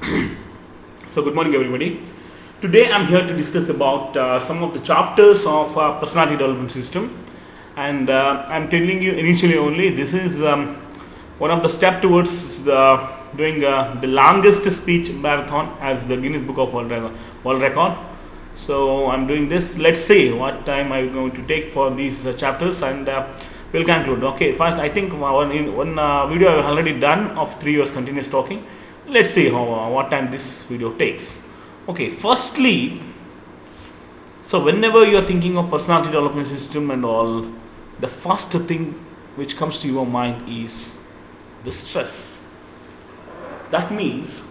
So good morning everybody. Today I'm here to discuss about some of the chapters of personality development system, and I'm telling you initially only this is one of the step towards doing the longest speech marathon as the Guinness Book of World Record. So I'm doing this. Let's see what time I'm going to take for these chapters, and we'll conclude. Okay, first I think one video I've already done of 3 years continuous talking. Let's see what time this video takes. Okay, firstly, so whenever you are thinking of personality development system and all, the first thing which comes to your mind is the stress. That means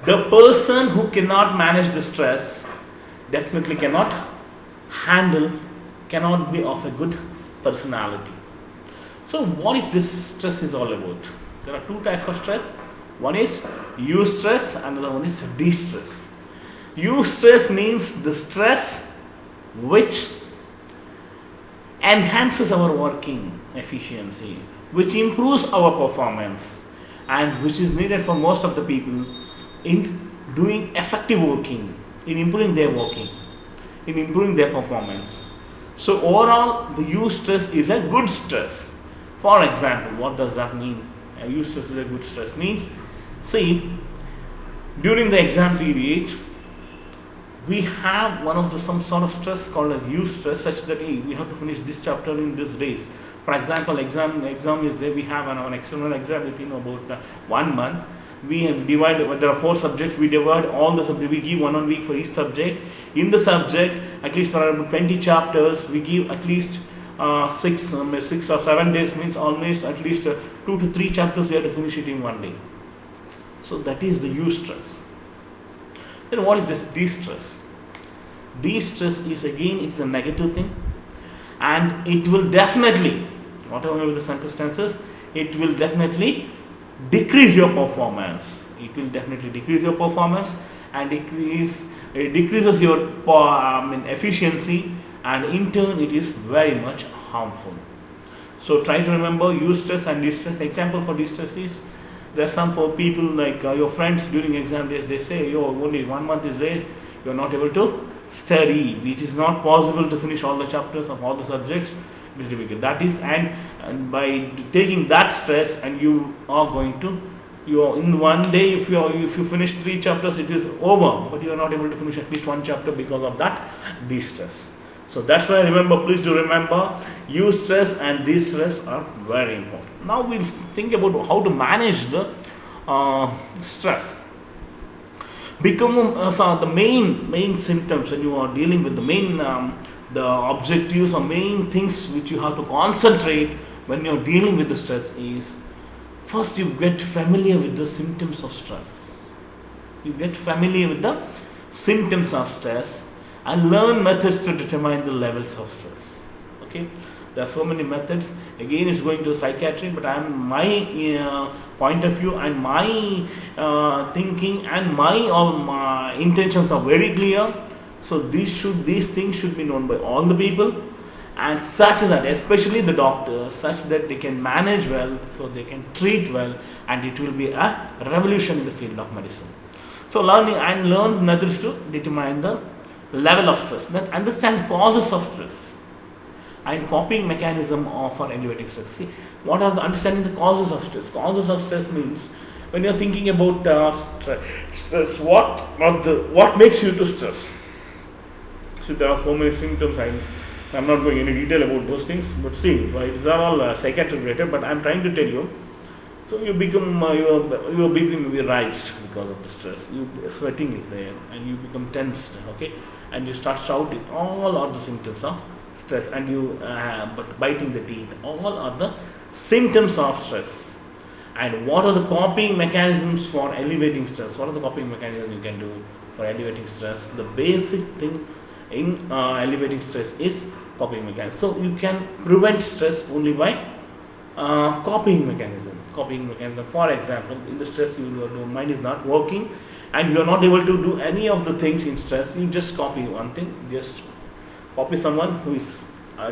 the person who cannot manage the stress definitely cannot be of a good personality. So what is this stress is all about? There are two types of stress. One is eustress and another one is de-stress. Eustress means the stress which enhances our working efficiency, which improves our performance, and which is needed for most of the people in doing effective working, in improving their working, in improving their performance. So overall, the eustress is a good stress. For example, what does that mean? A eustress is a good stress means, see, during the exam period, we have some sort of stress called as eustress, such that we have to finish this chapter in these days. For example, exam is there. We have an external exam within about 1 month. We have divided. There are 4 subjects. We divide all the subjects. We give 1 week for each subject. In the subject, at least for about 20 chapters, we give at least 6 or 7 days. Means almost at least 2 to 3 chapters. We have to finish it in 1 day. So that is the eustress. Then what is this de-stress? De-stress is again, it's a negative thing, and it will definitely, whatever the circumstances, it will definitely decrease your performance. It will definitely decrease your performance and decreases your efficiency, and in turn it is very much harmful. So try to remember eustress and de-stress. Example for de-stress is, there are some people like your friends during exam days, they say, only 1 month is there, you are not able to study. It is not possible to finish all the chapters of all the subjects. It is difficult. That is, and by taking that stress, and you are in 1 day, if you finish 3 chapters, it is over, but you are not able to finish at least 1 chapter because of that de-stress. So that's why please do remember, eustress and de-stress are very important. Now we'll think about how to manage the stress. The main symptoms when you are dealing with the objectives or main things which you have to concentrate when you are dealing with the stress is, first you get familiar with the symptoms of stress. You get familiar with the symptoms of stress and learn methods to determine the levels of stress. Okay, there are so many methods. Again, it's going to psychiatry, but my point of view and my thinking and my intentions are very clear. So these things should be known by all the people, and such that, especially the doctors, such that they can manage well, so they can treat well, and it will be a revolution in the field of medicine. So learn methods to determine the level of stress, then understand causes of stress and coping mechanism for elevating stress. See, what are understanding the causes of stress? Causes of stress means, when you are thinking about stress, what makes you to stress? So there are so many symptoms. I'm not going into detail about those things, but see, these are all psychiatric related. But I'm trying to tell you. So you become your BP may be raised because of the stress. Sweating is there, and you become tensed. Okay, and you start shouting. All are the symptoms of stress, and but biting the teeth. All are the symptoms of stress. And what are the coping mechanisms for elevating stress? What are the coping mechanisms you can do for elevating stress? The basic thing in elevating stress is coping mechanism. So you can prevent stress only by coping mechanism. For example, in the stress, your mind is not working, and you are not able to do any of the things in stress. You just copy one thing. Just copy someone who is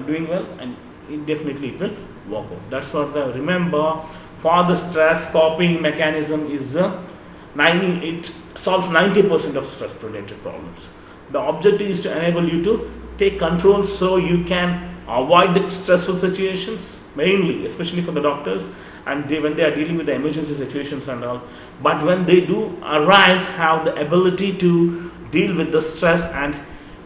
doing well, and it definitely will work out. That's what remember. For the stress, coping mechanism is the it solves 90% of stress related problems. The objective is to enable you to take control so you can avoid the stressful situations, mainly, especially for the doctors, and when they are dealing with the emergency situations and all. But when they do arise, have the ability to deal with the stress and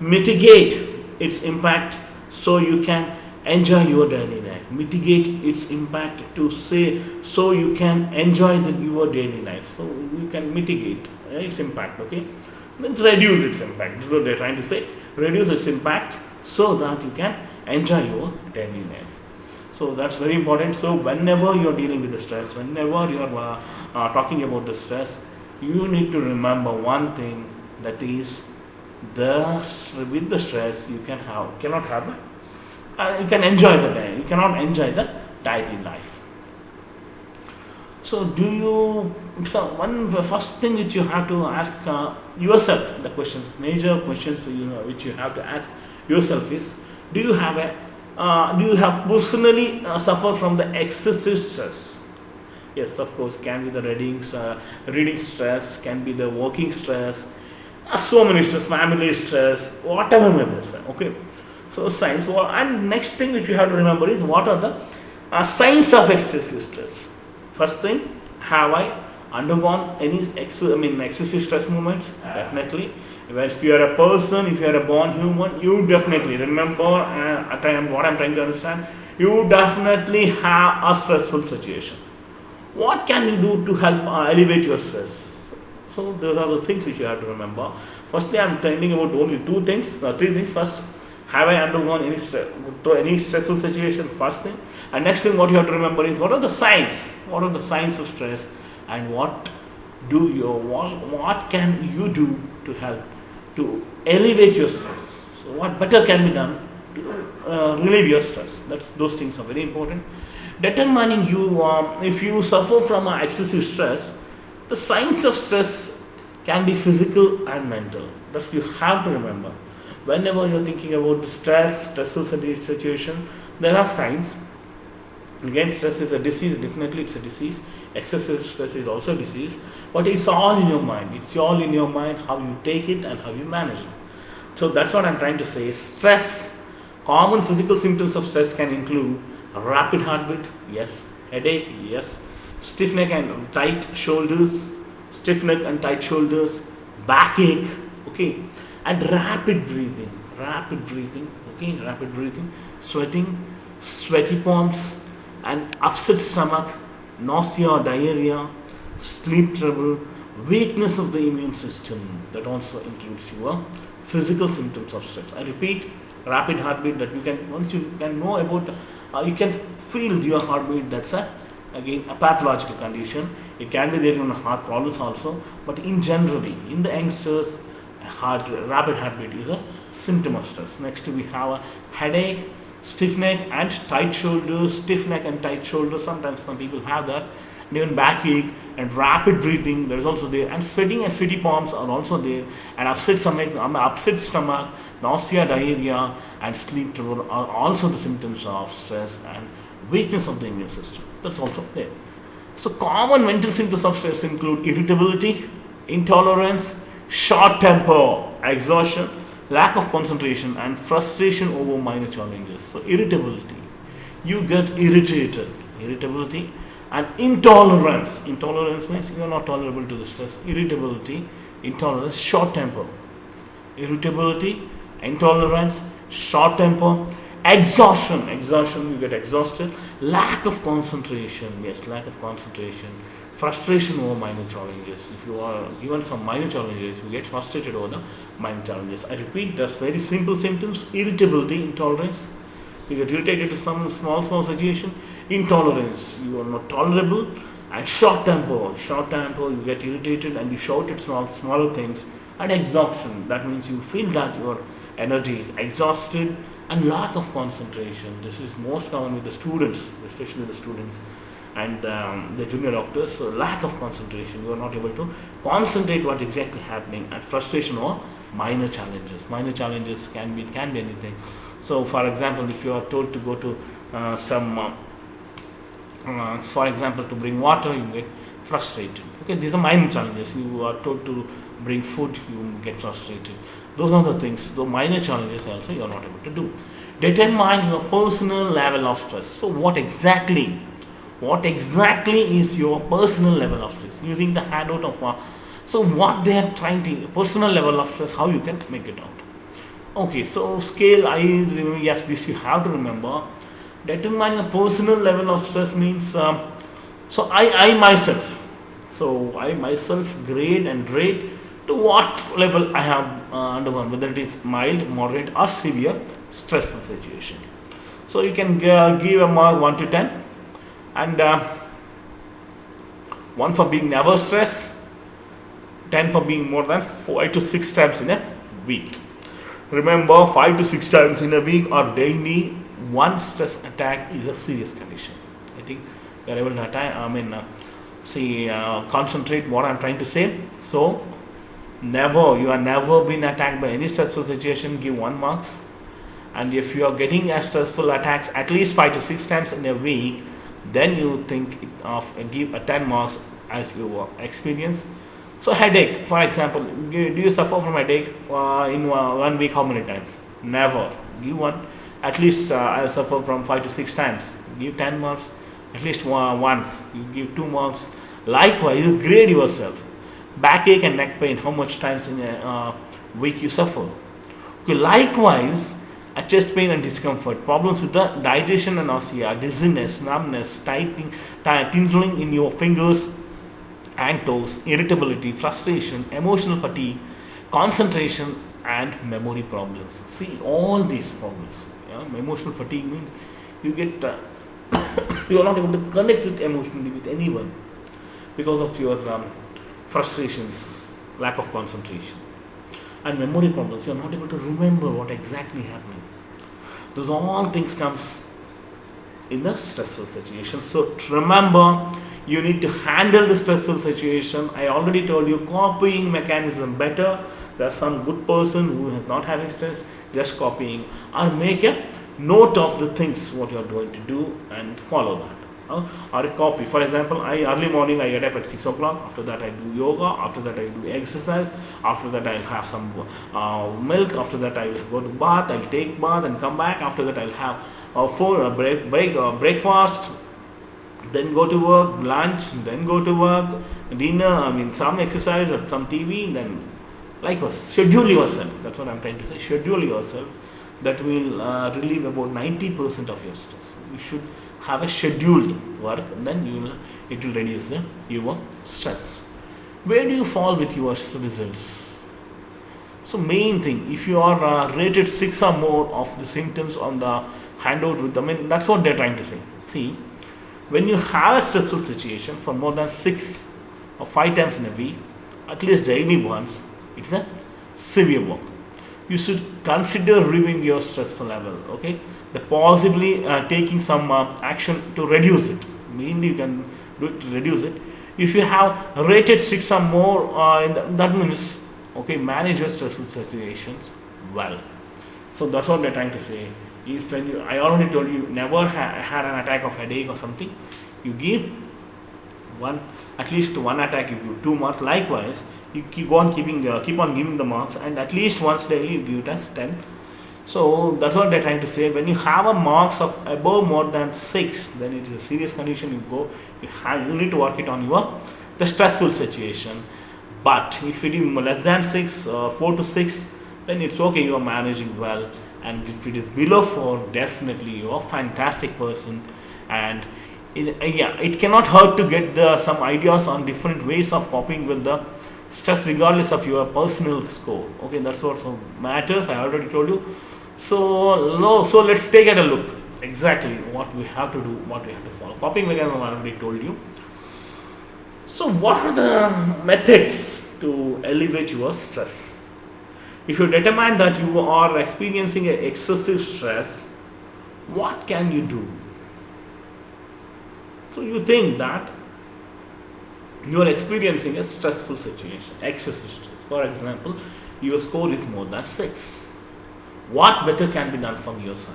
mitigate its impact so you can enjoy your daily life. Mitigate its impact to say so you can enjoy your daily life. So you can mitigate its impact, okay? Then reduce its impact. This is what they're trying to say. Reduce its impact so that you can enjoy your daily life. So that's very important. So whenever you're dealing with the stress, whenever you're talking about the stress, you need to remember one thing, that is with the stress you you can enjoy the day. You cannot enjoy the daily life. So the first thing which you have to ask yourself, the questions, major questions which you have to ask yourself is, do you have personally suffered from the excessive stress? Yes, of course, can be the reading stress, can be the working stress, so many stress, family stress, whatever may be. Okay, so signs. And next thing which you have to remember is, what are the signs of excessive stress? First thing, have I undergone any excessive stress moments? Definitely. If you are a person, if you are a born human, you definitely remember what I'm trying to understand. You definitely have a stressful situation. What can you do to help elevate your stress? So those are the things which you have to remember. Firstly, I'm telling about only three things. First, have I undergone any stressful situation? First thing. And next thing, what you have to remember is, what are the signs? What are the signs of stress? And what can you do to help to elevate your stress? So what better can be done to relieve your stress? Those things are very important. Determining if you suffer from excessive stress, the signs of stress can be physical and mental. That's you have to remember. Whenever you're thinking about the stressful situation, there are signs. Again, stress is a disease, definitely it's a disease. Excessive stress is also a disease, but it's all in your mind. It's all in your mind, how you take it and how you manage it. So that's what I'm trying to say. Stress, common physical symptoms of stress can include a rapid heartbeat, yes. Headache, yes. Stiff neck and tight shoulders, backache, okay. And rapid breathing, sweating, sweaty palms, and upset stomach, nausea, diarrhea, sleep trouble, weakness of the immune system. That also includes your physical symptoms of stress. I repeat, rapid heartbeat, that once you can know about, you can feel your heartbeat. That's again a pathological condition. It can be there in heart problems also, but in the youngsters, rapid heartbeat is a symptom of stress. Next, we have a headache, stiff neck and tight shoulders. Sometimes some people have that. And even backache and rapid breathing, there is also there. And sweating and sweaty palms are also there. And upset stomach, nausea, diarrhea, and sleep trouble are also the symptoms of stress and weakness of the immune system. That's also there. So common mental symptoms of stress include irritability, intolerance, short temper, exhaustion, lack of concentration, and frustration over minor challenges. So irritability, you get irritated. Irritability and intolerance. Intolerance means you are not tolerable to the stress. Irritability, intolerance, short temper. Irritability, intolerance, short temper, exhaustion. You get exhausted. Lack of concentration. Frustration over minor challenges. If you are given some minor challenges, you get frustrated over the minor challenges. I repeat, that's very simple symptoms. Irritability, intolerance. You get irritated to some small situation. Intolerance, you are not tolerable. And short temper, you get irritated and you shout at smaller things. And exhaustion, that means you feel that your energy is exhausted. And lack of concentration, this is most common with the students, especially the students and the junior doctors. So lack of concentration, you are not able to concentrate what exactly happening. And frustration or minor challenges can be anything. So for example, if you are told to go to for example to bring water, you get frustrated. Okay, these are minor challenges. You are told to bring food, you get frustrated. Those are the things, the minor challenges also you are not able to do. Determine your personal level of stress. So what exactly is your personal level of stress? Using the handout of so what they are trying to, personal level of stress, how you can make it out. Okay, so scale, yes, this you have to remember. Determining a personal level of stress means, I myself grade and rate to what level I have undergone, whether it is mild, moderate, or severe stressful situation. So you can give a mark 1 to 10, and 1 for being never stressed, 10 for being more than 5 to 6 times in a week. Remember, 5 to 6 times in a week or daily, one stress attack is a serious condition. I think you are able to concentrate what I am trying to say. So, you have never been attacked by any stressful situation, give 1 marks. And if you are getting a stressful attacks at least 5 to 6 times in a week, then you think of give a 10 marks as your experience. So headache, for example, do you suffer from headache in 1 week? How many times? Never. Give 1. At least I suffer from 5 to 6 times. Give 10 marks. At least once. You give 2 marks. Likewise, you grade yourself. Backache and neck pain. How much times in a week you suffer? Okay. Likewise, a chest pain and discomfort. Problems with the digestion and nausea, dizziness, numbness, tingling in your fingers and toes, irritability, frustration, emotional fatigue, concentration, and memory problems. See, all these problems. Emotional fatigue means you get you are not able to connect with emotionally with anyone because of your frustrations, lack of concentration, and memory problems. You are not able to remember what exactly happened. Those all things comes in the stressful situation. So remember, you need to handle the stressful situation. I already told you copying mechanism better. There are some good person who is not having stress, just copying, or make a note of the things what you are going to do and follow that. Or a copy. For example, early morning I get up at 6 o'clock. After that I do yoga. After that I do exercise. After that I'll have some milk. After that I will go to bath. I'll take bath and come back. After that I'll have breakfast. Then go to work, lunch, then go to work, dinner, some exercise or some TV, then likewise, schedule yourself. That's what I'm trying to say. Schedule yourself. That will relieve about 90% of your stress. You should have a scheduled work, and then it will reduce your stress. Where do you fall with your results? So main thing, if you are rated 6 or more of the symptoms on the handout with them, that's what they're trying to say. See, when you have a stressful situation for more than 6 or 5 times in a week, at least daily once, it's a severe work. You should consider reviewing your stressful level. Okay, the possibly taking some action to reduce it. Mainly, you can do it to reduce it. If you have rated 6 or more, that means manage your stressful situations well. So that's what they're trying to say. If I already told you, never had an attack of headache or something, you give at least one attack, you give 2 marks. Likewise, you keep on giving the marks, and at least once daily you give it as 10. So that's what they're trying to say. When you have a marks of above more than 6, then it is a serious condition. You need to work it on the stressful situation. But if it is less than 6, 4 to 6, then it's okay. You are managing well. And if it is below 4, definitely you are a fantastic person. And it cannot hurt to get some ideas on different ways of coping with the stress, regardless of your personal score. Okay, that's what matters. I already told you. So let's take a look exactly what we have to do, what we have to follow. Coping mechanism I already told you. So what are the methods to elevate your stress? If you determine that you are experiencing excessive stress, what can you do? So you think that you are experiencing a stressful situation, excessive stress. For example, your score is more than 6. What better can be done from your side?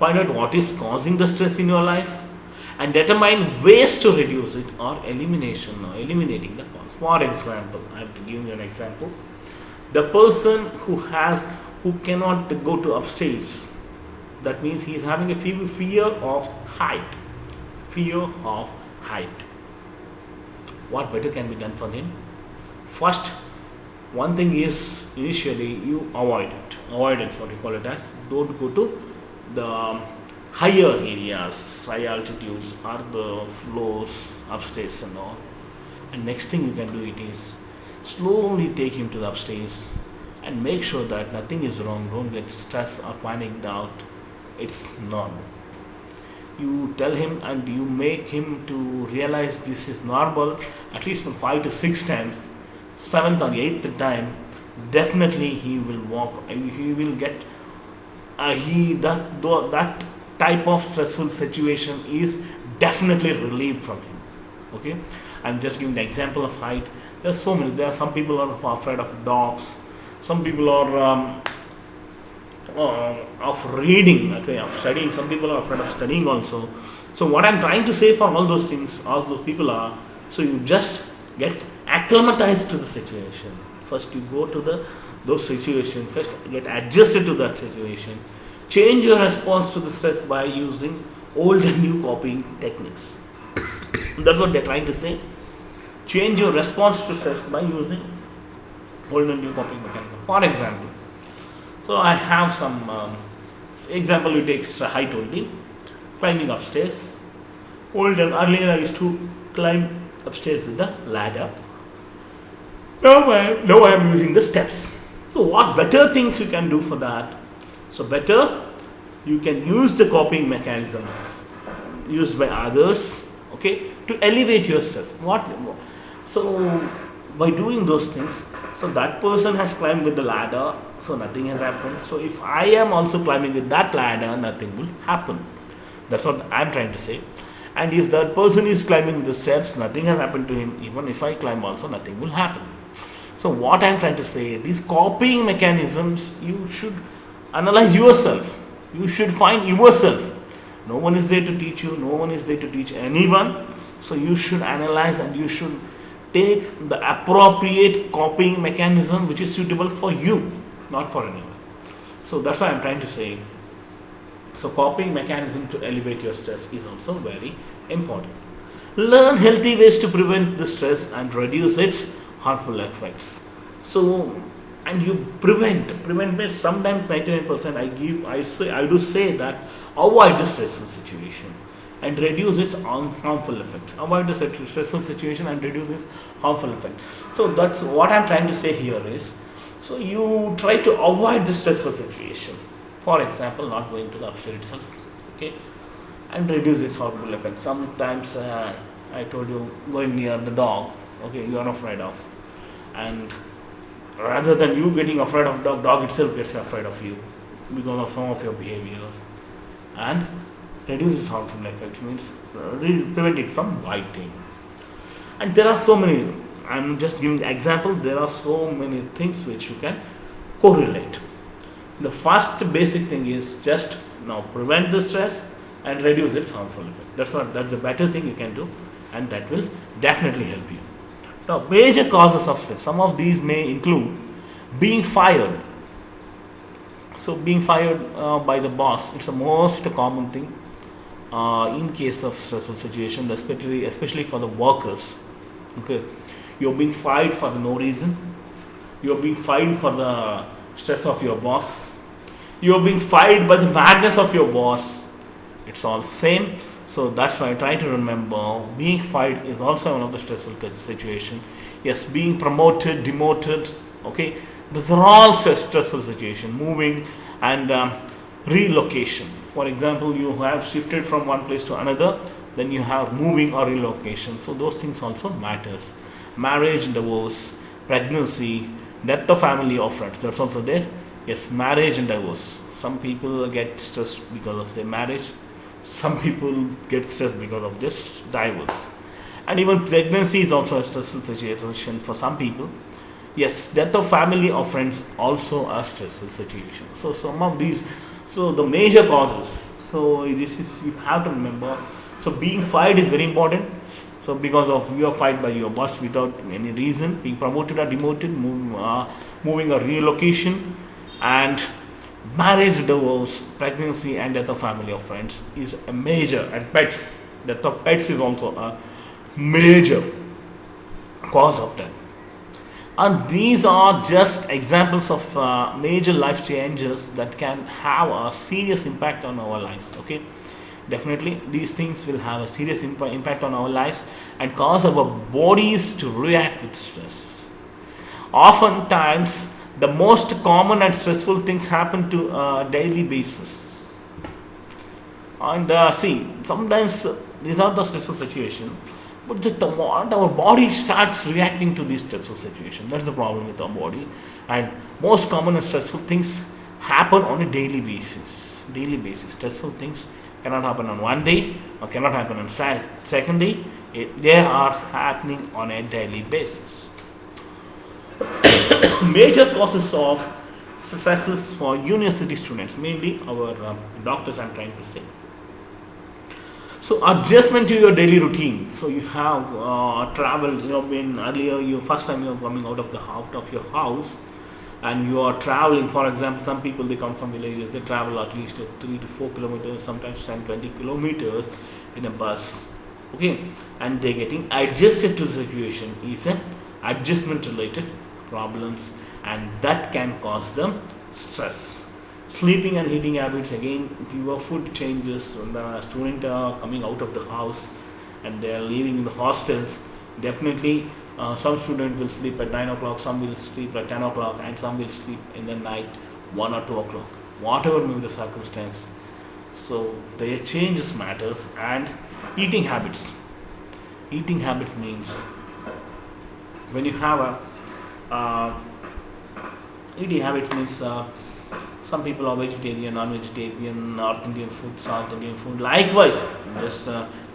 Find out what is causing the stress in your life and determine ways to reduce it or eliminating the cause. For example, I have to give you an example. The person who cannot go to upstairs, that means he is having a fear of height. Fear of height. What better can be done for him? First, one thing is initially you avoid it. Avoidance, what you call it as. Don't go to the higher areas, high altitudes, or the floors upstairs and all. And next thing you can do it is slowly take him to the upstairs and make sure that nothing is wrong. Don't get stressed or panicked out. It's normal. You tell him and you make him to realize this is normal at least from 5 to 6 times. 7th or 8th time, definitely he will walk. He will get that type of stressful situation is definitely relieved from him. Okay, I'm just giving the example of height. There are so many. There are some people are afraid of dogs. Some people are of reading. Okay, of studying. Some people are afraid of studying also. So what I'm trying to say for all those things, all those people are. So you just get acclimatized to the situation. First you go to those situations. First get adjusted to that situation. Change your response to the stress by using old and new coping techniques. That's what they're trying to say. Change your response to stress by using old and new coping mechanism. For example, so I have some example. You take height only, climbing upstairs. Earlier I used to climb upstairs with the ladder. Now I am using the steps. So what better things you can do for that? So better you can use the coping mechanisms used by others, okay, to elevate your stress. So by doing those things, so that person has climbed with the ladder, so nothing has happened. So if I am also climbing with that ladder, nothing will happen. That's what I am trying to say. And if that person is climbing the steps, nothing has happened to him. Even if I climb also, nothing will happen. So what I am trying to say, these coping mechanisms, you should analyze yourself. You should find yourself. No one is there to teach you. No one is there to teach anyone. So you should analyze and you should take the appropriate coping mechanism which is suitable for you, not for anyone. So that's what I am trying to say. So coping mechanism to elevate your stress is also very important. Learn healthy ways to prevent the stress and reduce its harmful effects. So, and you prevent means sometimes 99% I do say that avoid the stressful situation and reduce its harmful effects. Avoid the stressful situation and reduce its harmful effect. So that's what I'm trying to say here is, so you try to avoid the stressful situation. For example, not going to the upstairs itself, okay, and reduce its harmful effect. Sometimes I told you going near the dog, okay, you are afraid of, and rather than you getting afraid of dog itself gets afraid of you because of some of your behaviors, and reduce its harmful effect means prevent it from biting. And there are so many. I'm just giving the example. There are so many things which you can correlate. The first basic thing is just now prevent the stress and reduce its harmful effect. That's the better thing you can do, and that will definitely help you. Now, major causes of stress. Some of these may include being fired. So, being fired by the boss, it's the most common thing in case of stressful situation, especially for the workers. Okay, you're being fired for no reason. You're being fired for the stress of your boss. You're being fired by the madness of your boss. It's all same. So that's why I try to remember being fired is also one of the stressful situation. Yes, being promoted, demoted, okay, these are all stressful situation. Moving and relocation. For example, you have shifted from one place to another, then you have moving or relocation. So those things also matters. Marriage and divorce, pregnancy, death of family or friends. That's also there. Yes, marriage and divorce. Some people get stressed because of their marriage. Some people get stressed because of this divorce. And even pregnancy is also a stressful situation for some people. Yes, death of family or friends also a stressful situation. So some of these, so the major causes. So this is, you have to remember. So being fired is very important. So because of you are fired by your boss without any reason, being promoted or demoted, moving or relocation, and marriage, divorce, pregnancy, and death of family or friends is a major. And pets, death of pets is also a major cause of death. And these are just examples of major life changes that can have a serious impact on our lives. Okay, definitely these things will have a serious impact on our lives and cause our bodies to react with stress. Oftentimes, the most common and stressful things happen to a daily basis. And see, sometimes these are the stressful situations, but the moment our body starts reacting to these stressful situations, that's the problem with our body. And most common and stressful things happen on a daily basis. Daily basis. Stressful things cannot happen on one day or cannot happen on second day. They are happening on a daily basis. Major causes of stresses for university students, mainly our doctors, I'm trying to say. So adjustment to your daily routine. So you have traveled, when earlier you first time you're coming out of your house, and you are traveling. For example, some people, they come from villages, they travel at least 3 to 4 kilometers, sometimes 10, 20 kilometers in a bus. Okay, and they're getting adjusted to the situation. Is an adjustment related problems, and that can cause them stress. Sleeping and eating habits, again, if your food changes when the students are coming out of the house and they are living in the hostels, definitely some students will sleep at 9 o'clock, some will sleep at 10 o'clock, and some will sleep in the night 1 or 2 o'clock, whatever may be the circumstance. So their changes matters. And eating habits. Eating habits means when you have a eating habits means some people are vegetarian, non-vegetarian, North Indian food, South Indian food. Likewise, just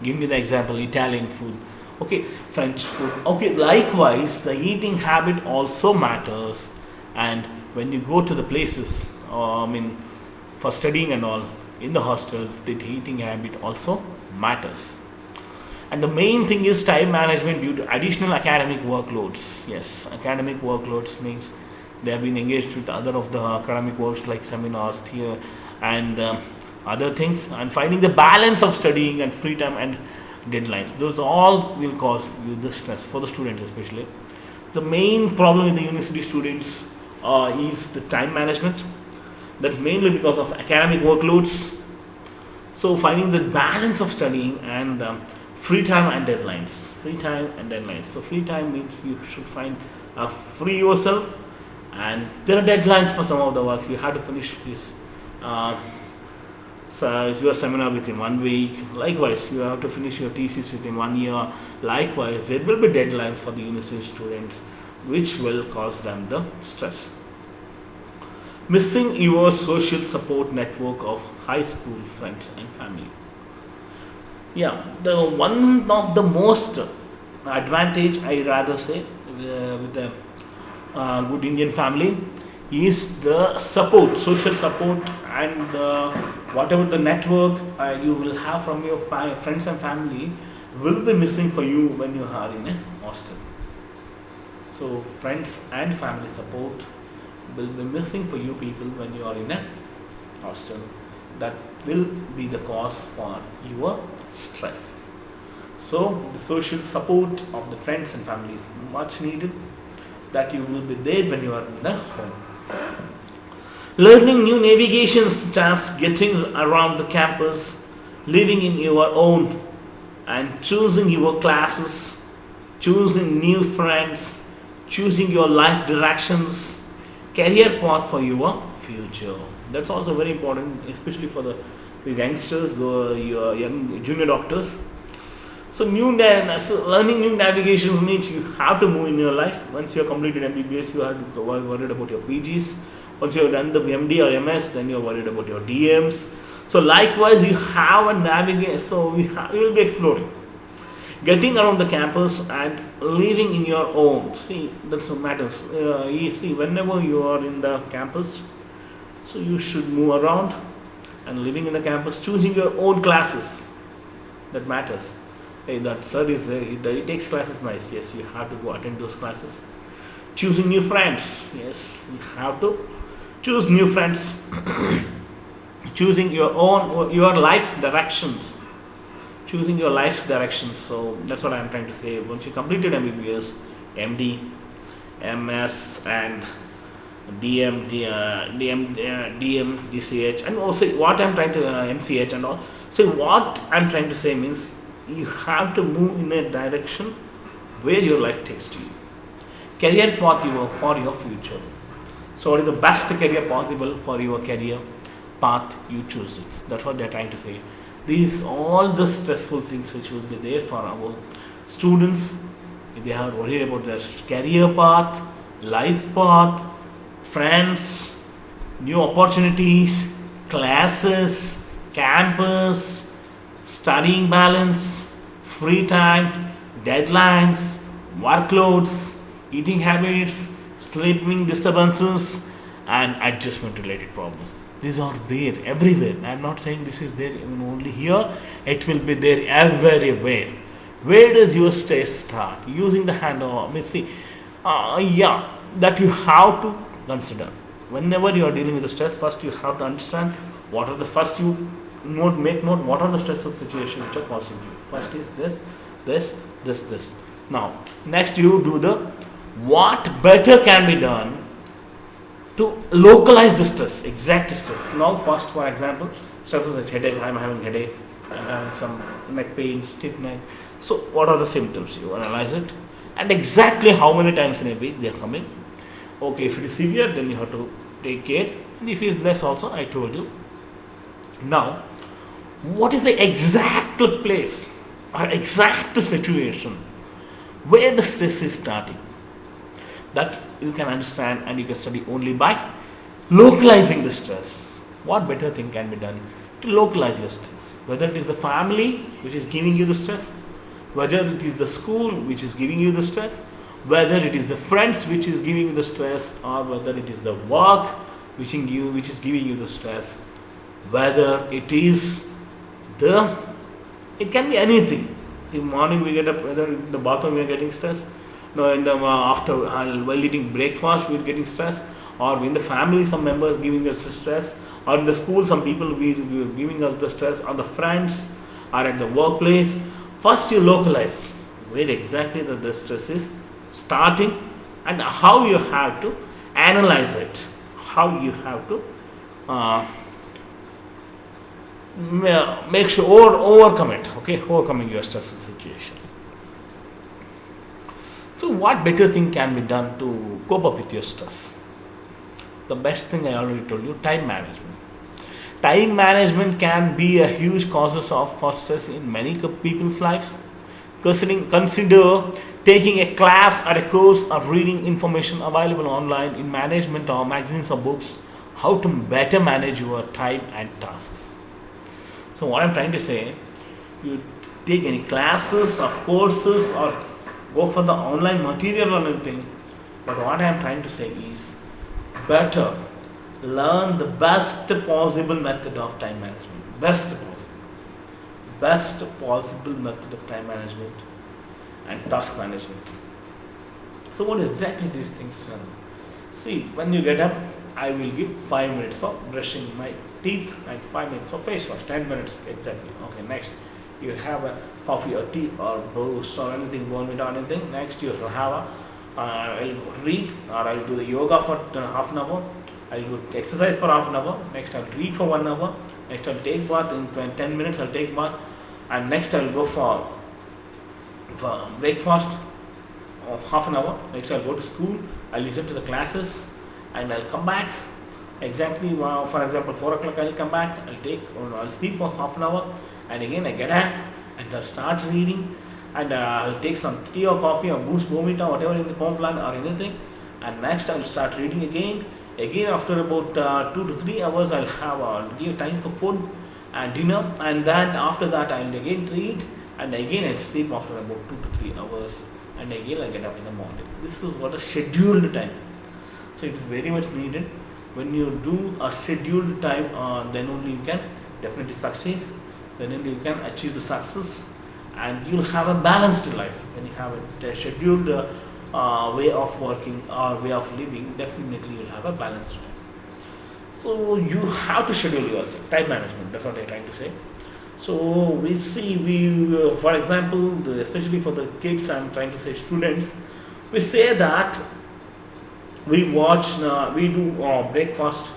give me the example, Italian food, okay, French food. Okay, likewise, the eating habit also matters. And when you go to the places, for studying and all, in the hostels, the eating habit also matters. And the main thing is time management due to additional academic workloads. Yes, academic workloads means they have been engaged with other of the academic works like seminars, theater, and other things. And finding the balance of studying and free time and deadlines. Those all will cause you the stress for the students especially. The main problem with the university students is the time management. That's mainly because of academic workloads. So finding the balance of studying and free time and deadlines. Free time and deadlines. So free time means you should find free yourself, and there are deadlines for some of the work. You have to finish this your seminar within 1 week. Likewise, you have to finish your thesis within 1 year. Likewise, there will be deadlines for the university students, which will cause them the stress. Missing your social support network of high school friends and family. Yeah, the one of the most advantage, I rather say, with the good Indian family is the support, social support, and whatever the network you will have from your friends and family will be missing for you when you are in a hostel. So friends and family support will be missing for you people when you are in a hostel. That will be the cause for your stress. So the social support of the friends and family is much needed, that you will be there when you are in the home. Learning new navigations such as getting around the campus, living in your own, and choosing your classes, choosing new friends, choosing your life directions, career path for your future. That's also very important, especially for the youngsters, your young junior doctors. So learning new navigations means you have to move in your life. Once you have completed MBBS, you have to be worried about your PGs. Once you have done the MD or MS, then you are worried about your DMs. So likewise, you have a navigation. So you will be exploring, getting around the campus and living in your own. See, that's what matters. You see, whenever you are in the campus, so you should move around and living in the campus, choosing your own classes. that matters. Hey, that sir is there, he takes classes, nice, yes, you have to go attend those classes. Choosing new friends, yes, you have to choose new friends. Choosing your life's directions. Choosing your life's directions. So that's what I'm trying to say. Once you completed MBBS, MD, MS, and DM, DCH, and also what I'm trying to MCH and all. So what I'm trying to say means you have to move in a direction where your life takes to you. Career path for your future. So what is the best career possible for your career path you choose it. That's what they're trying to say. These all the stressful things which will be there for our students. If they have worried about their career path, life path, friends, new opportunities, classes, campus, studying balance, free time, deadlines, workloads, eating habits, sleeping disturbances, and adjustment related problems. These are there everywhere. I am not saying this is there only here, it will be there everywhere. Where does your stress start? Using the hand or that you have to consider. Whenever you are dealing with the stress, first you have to understand what are the first you make note what are the stressful situations which are causing you. First is this. Now, next you do the what better can be done to localize the stress, exact stress. Now, first, for example, stress is a headache. I'm having headache. I'm having some neck pain, stiff neck. So, what are the symptoms? You analyze it, and exactly how many times in a week they are coming. Okay, if it is severe, then you have to take care. And if it is less, also, I told you. Now, what is the exact place or exact situation where the stress is starting? That you can understand and you can study only by localizing the stress. What better thing can be done to localize your stress? Whether it is the family which is giving you the stress, whether it is the school which is giving you the stress, whether it is the friends which is giving you the stress, or whether it is the work which is giving you the stress, whether it is it can be anything. See, morning we get up, whether in the bathroom we are getting stressed, no, in the while eating breakfast we are getting stressed, or in the family some members giving us the stress, or in the school some people giving us the stress, or the friends, or at the workplace. First you localize where exactly the stress is starting and how you have to analyze it, how you have to make sure overcome it, overcoming your stressful situation. So what better thing can be done to cope up with your stress? The best thing I already told you, time management. Time management can be a huge cause for stress in many people's lives. Consider taking a class or a course or reading information available online in management or magazines or books, how to better manage your time and tasks. So what I'm trying to say, you take any classes or courses or go for the online material or anything, but what I'm trying to say is better learn the best possible method of time management. Best possible method of time management and task management. So what exactly these things are? See, when you get up, I will give 5 minutes for brushing my teeth and 5 minutes for face wash, 10 minutes exactly. Okay, next you have a coffee or tea or boost or anything, Bonvita or anything. Next you have I'll read or I'll do the yoga for half an hour. I'll do exercise for half an hour. Next I'll read for 1 hour. Next I'll take bath in 10 minutes. I'll take bath, and next I'll go for breakfast of half an hour. Next I'll go to school. I'll listen to the classes, and I'll come back exactly. For example, 4 o'clock I'll come back. I'll sleep for half an hour, and again I get up and I'll start reading, and I'll take some tea or coffee or boost, Bonvita, whatever in the home plan or anything, and next I'll start reading again. Again after about 2 to 3 hours I'll give time for food and dinner, and then after that I'll again read, and again I'll sleep after about 2 to 3 hours, and again I'll get up in the morning. This is what a scheduled time. So it is very much needed. When you do a scheduled time, then only you can definitely succeed. then only you can achieve the success, and you'll have a balanced life. When you have a scheduled way of working or way of living, definitely you'll have a balanced life. So you have to schedule yourself. Time management, that's what I'm trying to say. So we see, for example, especially for the kids, I'm trying to say students, we say that we do breakfast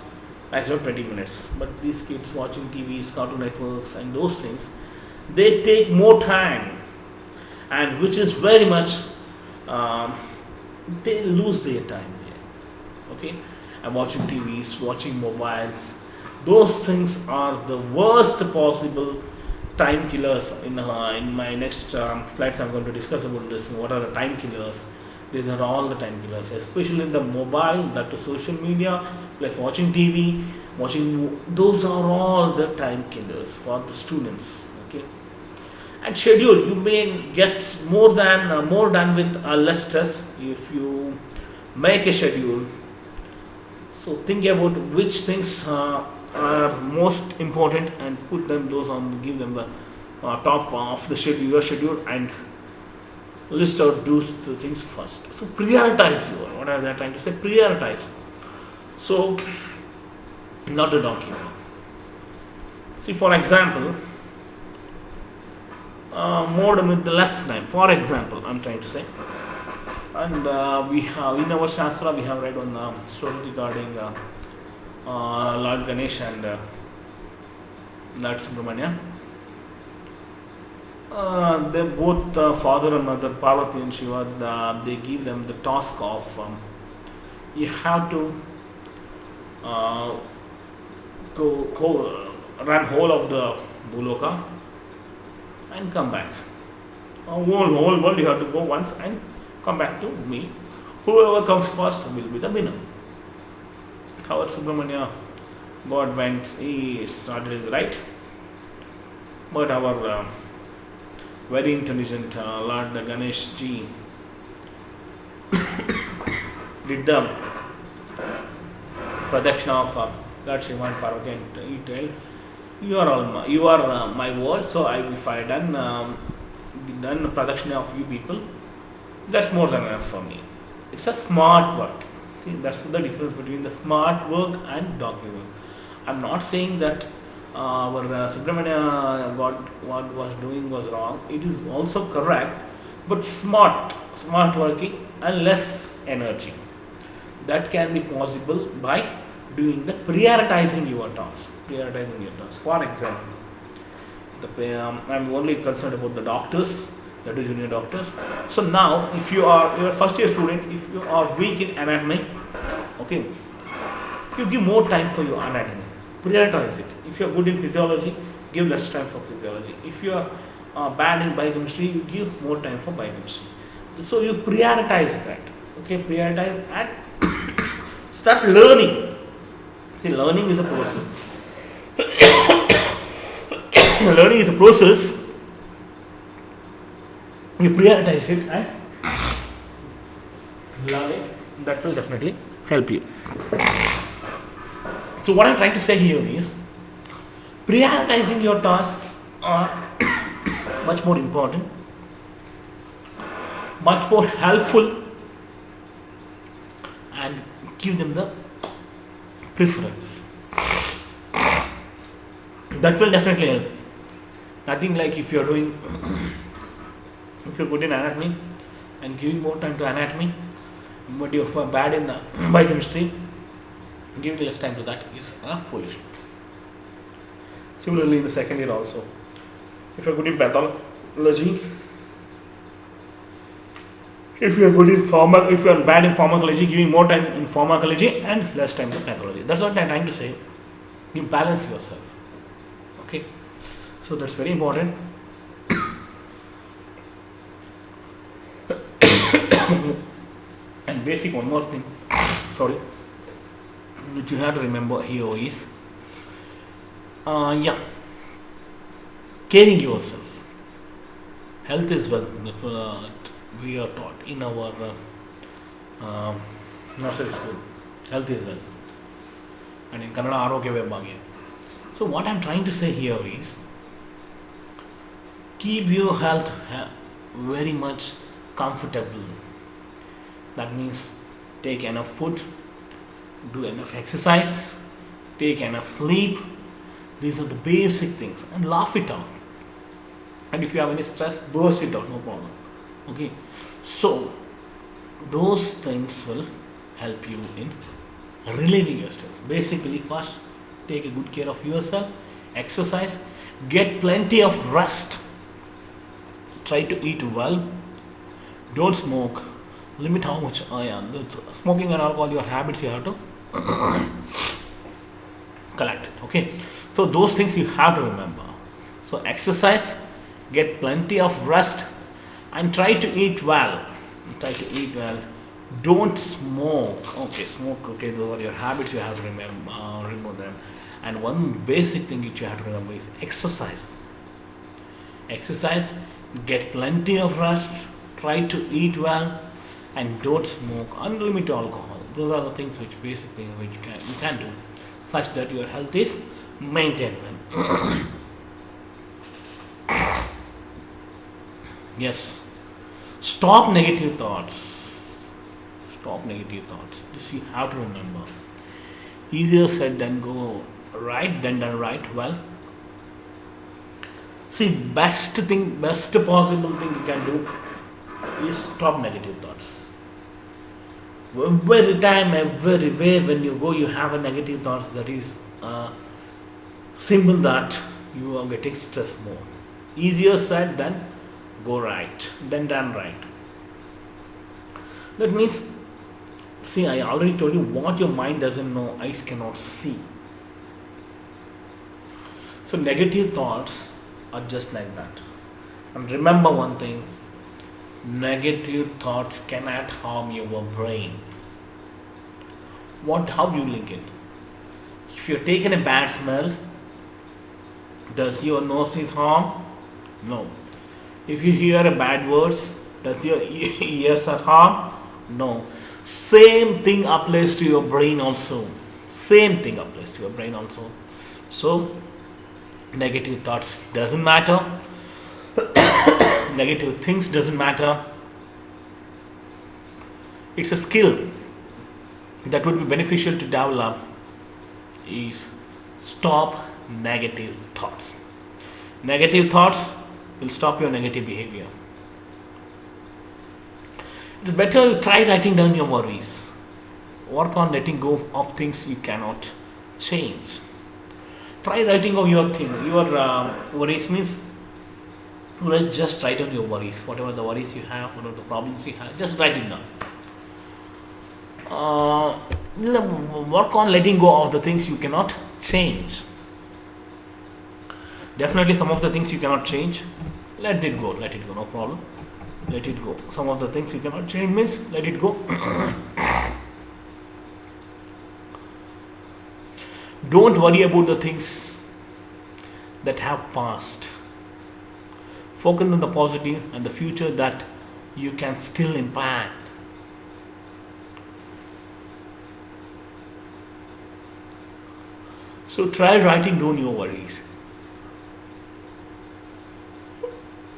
as well 20 minutes. But these kids watching TVs, cartoon networks, and those things, they take more time, and which is very much, they lose their time there. Okay, and watching TVs, watching mobiles, those things are the worst possible time killers. In my next slides, I'm going to discuss about this. What are the time killers? These are all the time killers, especially the mobile, that to social media, plus watching TV, those are all the time killers for the students. Okay, and schedule, you may get more done with less stress if you make a schedule. So think about which things are most important and put them those on, give them the top of the schedule, your schedule, and list out those the things first. So prioritize what are they trying to say? Prioritize. So not a document. See, for example, more with the less time. For example, I'm trying to say, and we have in our Shastra we have read on story regarding Lord Ganesh and Lord Subramanya. They both, father and mother, Parvati and Shiva, they give them the task of you have to run whole of the Bhuloka and come back. Whole world you have to go once and come back to me. Whoever comes first will be the winner. However, Subramanya, God went, he started his right, but our very intelligent Lord Ganesh ji did the pradakshina of Lord Shiva and Parvati, and he told, you are my word, so if I done pradakshina of you people, that's more than enough for me. It's a smart work. See, that's the difference between the smart work and donkey work. I'm not saying that our Subramanya, what was doing was wrong. It is also correct, but smart working and less energy. That can be possible by doing the prioritizing your task. For example, I'm only concerned about the doctors, that is junior doctors. So now, if you are your first year student, if you are weak in anatomy, okay, you give more time for your anatomy. Prioritize it. If you are good in physiology, give less time for physiology. If you are bad in biochemistry, you give more time for biochemistry. So you prioritize that. Okay, prioritize and start learning. See, learning is a process. Learning is a process. You prioritize it and learn it. That will definitely help you. So what I'm trying to say here is, prioritizing your tasks are much more important, much more helpful, and give them the preference. That will definitely help. Nothing like if you're good in anatomy and giving more time to anatomy, but you're bad in biochemistry, giving less time to that is foolishness. Similarly, in the second year also, if you're good in pathology, if you're bad in pharmacology, giving more time in pharmacology and less time to pathology. That's what I'm trying to say. You balance yourself. Okay, so that's very important. And basic one more thing, which you have to remember here is, caring yourself. Health is wealth. That's what we are taught in our nursery school. Health is wealth. And in Kannada, Arogya Vibhagya. So what I'm trying to say here is, Keep your health very much comfortable. That means take enough food, do enough exercise, take enough sleep. These are the basic things, and laugh it out. And if you have any stress, burst it out, no problem. Okay, so those things will help you in relieving your stress. Basically, first take a good care of yourself, exercise, get plenty of rest, try to eat well, don't smoke, limit how much smoking and alcohol, your habits you have to collect it. Okay, so those things you have to remember. So exercise, get plenty of rest, and try to eat well. Try to eat well. Don't smoke. Okay, smoke. Okay, those are your habits. You have to remove them. And one basic thing which you have to remember is exercise. Exercise. Get plenty of rest. Try to eat well, and don't smoke. Unlimited alcohol. Those are the things which basic things which you can do, such that your health is maintained. Yes. Stop negative thoughts. Stop negative thoughts. This you have to remember. Easier said than go right than done right. Well, see, best possible thing you can do is stop negative thoughts. Every time, everywhere when you go, you have a negative thoughts. That is a symbol that you are getting stressed more. Easier said than go right, then done right. That means, see, I already told you what your mind doesn't know, eyes cannot see. So negative thoughts are just like that. And remember one thing, negative thoughts cannot harm your brain. How you link it? If you're taking a bad smell, does your nose is harm? No. If you hear a bad words, does your ears are harm? No. Same thing applies to your brain also. Same thing applies to your brain also. So, negative thoughts doesn't matter. Negative things doesn't matter. It's a skill that would be beneficial to develop is stop negative thoughts. Negative thoughts will stop your negative behavior. It is better to try writing down your worries. Work on letting go of things you cannot change. Try writing of your worries means just write down your worries. Whatever the worries you have, whatever the problems you have, just write it down. Work on letting go of the things you cannot change. Definitely some of the things you cannot change, let it go, no problem. Let it go. Some of the things you cannot change means let it go. Don't worry about the things that have passed. Focus on the positive and the future that you can still impact. So try writing down your worries.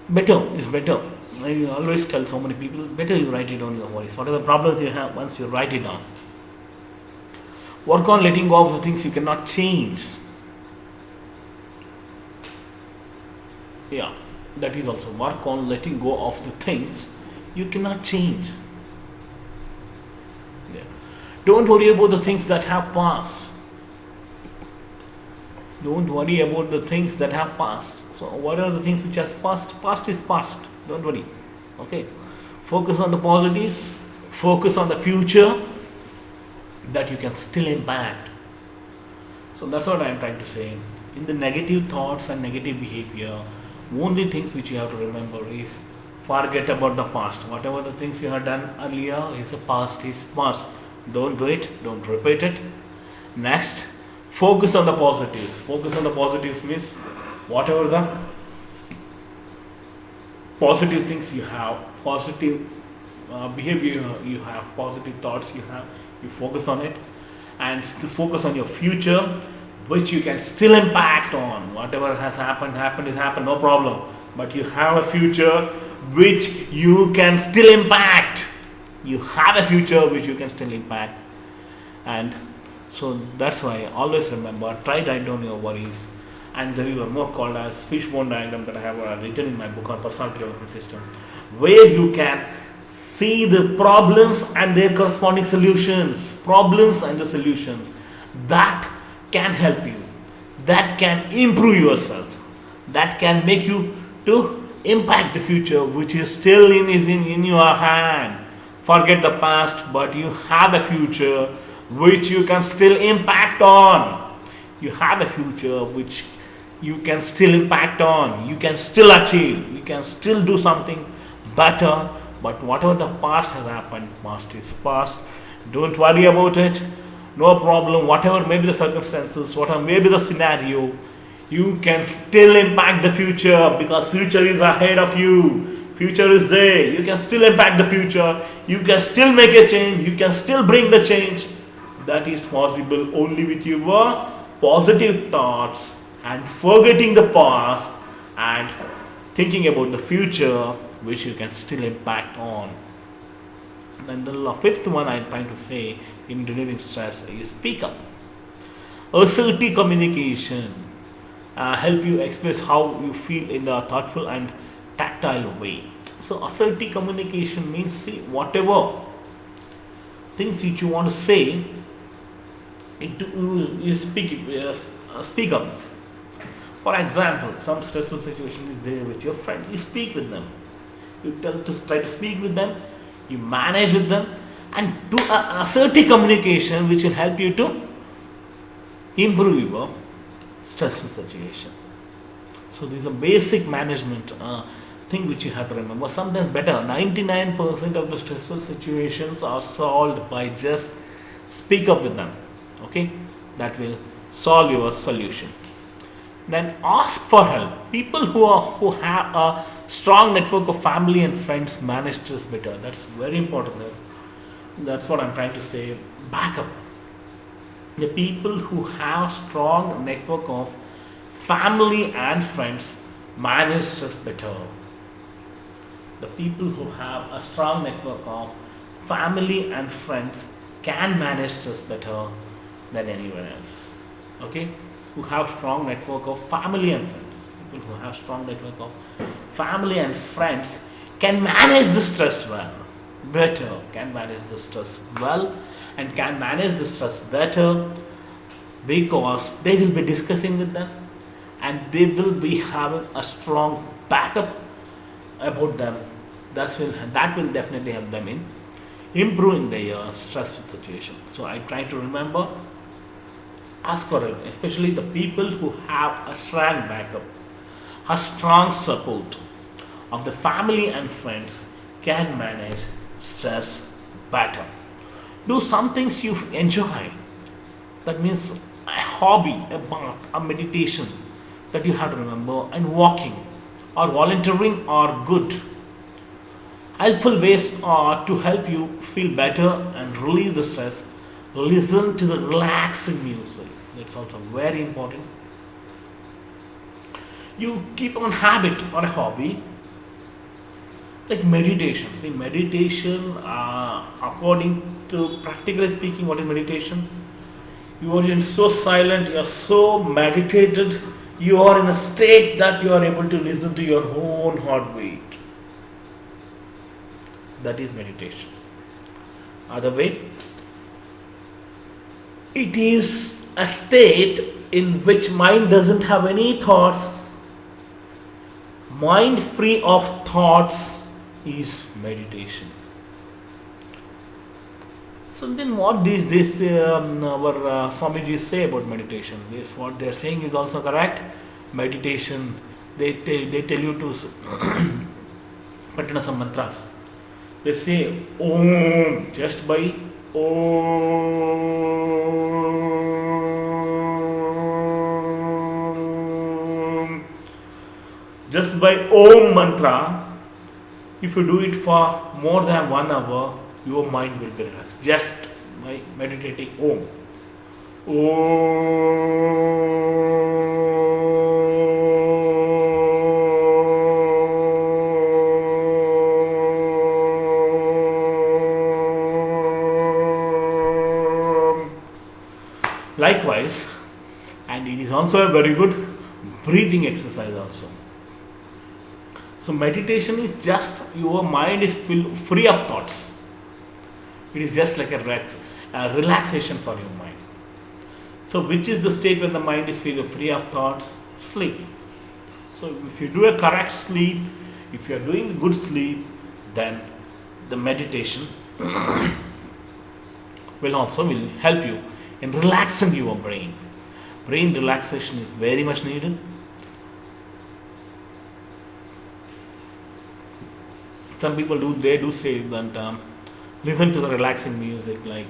Better is better. I always tell so many people, better you write it down your worries. Whatever problems you have, once you write it down. Work on letting go of the things you cannot change. Yeah, that is also work on letting go of the things you cannot change. Yeah. Don't worry about the things that have passed. Don't worry about the things that have passed. So what are the things which has passed? Past is past. Don't worry. Okay. Focus on the positives. Focus on the future that you can still impact. So that's what I am trying to say. In the negative thoughts and negative behavior, only things which you have to remember is forget about the past. Whatever the things you have done earlier is past. Don't do it. Don't repeat it. Next, focus on the positives. Focus on the positives means whatever the positive things you have, positive behavior you have, positive thoughts you have, you focus on it, and to focus on your future, which you can still impact on. Whatever has happened, no problem. but you have a future which you can still impact. You have a future which you can still impact. And so that's why always remember, try write down your worries. And there is one more called as fishbone diagram that I have written in my book on personality development system, where you can see the problems and their corresponding solutions, problems and the solutions that can help you, that can improve yourself, that can make you to impact the future which is still in your hand. Forget the past, but you have a future which you can still impact on. You have a future which you can still impact on, you can still achieve, you can still do something better. But whatever the past has happened, past is past. Don't worry about it. No problem. Whatever may be the circumstances, whatever may be the scenario, you can still impact the future, because future is ahead of you. Future is there. You can still impact the future. You can still make a change. You can still bring the change. That is possible only with your positive thoughts and forgetting the past and thinking about the future which you can still impact on. And the fifth one I'm trying to say in relieving stress is speak up. Assertive communication help you express how you feel in a thoughtful and tactile way. So assertive communication means, see, whatever things which you want to say, you speak up. For example, some stressful situation is there with your friends, you speak with them. You try to speak with them, you manage with them, and do assertive communication which will help you to improve your stressful situation. So this is a basic management thing which you have to remember. Sometimes better, 99% of the stressful situations are solved by just speak up with them. Okay, that will solve your solution. Then ask for help. People who have a strong network of family and friends manage stress better. That's very important. That's what I'm trying to say. Back up. The people who have strong network of family and friends manage stress better. The people who have a strong network of family and friends can manage stress better than anyone else. Okay? Who have strong network of family and friends. People who have strong network of family and friends can manage the stress better, can manage the stress well, and can manage the stress better because they will be discussing with them and they will be having a strong backup about them. That will definitely help them in improving their stressful situation. So I try to remember, ask for help, especially the people who have a strong backup, a strong support of the family and friends can manage stress better. Do some things you enjoy. That means a hobby, a bath, a meditation that you have to remember, and walking or volunteering are good. Helpful ways are to help you feel better and relieve the stress. Listen to the relaxing music. That's also very important. You keep on habit or a hobby like meditation. See, meditation, according to practically speaking, what is meditation? You are in so silent, you are so meditated, you are in a state that you are able to listen to your own heartbeat. That is meditation. Other way, it is a state in which mind doesn't have any thoughts. Mind free of thoughts is meditation. So then what does our Swamiji say about meditation? This what they are saying is also correct. Meditation, they tell you to put in some mantras. They say Om just by Om. Just by Om mantra, if you do it for more than 1 hour, your mind will be relaxed. Just by meditating Om. Om. Likewise, and it is also a very good breathing exercise also. So meditation is just your mind is free of thoughts. It is just like a relaxation for your mind. So which is the state when the mind is free of thoughts? Sleep. So if you do a correct sleep, if you are doing good sleep, then the meditation will help you in relaxing your brain. Brain relaxation is very much needed. Some people do say that listen to the relaxing music like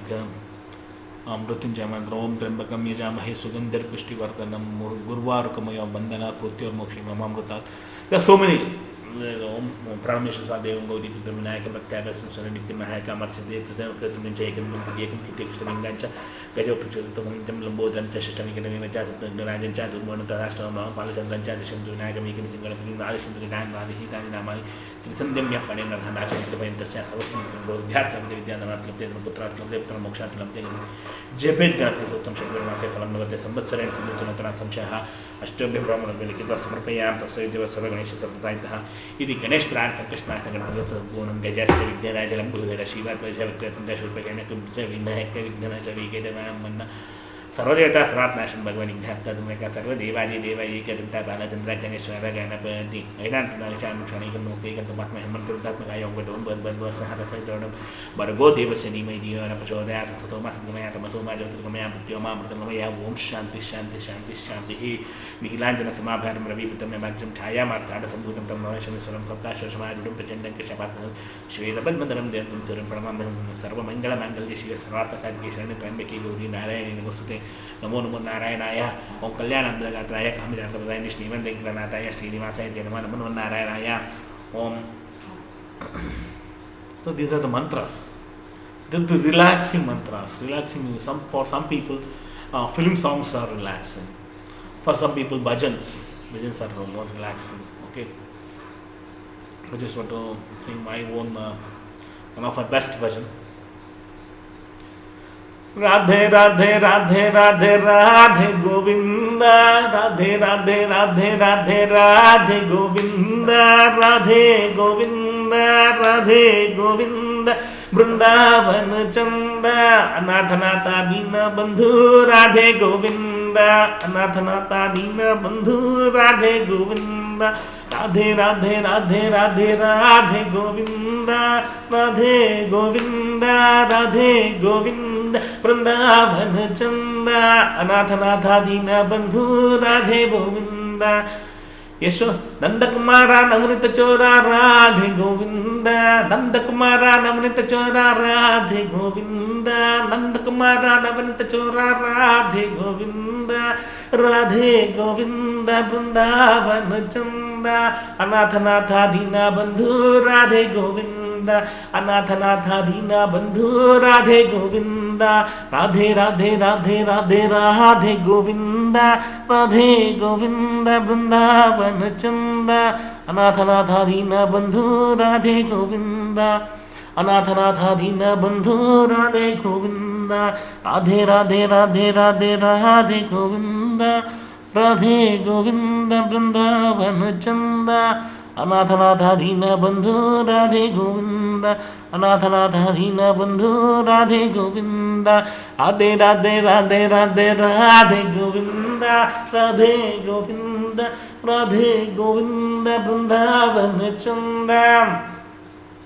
Mrityunjaya mantra Om Trambakam Yajamahe Sugandhar Pushtivartanam Gurvarkamaya Bandana Prutyormokshi Mamamrutat. There are so many. Om Pranameshasa Devam Gaudi Pitam Vinayaka Bhaktyabhasam Saranitya Mahayaka Marchade Pratam Jayakam Muntikam Kitikshtamingancha Gaja Puchutam Lambodhancha Shishtamikanacha Rajancha Durmanata Palachandrancha Vinayaka Mikan Singalam Adisham Vidan Radhitani Namai Trisandam Yapadan Hanacha Tasha Dhyartam Vidyanatlam Putratlam Mokshatlam Jebet Gati Sotam Shakramasa Falam Sambatsaran Siddhanatana Samshaha Ashtabhi Brahman Velikita Samarpayam Tasayava Saraganesha Sapataita Idi Ganesh Pran Krishna Bonam Gajasa Vidarajalam Buddha Shiva Pajavatam Dashupakanakum Vinayaka Vidanachavi Gedamana Sarodeta Srat Nation Bhagavani Dhata Meka Sarva Devaji Deva Ekadanta Balachandra Ganesha Ganapati Aidan Tunachan Chanikan Mukti and Matma Hamantu Tatmaya Vadon but Sahara Saidonum but go Devasini Media and Apachoda Thomas Gamaya Masuma Gamaya Yoma Gamaya Wom Shanti Shanti Nihilanjana Samabham Ravi Putamajam Kaya Martha Sambutam Promotion Salam Prakash Samadum Pretend and Kishapat Shveda Badmadaram Dentum Pramam Sarva Mangala Mangal Sarata Kadishan and Meki Guri Narayan in Gosute Namo Namo Narayanaya Om Kalyanam Dagataya Kamida Danish Niman Granataya Srinivasa Janaman Narayanaya Om. So these are the mantras. The relaxing mantras. Relaxing for some people film songs are relaxing. For some people bhajans are more relaxing. Okay. I just want to sing my own one of my best bhajan. Radhe Radhe Radhe Radhe Radhe Govinda Radhe Radhe Radhe Radhe Radhe Govinda Radhe Govinda Radhe Govinda Vrindavan Chanda Anathanata Dina Bandhu Radhe Govinda Anathanata Dina Bandhu Radhe Govinda Radhe Radhe Radhe Radhe Radhe Govinda Radhe Govinda Radhe Govinda Vrindavan Chanda Anathanatha Dina Bandhu Radhe Govinda Yesho Nandakumara Namrita Chora Radhe Govinda Nandakumara Namrita Chora Radhe Govinda Nandakumara Namrita Chora Radhe Govinda Radhe Govinda Vrindavan Chanda Anathanatha Dina Bandhu Radhe Govinda Anathanatha Dina Bandhu Radhe Govinda Radhe Radhe Radhe Radhe Radhe Govinda Radhe Govinda Vrindavan Chanda Anathanatha Dina Bandhu Radhe Govinda Anathanatha Dina Bandhu Radhe Govinda Radhe Radhe Radhe Radhe Radhe Govinda Radhe Govinda Vrindavan Chanda Anathanatha Dina Bandhu Radhe Govinda Anathanatha Dina Bandhu Radhe Govinda Radhe Radhe Radhe Radhe Radhe Govinda Radhe Govinda Radhe Govinda Vrindavan Chanda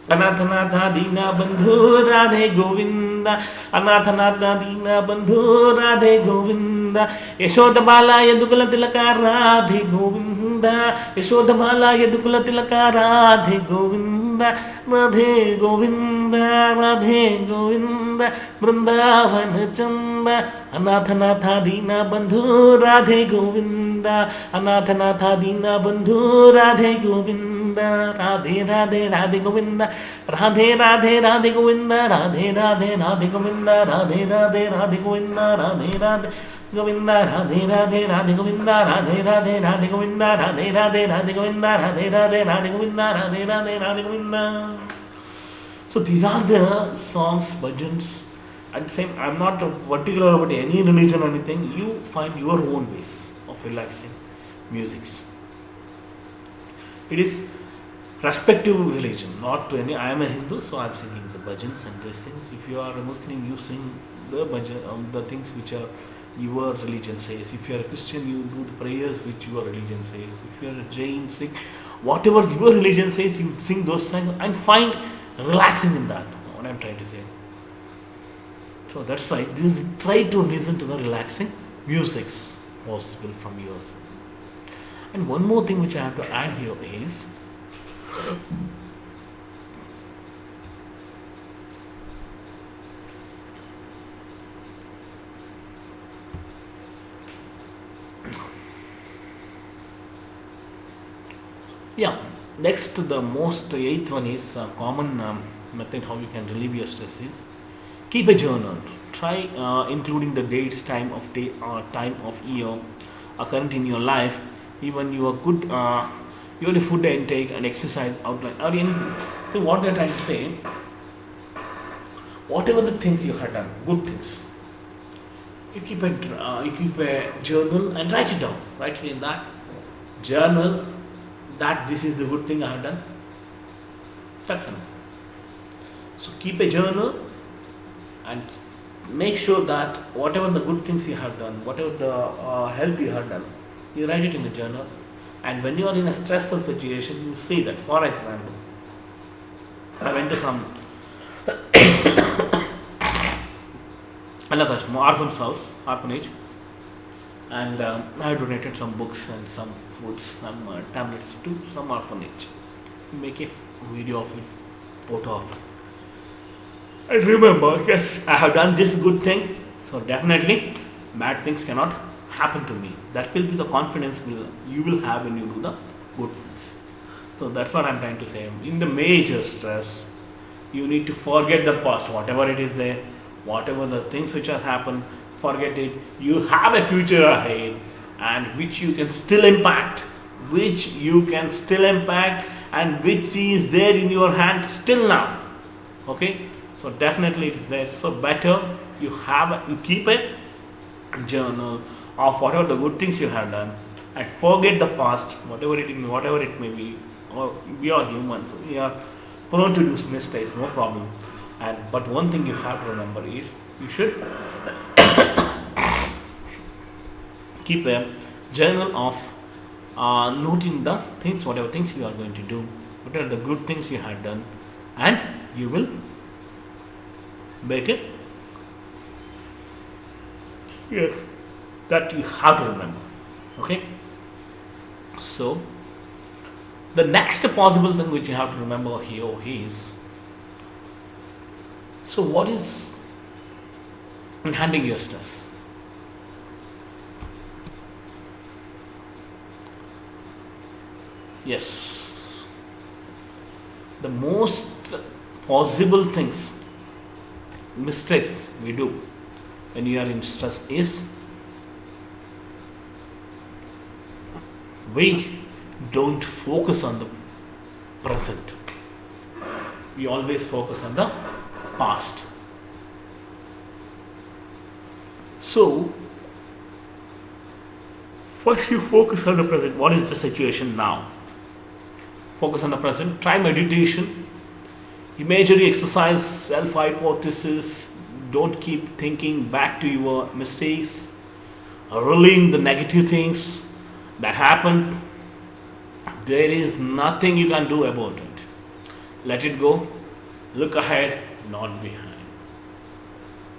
Anathanatha Dina Bandhu Radhe Govinda Anathanatha Dina Bandhu Radhe Govinda Yashodabala Yadukula Tilaka Radhe Govinda Yashodabala Yadukula Tilaka Radhe Govinda Radhe Govinda Radhe Govinda Vrindavan Chanda Anathanatha Dina Bandhu Radhe Govinda Anathanatha Dina Bandhu Radhe Govinda Radhe Radhe Radhe Govinda Radhe Radhe Radhe Govinda Radhe Radhe Radhe Govinda Radhe Radhe Radhe Govinda Radhe Radhe Govinda Radhe Radhe Radhe Govinda Radhe Radhe Radhe Govinda Radhe Radhe Radhe Govinda Radhe Radhe Radhe Govinda Radhe Radhe Radhe Govinda. So these are the songs, bhajans At the same, I'm not particular about any religion or anything. You find your own ways of relaxing musics. It is respective religion, not to any. I am a Hindu, so I'm singing the bhajans and these things. If you are a Muslim, you sing the bhajan, the things which are your religion says. If you are a Christian, you do the prayers which your religion says. If you are a Jain, sing whatever your religion says. You sing those songs and find relaxing in that. What I'm trying to say. So that's why this, try to listen to the relaxing musics possible from yours. And one more thing which I have to add here is yeah, next the most eighth one is common method how you can relieve your stress is keep a journal. Try including the dates, time of day, time of year occurrent in your life, even your good your food intake and exercise outline or anything. So what they're trying to say, whatever the things you have done, good things, you keep a journal and write it down. Write it in that journal that this is the good thing I have done. That's enough. So keep a journal and make sure that whatever the good things you have done, whatever the help you have done, you write it in a journal. And when you are in a stressful situation, you see that. For example, I went to some another orphanage, and I donated some books and some foods, some tablets to some orphanage. Make a video of it, photo of it. And remember, yes, I have done this good thing, so definitely bad things cannot happen to me. That will be the confidence you will have when you do the good things. So that's what I'm trying to say. In the major stress, you need to forget the past, whatever it is there, whatever the things which have happened, forget it. You have a future ahead, and which you can still impact, and which is there in your hand still now. Okay. So definitely it's there. So better you keep a journal of whatever the good things you have done, and forget the past, whatever it may be. Or we are humans, we are prone to do mistakes, no problem. But one thing you have to remember is you should keep a journal of noting the things, whatever things you are going to do, what are the good things you have done, and you will make it. Yeah, that you have to remember. Okay. So the next possible thing which you have to remember here is, so what is in handling your stress? Yes, the most possible things, mistakes we do when you are in stress is we don't focus on the present. We always focus on the past. So first you focus on the present. What is the situation now? Focus on the present. Try meditation. Imagery exercise, self-hypothesis. Don't keep thinking back to your mistakes, reliving the negative things that happened. There is nothing you can do about it. Let it go. Look ahead, not behind.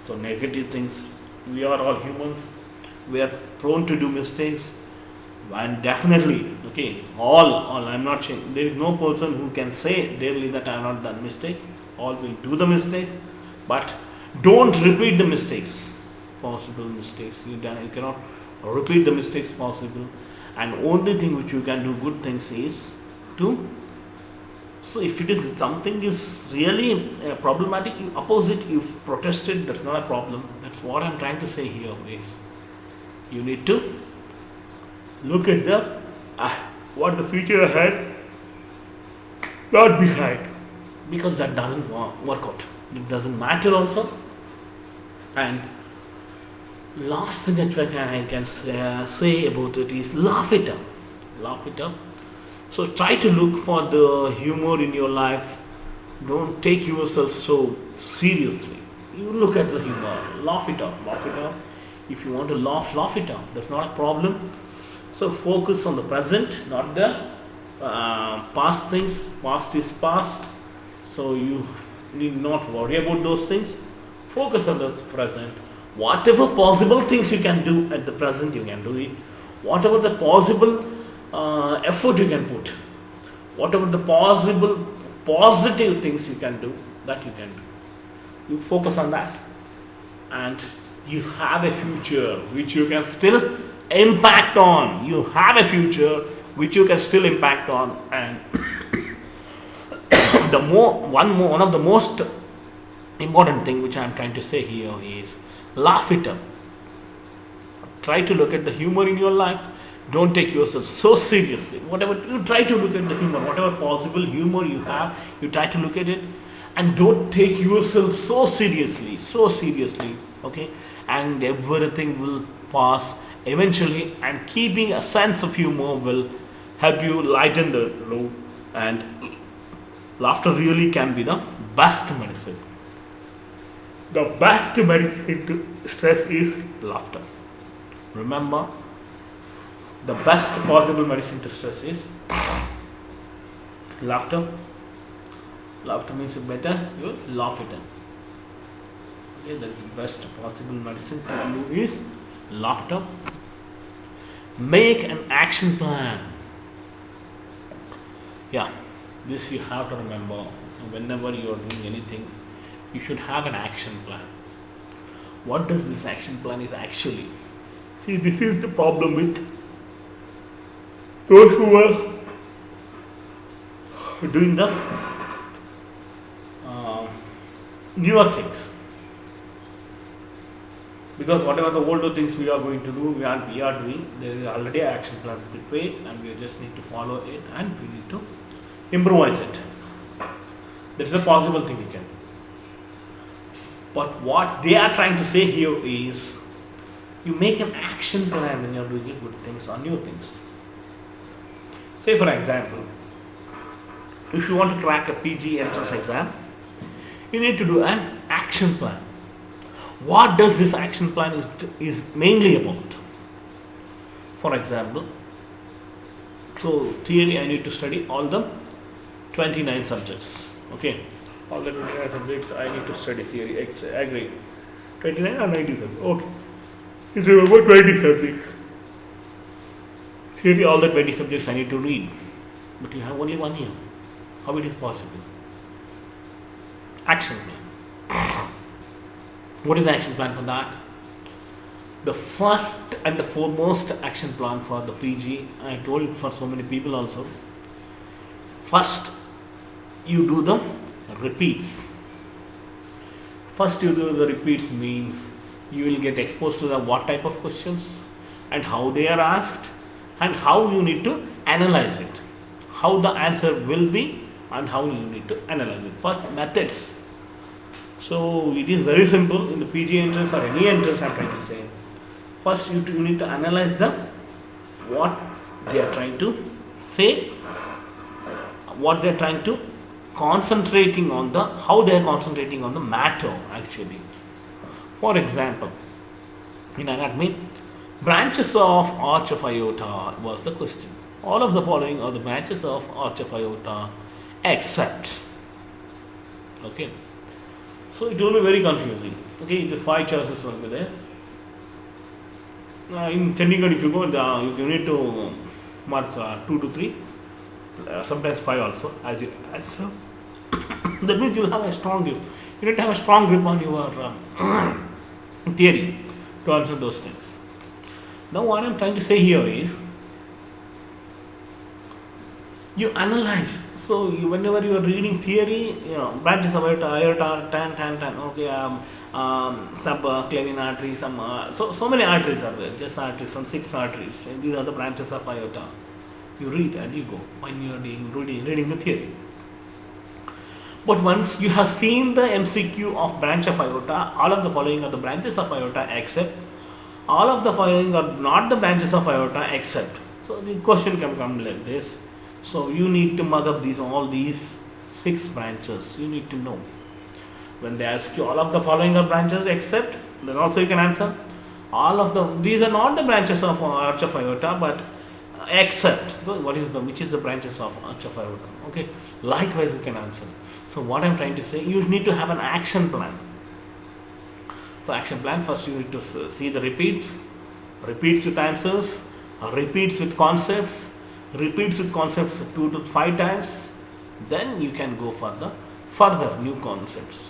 So negative things, we are all humans. We are prone to do mistakes. And definitely, okay, all I'm not saying, there is no person who can say daily that I have not done mistake. All will do the mistakes, but don't repeat the mistakes, possible mistakes. You cannot repeat the mistakes possible. And only thing which you can do good things is to, so if it is something is really problematic, you oppose it, you protest it, that's not a problem. That's what I'm trying to say here is, you need to look at the what the future ahead, not behind, because that doesn't work out. It doesn't matter also. And last thing that I can say about it is laugh it up. Laugh it up. So try to look for the humor in your life. Don't take yourself so seriously. You look at the humor. Laugh it up. Laugh it up. If you want to laugh, laugh it up. That's not a problem. So focus on the present, not the past things. Past is past. So you need not worry about those things. Focus on the present. Whatever possible things you can do at the present, you can do it. Whatever the possible effort you can put, whatever the possible positive things you can do, that you can do. You focus on that, and you have a future which you can still impact on. You have a future which you can still impact on, and one of the most important thing which I am trying to say here is laugh it up. Try to look at the humor in your life. Don't take yourself so seriously. Whatever you try to look at the humor, whatever possible humor you have, you try to look at it, and don't take yourself so seriously, okay? And everything will pass eventually, and keeping a sense of humor will help you lighten the load. And laughter really can be the best medicine. The best medicine to stress is laughter. Remember, the best possible medicine to stress is laughter. Laughter means you better you laugh it up. Okay, that is the best possible medicine to you is laughter. Make an action plan. Yeah, this you have to remember. So whenever you are doing anything, you should have an action plan. What does this action plan is actually? See, this is the problem with those who are doing the newer things. Because whatever the older things we are going to do, we are doing, there is already an action plan prepared, and we just need to follow it, and we need to improvise it. That is a possible thing we can do. But what they are trying to say here is, you make an action plan when you are doing good things or new things. Say for example, if you want to crack a PG entrance exam, you need to do an action plan. What does this action plan is mainly about? For example, so theory, I need to study all the 29 subjects. Okay, all the 29 subjects I need to study theory. I agree. 29 or 90 subjects. Okay, it's about 20 subjects. Theory, all the 20 subjects I need to read. But you have only 1 year. How it is possible? Action plan. What is the action plan for that? The first and the foremost action plan for the PG, I told for so many people also. First, you do the repeats. First, you do the repeats means you will get exposed to the what type of questions and how they are asked and how you need to analyze it. How the answer will be and how you need to analyze it. First, methods. So it is very simple in the PG entrance or any entrance I am trying to say. First you need to analyze them, what they are trying to say, what they are trying to concentrating on the, how they are concentrating on the matter actually. For example, in anatomy, branches of arch of aorta was the question. All of the following are the branches of arch of aorta except. Okay. So it will be very confusing. Okay, the 5 choices will be there. In Chandigarh, if you go, you need to mark 2 to 3, sometimes 5 also as you answer. That means you will have a strong grip. You need to have a strong grip on your theory to answer those things. Now, what I am trying to say here is, you analyze. So whenever you are reading theory, branches of aorta, tan, okay, subclavian artery, so many arteries are there, just arteries, some 6 arteries, and these are the branches of aorta. You read and you go when you are reading the theory. But once you have seen the MCQ of branch of iota, all of the following are the branches of iota except, all of the following are not the branches of iota except. So the question can come like this. So you need to mug up all these 6 branches. You need to know. When they ask you all of the following are branches except, then also you can answer all of them. These are not the branches of arch of iota, but except which is the branches of arch of iota. Okay. Likewise, you can answer. So what I'm trying to say, you need to have an action plan. So action plan, first you need to see the repeats with answers, repeats with concepts 2 to 5 times. Then you can go for the further new concepts.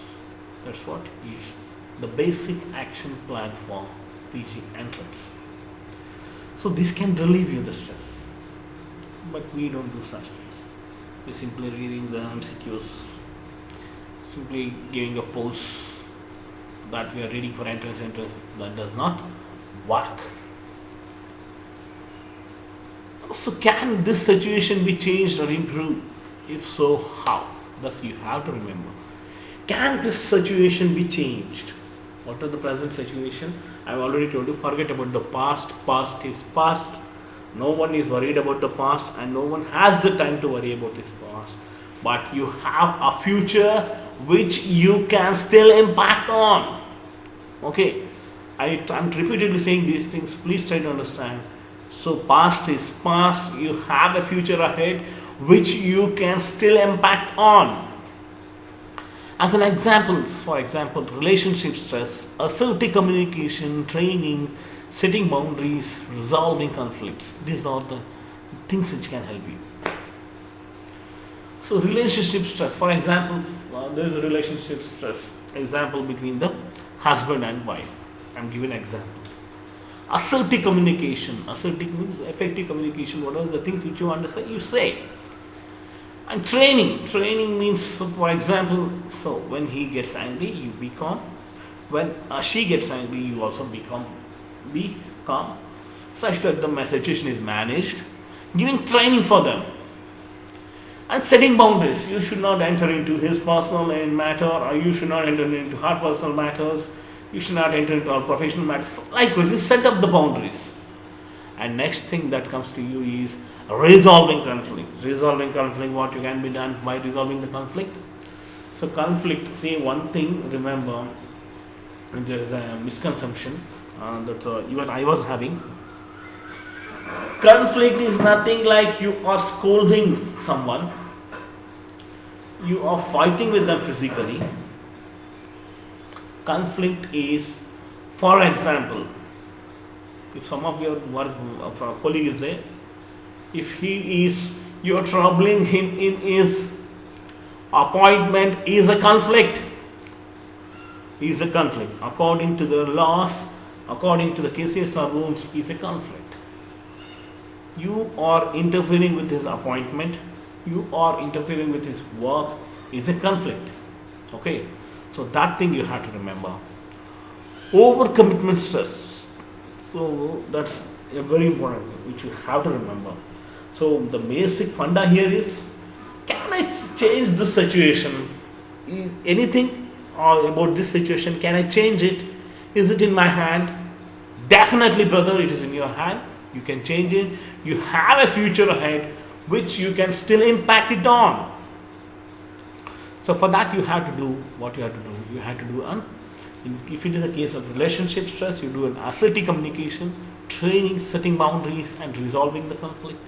That's what is the basic action plan for PG entrance. So this can relieve you the stress. But we don't do such things. We're simply reading the MCQs, simply giving a pose that we are reading for entrance. That does not work. So can this situation be changed or improved? If so, how? Thus you have to remember. Can this situation be changed? What is the present situation? I've already told you, forget about the past. Past is past. No one is worried about the past and no one has the time to worry about his past. But you have a future which you can still impact on. Okay, I'm repeatedly saying these things. Please try to understand. So past is past. You have a future ahead which you can still impact on. As an example, for example, relationship stress, assertive communication, training, setting boundaries, resolving conflicts. These are the things which can help you. So relationship stress, for example, there is a relationship stress example between the husband and wife. I'm giving an example. Assertive communication. Assertive means effective communication. What are the things which you understand? You say. And training means, for example, so when he gets angry, you be calm. When she gets angry, you also be calm, such that the situation is managed. Giving training for them. And setting boundaries. You should not enter into his personal matter, or you should not enter into her personal matters. You should not enter into our professional matters. So likewise, you set up the boundaries. And next thing that comes to you is resolving conflict. Resolving conflict, what you can be done by resolving the conflict. So conflict, see one thing, remember, there is a misconception that even I was having. Conflict is nothing like you are scolding someone. You are fighting with them physically. Conflict is, for example, if some of your work colleague is there, if you are troubling him in his appointment, is a conflict. Is a conflict. According to the laws, according to the cases or rules, is a conflict. You are interfering with his appointment. You are interfering with his work. Is a conflict. Okay. So that thing you have to remember. Overcommitment stress. So that's a very important thing which you have to remember. So the basic funda here is, can I change this situation? Is anything about this situation, can I change it? Is it in my hand? Definitely, brother, it is in your hand. You can change it. You have a future ahead which you can still impact it on. So for that you have to do what you have to do. You have to do if it is a case of relationship stress, you do an assertive communication, training, setting boundaries and resolving the conflict.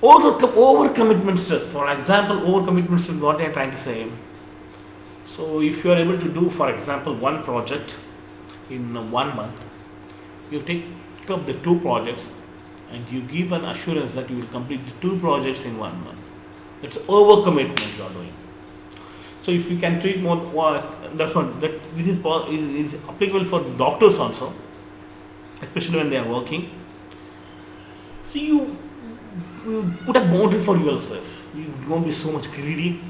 Overcommitment stress. For example, overcommitment stress, what I am trying to say. So if you are able to do, for example, one project in 1 month, you take up the 2 projects and you give an assurance that you will complete the 2 projects in 1 month. That's overcommitment you are doing. So if you can treat more, that's what this is applicable for doctors also, especially when they are working. See, you put a boundary for yourself. You don't be so much greedy.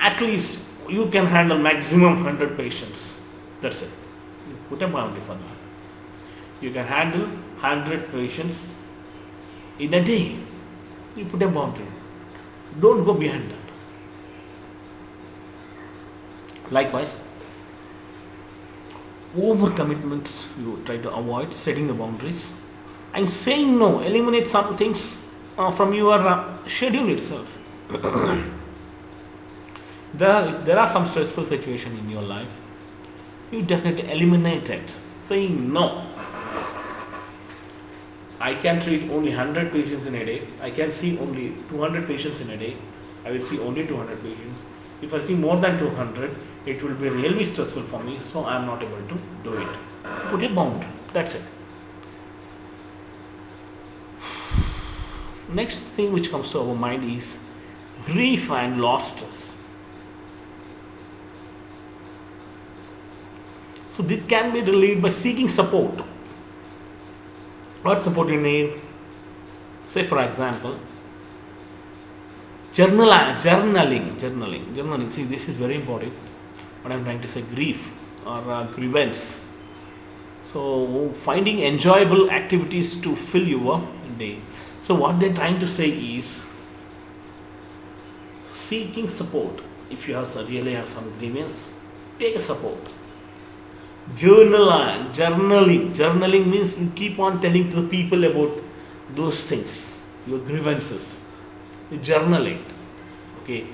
At least you can handle maximum 100 patients. That's it. You put a boundary for that. You can handle 100 patients in a day. You put a boundary. Don't go behind that. Likewise, overcommitments you try to avoid, setting the boundaries, and saying no. Eliminate some things from your schedule itself. If there are some stressful situation in your life, you definitely eliminate it. Saying no. I can treat only 100 patients in a day. I can see only 200 patients in a day. I will see only 200 patients. If I see more than 200, it will be really stressful for me, so I am not able to do it. Put a boundary. That's it. Next thing which comes to our mind is grief and loss stress. So this can be relieved by seeking support. What support you need? Say for example, journaling. See, this is very important. What I'm trying to say, grief or grievance. So finding enjoyable activities to fill your day. So what they're trying to say is seeking support. If you really have some grievance, take a support. Journaling means you keep on telling to the people about those things, your grievances. You journal it, okay,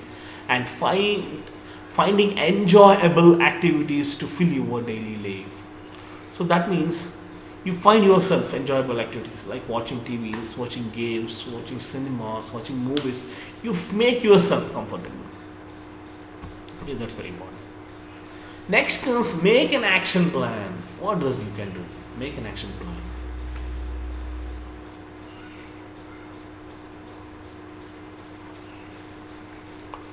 and finding enjoyable activities to fill your daily life. So that means you find yourself enjoyable activities like watching TVs, watching games, watching cinemas, watching movies. You make yourself comfortable. Okay, that's very important. Next comes make an action plan. What does you can do? Make an action plan.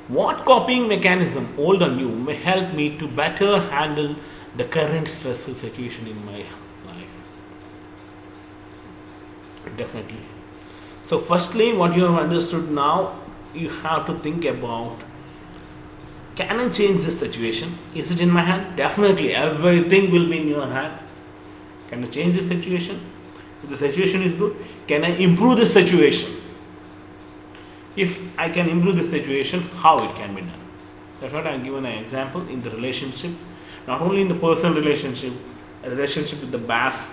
What coping mechanism, old or new, may help me to better handle the current stressful situation in my life? Definitely. So firstly, what you have understood now, you have to think about, can I change this situation? Is it in my hand? Definitely, everything will be in your hand. Can I change this situation? If the situation is good, can I improve this situation? If I can improve this situation, how it can be done? That's what I have given an example in the relationship. Not only in the personal relationship, a relationship with the boss,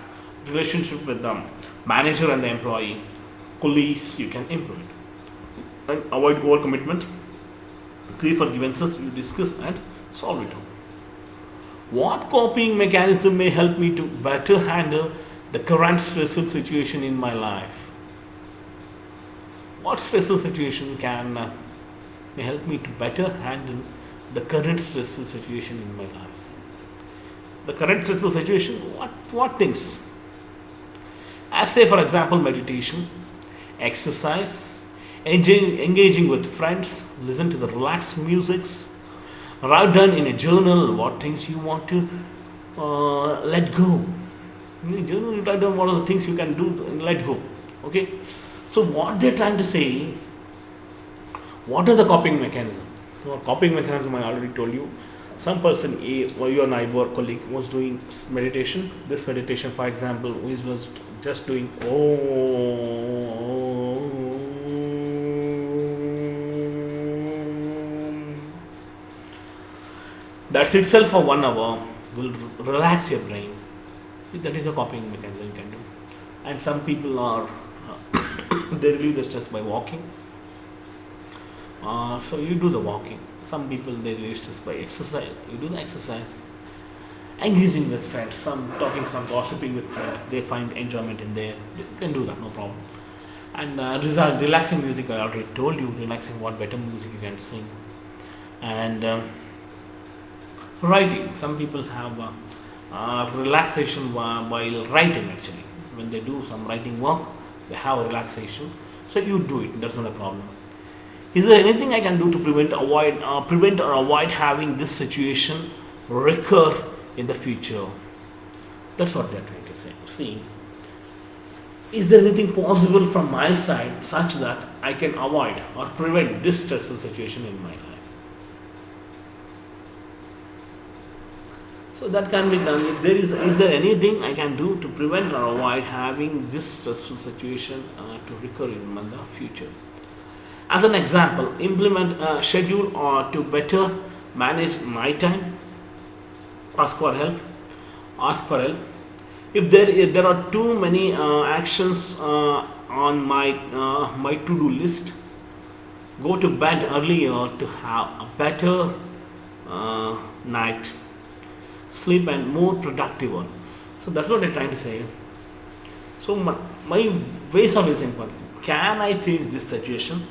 relationship with the manager and the employee, colleagues, you can improve it. And avoid overcommitment. Grief or grievances, you discuss and solve it. What coping mechanism may help me to better handle the current stressful situation in my life? What stressful situation may help me to better handle the current stressful situation in my life? The current stressful situation, what things? As say for example, meditation, exercise, engaging with friends, listen to the relaxed musics, write down in a journal what things you want to let go. In a journal, you write down what are the things you can do and let go. Okay. So what they're trying to say, what are the coping mechanisms? So coping mechanism, I already told you. Some person, your neighbor, colleague was doing meditation. This meditation, for example, was just doing That's itself for 1 hour will relax your brain. That is a coping mechanism you can do. And some people are they relieve the stress by walking. So you do the walking. Some people they relieve stress by exercise. You do the exercise. Engaging with friends, some talking, some gossiping with friends. They find enjoyment in there. You can do that, no problem. And relaxing music, I already told you. Relaxing, what better music you can sing. And writing. Some people have relaxation while writing. Actually, when they do some writing work, they have relaxation. So you do it. That's not a problem. Is there anything I can do to prevent or avoid having this situation recur in the future? That's what they're trying to say. See, is there anything possible from my side such that I can avoid or prevent this stressful situation in my life? So that can be done. If there is there anything I can do to prevent or avoid having this stressful situation to recur in the future? As an example, implement a schedule or to better manage my time, ask for help. Ask for help. If there are too many actions on my to-do list, go to bed earlier to have a better night sleep and more productive one. So that's what I'm trying to say. So my ways are very simple. Can I change this situation?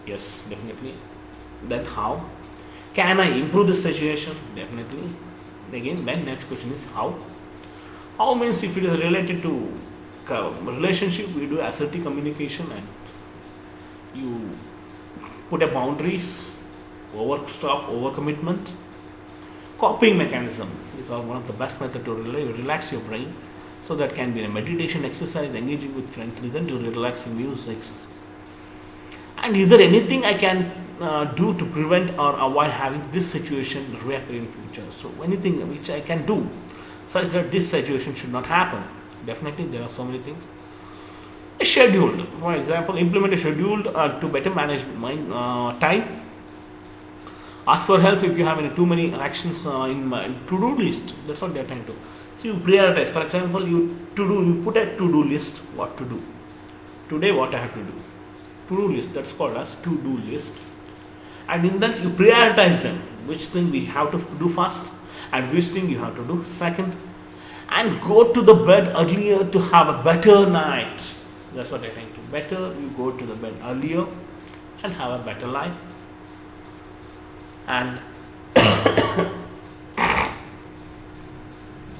Yes, definitely. Then how? Can I improve this situation? Definitely. Again, then next question is how. How means if it is related to relationship, we do assertive communication and you put a boundaries, overstop, overcommitment. Coping mechanism is one of the best method to relax your brain. So that can be a meditation exercise, engaging with friends, listen to relaxing music. And is there anything I can do to prevent or avoid having this situation reoccur in future? So anything which I can do such that this situation should not happen. Definitely there are so many things. A scheduled, for example, implement a schedule to better manage my time. Ask for help if you have any too many actions in my to-do list. That's what they are trying to. So you prioritize. For example, you put a to-do list. What to do today? What I have to do. To-do list. That's called as to-do list. And in that you prioritize them. Which thing we have to do first, and which thing you have to do second. And go to the bed earlier to have a better night. That's what I think. Better you go to the bed earlier and have a better life. And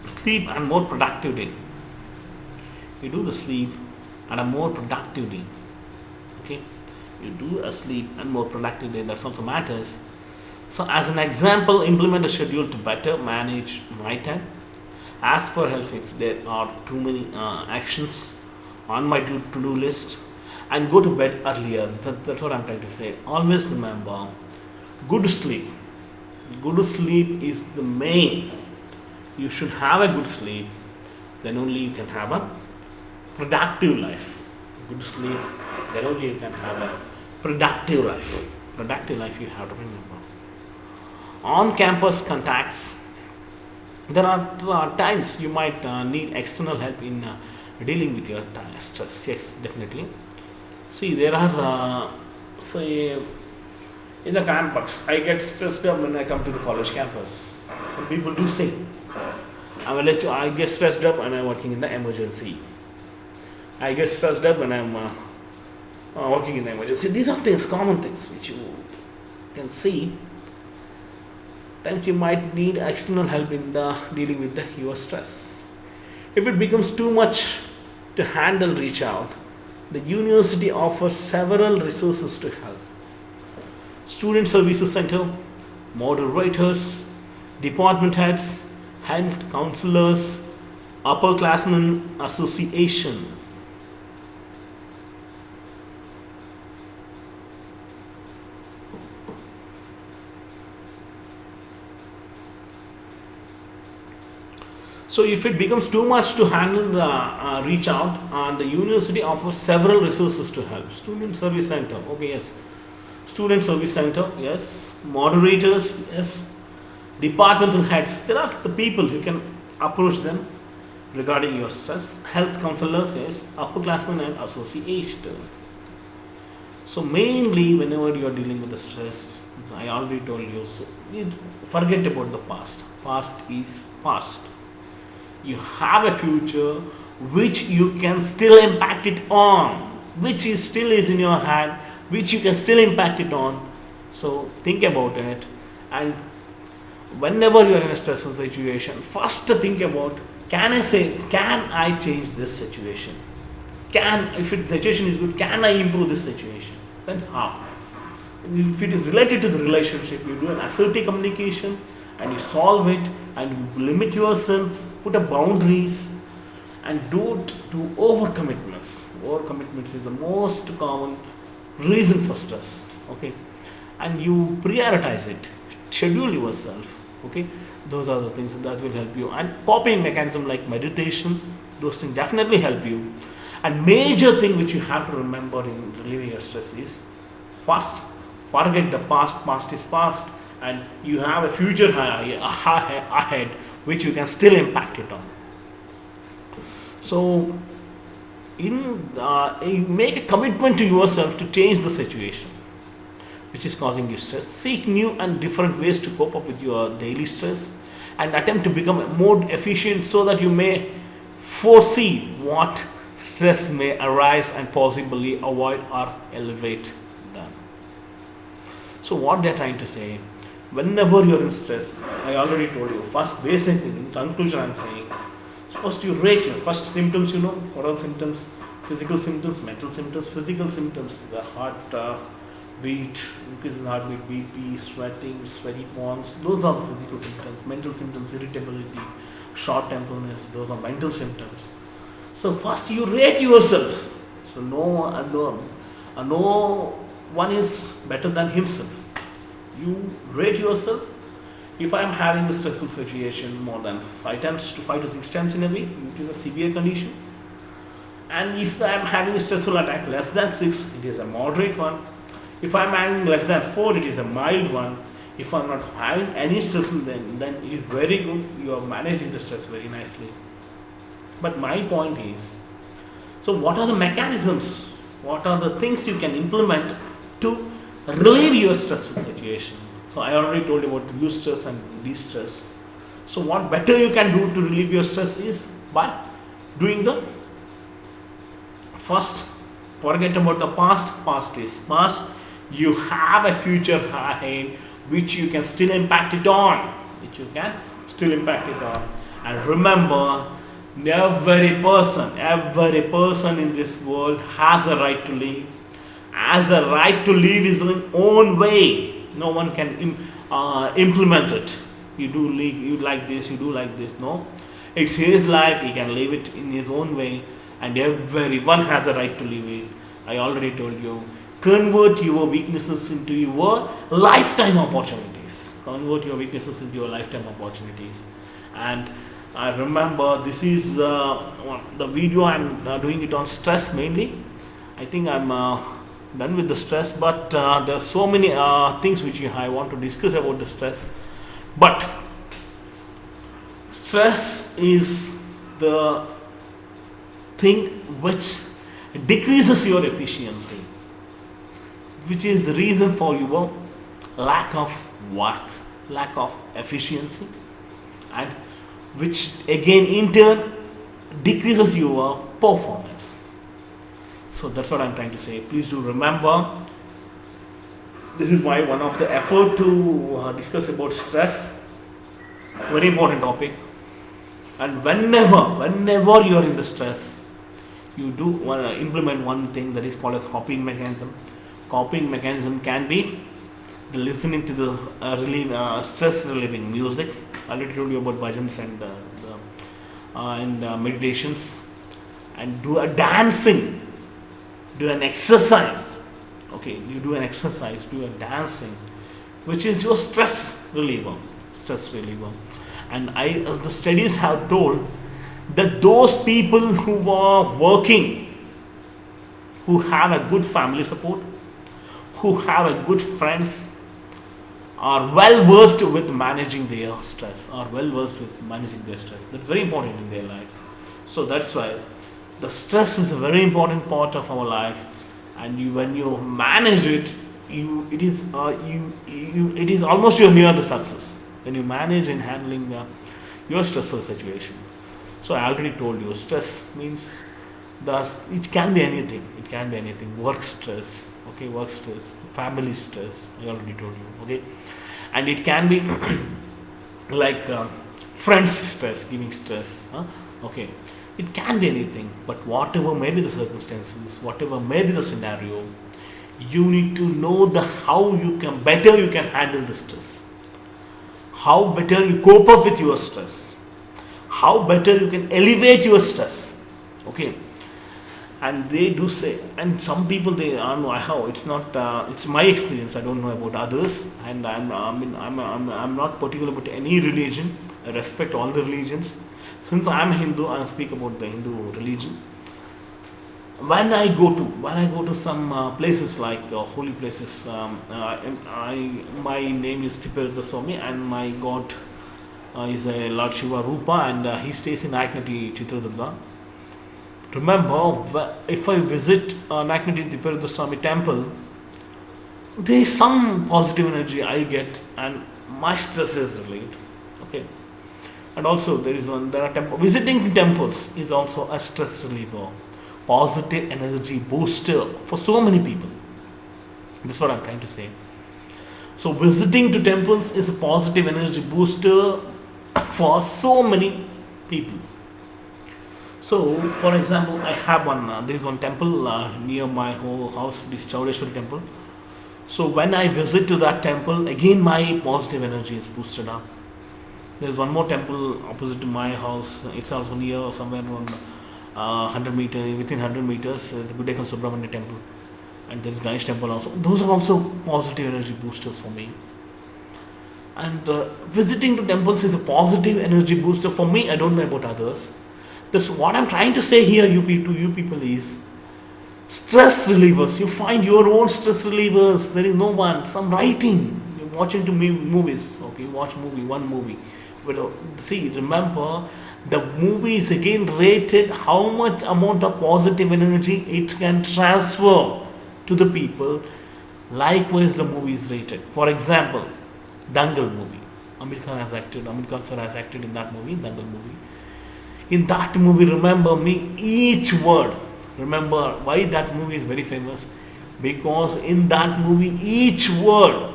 sleep and more productive day. You do the sleep and a more productive day. Okay, you do a sleep and more productive day. That also matters. So, as an example, implement a schedule to better manage my time. Ask for help if there are too many actions on my to-do list, and go to bed earlier. That's what I'm trying to say. Always remember, good sleep. Good sleep is the main. You should have a good sleep, then only you can have a productive life. Good sleep, then only you can have a productive life. Productive life you have to remember. On-campus contacts. There are times you might need external help in dealing with your stress. Yes, definitely. See, there are, say, in the campus, I get stressed up when I come to the college campus. Some people do say, I get stressed up when I'm working in the emergency. I get stressed up when I'm working in the emergency. These are things, common things, which you can see. Times you might need external help in dealing with your stress. If it becomes too much to handle, reach out. The university offers several resources to help. Student Services Center, moderators, department heads, health counselors, upperclassmen association. So if it becomes too much to handle, reach out, and the university offers several resources to help. Student Service Center, okay, yes. Student Service Center, yes. Moderators, yes. Departmental heads, there are the people who can approach them regarding your stress. Health counselors, yes. Upperclassmen and associations. So mainly whenever you are dealing with the stress, I already told you, so you forget about the past. Past is past. You have a future which you can still impact it on, which is still is in your hand, which you can still impact it on. So think about it, and whenever you are in a stressful situation, first think about, can I change this situation? If the situation is good, can I improve this situation? Then how? If it is related to the relationship, you do an assertive communication and you solve it, and you limit yourself, put up boundaries, and don't do overcommitments. Overcommitments is the most common reason for stress. Okay, and you prioritize it, schedule yourself. Okay, those are the things that will help you. And coping mechanism like meditation, those things definitely help you. And major thing which you have to remember in relieving your stress is, first, forget the past. Past is past, and you have a future ahead which you can still impact it on. So, you make a commitment to yourself to change the situation which is causing you stress. Seek new and different ways to cope up with your daily stress and attempt to become more efficient so that you may foresee what stress may arise and possibly avoid or elevate them. So what they're trying to say, whenever you're in stress, I already told you, first basic thing, in conclusion I'm saying, first you rate your first symptoms, what are symptoms? Physical symptoms, mental symptoms. Physical symptoms, the heart beat, increase in heartbeat, BP, sweating, sweaty palms, those are the physical symptoms. Mental symptoms, irritability, short-temperedness, those are mental symptoms. So first you rate yourselves. So no one is better than himself. You rate yourself. If I am having a stressful situation more than 5 to 6 times in a week, it is a severe condition. And if I am having a stressful attack less than 6, it is a moderate one. If I am having less than 4, it is a mild one. If I am not having any stressful, then it is very good. You are managing the stress very nicely. But my point is, so what are the mechanisms? What are the things you can implement to relieve your stressful situation? So I already told you about eustress and de-stress. So what better you can do to relieve your stress is by doing the first, forget about the past. Past is past. You have a future ahead which you can still impact it on. And remember, every person in this world has a right to live. Has a right to live his own way. No one can implement it. You like this, you do like this. No, it's his life. He can live it in his own way, and everyone has a right to live it. I already told you. Convert your weaknesses into your lifetime opportunities. And I remember this is the video I'm doing it on stress mainly. I think I'm done with the stress, but there are so many things which I want to discuss about the stress. But stress is the thing which decreases your efficiency, which is the reason for your lack of work, lack of efficiency, and which again in turn decreases your performance. So that's what I'm trying to say. Please do remember, this is my one of the effort to discuss about stress. Very important topic. And whenever you are in the stress, you do want to implement one thing that is called as coping mechanism. Coping mechanism can be the listening to the stress relieving music. I already told you about bhajans and meditations, and do a dancing, do an exercise. Okay, you do an exercise, do a dancing, which is your stress reliever. And the studies have told that those people who are working, who have a good family support, who have a good friends, are well versed with managing their stress, That's very important in their life. So that's why the stress is a very important part of our life, and when you manage it, it is almost your near the success when you manage in handling your stressful situation. So I already told you, stress means it can be anything. Work stress, family stress. I already told you, okay. And it can be like friends stress, giving stress, okay. It can be anything, but whatever may be the circumstances, whatever may be the scenario, you need to know how you can handle the stress, how better you cope up with your stress, how better you can elevate your stress, okay. And they do say, and some people they know how it's not. It's my experience. I don't know about others, and I'm not particular about any religion. I respect all the religions. Since I'm Hindu, I speak about the Hindu religion. when I go to some places like holy places, my name is thipperudraswamy, and my god is a Lord Shiva Rupa, and he stays in Naiknati Chitradurga. Remember, if I visit Naiknati thipperudraswamy temple, there is some positive energy I get, and my stress is relieved. Okay, and also there are visiting temples is also a stress reliever, positive energy booster for so many people. That's what I'm trying to say. So visiting to temples is a positive energy booster for so many people. So, for example, I have there is one temple near my whole house, this Chaudeshwari temple. So when I visit to that temple, again my positive energy is boosted up. There is one more temple opposite to my house. It's also near somewhere around 100 meters, within 100 meters, the Gudekam Subramanya temple, and there is Ganesh temple also. Those are also positive energy boosters for me. And visiting to temples is a positive energy booster for me. I don't know about others. That's what I'm trying to say here, to you people is stress relievers. You find your own stress relievers. There is no one. Some writing. You're watching movies. Okay, you watch one movie. But see, remember, the movie is again rated how much amount of positive energy it can transfer to the people. Likewise, the movie is rated. For example, Dangal movie. Amir Khan sir has acted in that movie, Dangal movie. In that movie, remember me, each word. Remember why that movie is very famous? Because in that movie, each word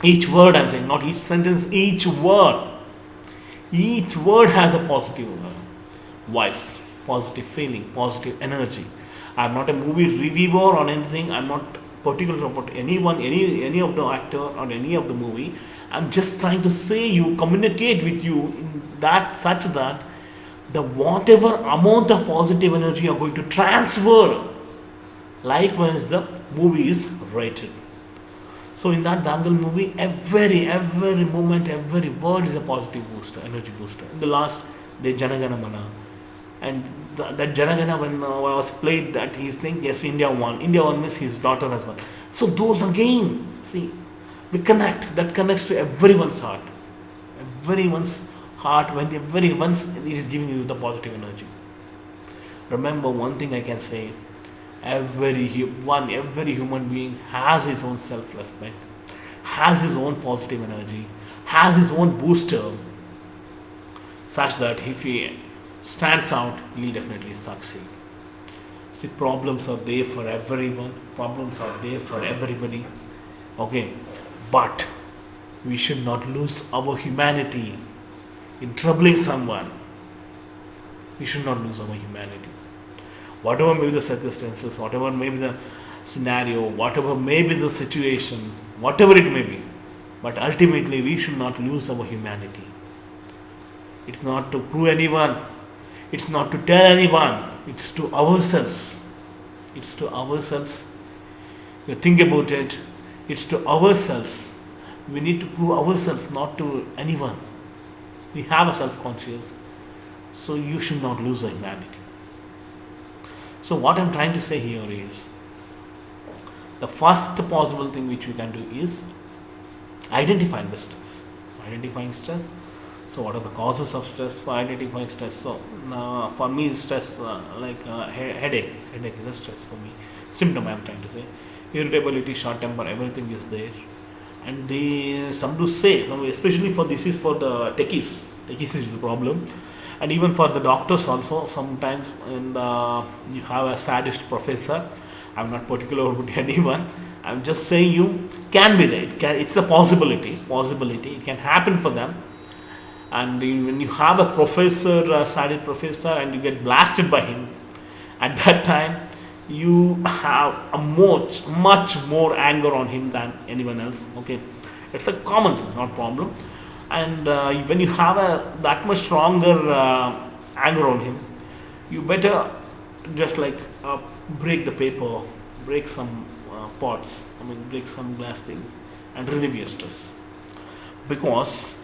I'm saying, not each sentence, each word has a positive vibes, positive feeling, positive energy. I'm not a movie reviewer or anything. I'm not particular about anyone, any of the actor or any of the movie. I'm just trying to say communicate with you in that such that the whatever amount of positive energy you're going to transfer, likewise the movie is rated. So in that Dangal movie, every moment, every word is a positive booster, energy booster. In the last, the Janagana Mana, and that Janagana, when was played, that he's thinking, yes, India won. India won means his daughter has won. So those again, see, that connects to everyone's heart. Everyone's heart, when once it is giving you the positive energy. Remember one thing I can say, every human being has his own self-respect, has his own positive energy, has his own booster, such that if he stands out, he'll definitely succeed. See, problems are there for everyone, problems are there for everybody, okay, but we should not lose our humanity in troubling someone. We should not lose our humanity. Whatever may be the circumstances, whatever may be the scenario, whatever may be the situation, whatever it may be, but ultimately we should not lose our humanity. It's not to prove anyone, it's not to tell anyone, it's to ourselves. It's to ourselves. You think about it, it's to ourselves. We need to prove ourselves, not to anyone. We have a self-conscious, so you should not lose the humanity. So what I'm trying to say here is, the first possible thing which we can do is identifying the stress. Identifying stress. So what are the causes of stress? For identifying stress, so for me stress headache is a stress for me. Symptom I'm trying to say. Irritability, short temper, everything is there. And some do say, especially for this is for the techies is the problem, and even for the doctors also sometimes. And you have a sadist professor. I'm not particular about anyone. I'm just saying you can be there. It's a possibility. It can happen for them. And when you have a professor, sadist professor, and you get blasted by him, at that time you have a much more anger on him than anyone else. Okay, it's a common thing, not problem. And when you have that much stronger anger on him, you better just break the paper, break some pots, break some glass things, and relieve your stress. Because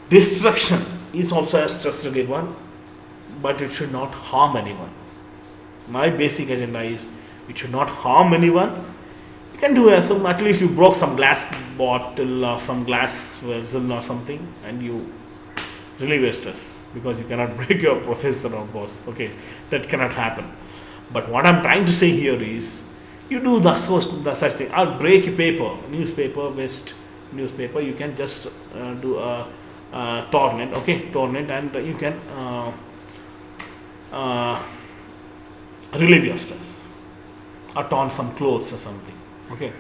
destruction is also a stress reliever, but it should not harm anyone. My basic agenda is it should not harm anyone. You can do some, at least you broke some glass bottle or some glass vessel or something, and you relieve your stress, because you cannot break your professor or boss. Okay, that cannot happen. But what I'm trying to say here is, you do the such thing. I'll break a paper, newspaper, waste newspaper. You can just do a torn it, okay, torn it, and you can uh, relieve your stress, or torn some clothes or something. Okay,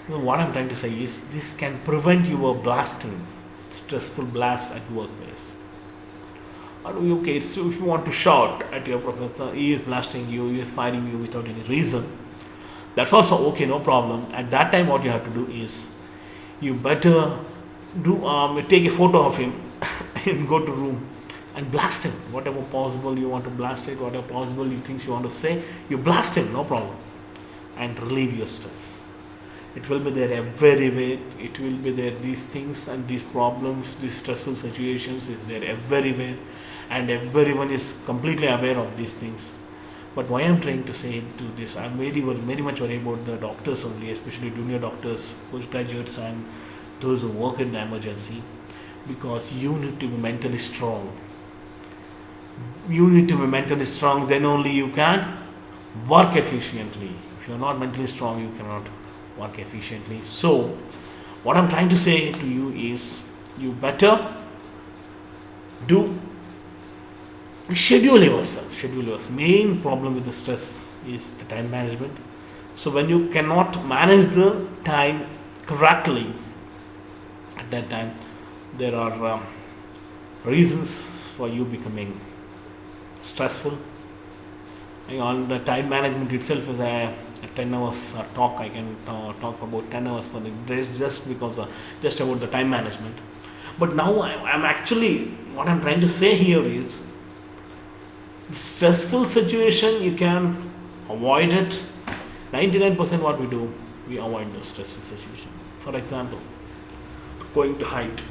what I'm trying to say is, this can prevent your blasting, stressful blast at workplace. Or okay, so if you want to shout at your professor, he is blasting you, he is firing you without any reason. That's also okay, no problem. At that time, what you have to do is, you better do take a photo of him and go to room and blast him. Whatever possible you want to blast it, whatever possible you think you want to say, you blast him, no problem, and relieve your stress. It will be there everywhere. It will be there. These things and these problems, these stressful situations is there everywhere, and everyone is completely aware of these things. But why I'm trying to say to this, I'm very much worried about the doctors only, especially junior doctors, postgraduates, and those who work in the emergency, because you need to be mentally strong. You need to be mentally strong, then only you can work efficiently. If you're not mentally strong, you cannot work efficiently. So, what I'm trying to say to you is, you better do schedule yourself. Main problem with the stress is the time management. So when you cannot manage the time correctly, at that time there are reasons for you becoming stressful. And on the time management itself is a 10 hours talk. I can talk about 10 hours for the days, just because just about the time management. But now I'm actually, what I'm trying to say here is, stressful situation you can avoid it. 99% what we do, we avoid those stressful situation. For example, going to height.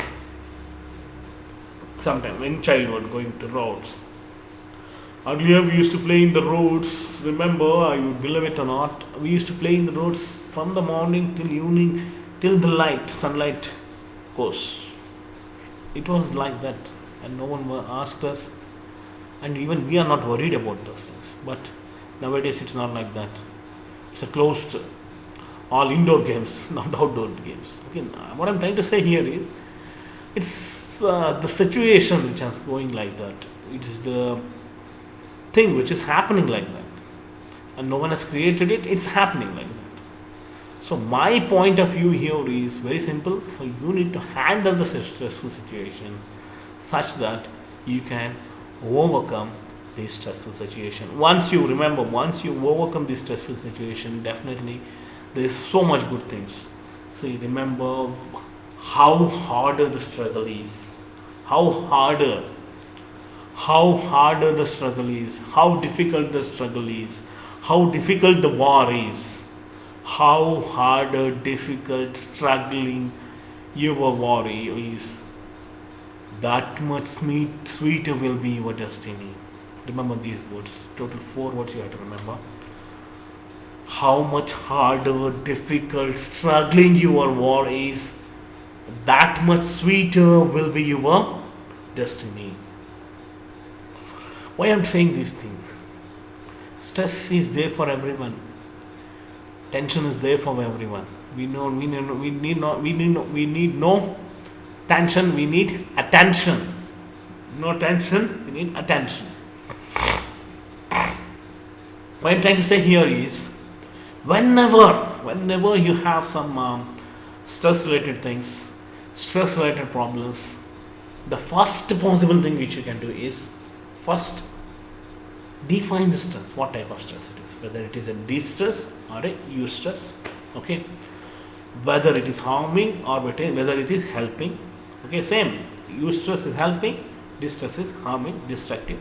Sometime in childhood, going to roads. Earlier we used to play in the roads. Remember, you believe it or not, we used to play in the roads from the morning till evening, till the sunlight goes. It was like that, and no one asked us, and even we are not worried about those things. But nowadays it's not like that. It's a closed, all indoor games, not outdoor games. Okay, what I'm trying to say here is, it's the situation which is going like that. It is the thing which is happening like that, and no one has created it. It's happening like that. So my point of view here is very simple. So you need to handle the stressful situation such that you can overcome this stressful situation. Once you overcome this stressful situation, definitely there is so much good things. So you remember how harder the struggle is, how harder the struggle is, how difficult the struggle is, how difficult the war is, how harder, difficult, struggling your war is, that much sweeter will be your destiny. Remember these words, total 4 words you have to remember. How much harder, difficult, struggling your war is, that much sweeter will be your destiny. Why I'm saying these things? Stress is there for everyone. Tension is there for everyone. We need no tension. We need attention. No tension. We need attention. What I'm trying to say here is, whenever you have some stress-related things, stress-related problems, the first possible thing which you can do is, first define the stress. What type of stress it is? Whether it is a de-stress or a eustress. Okay. Whether it is harming or whether it is helping. Okay. Same. Eustress is helping. De-stress is harming, destructive.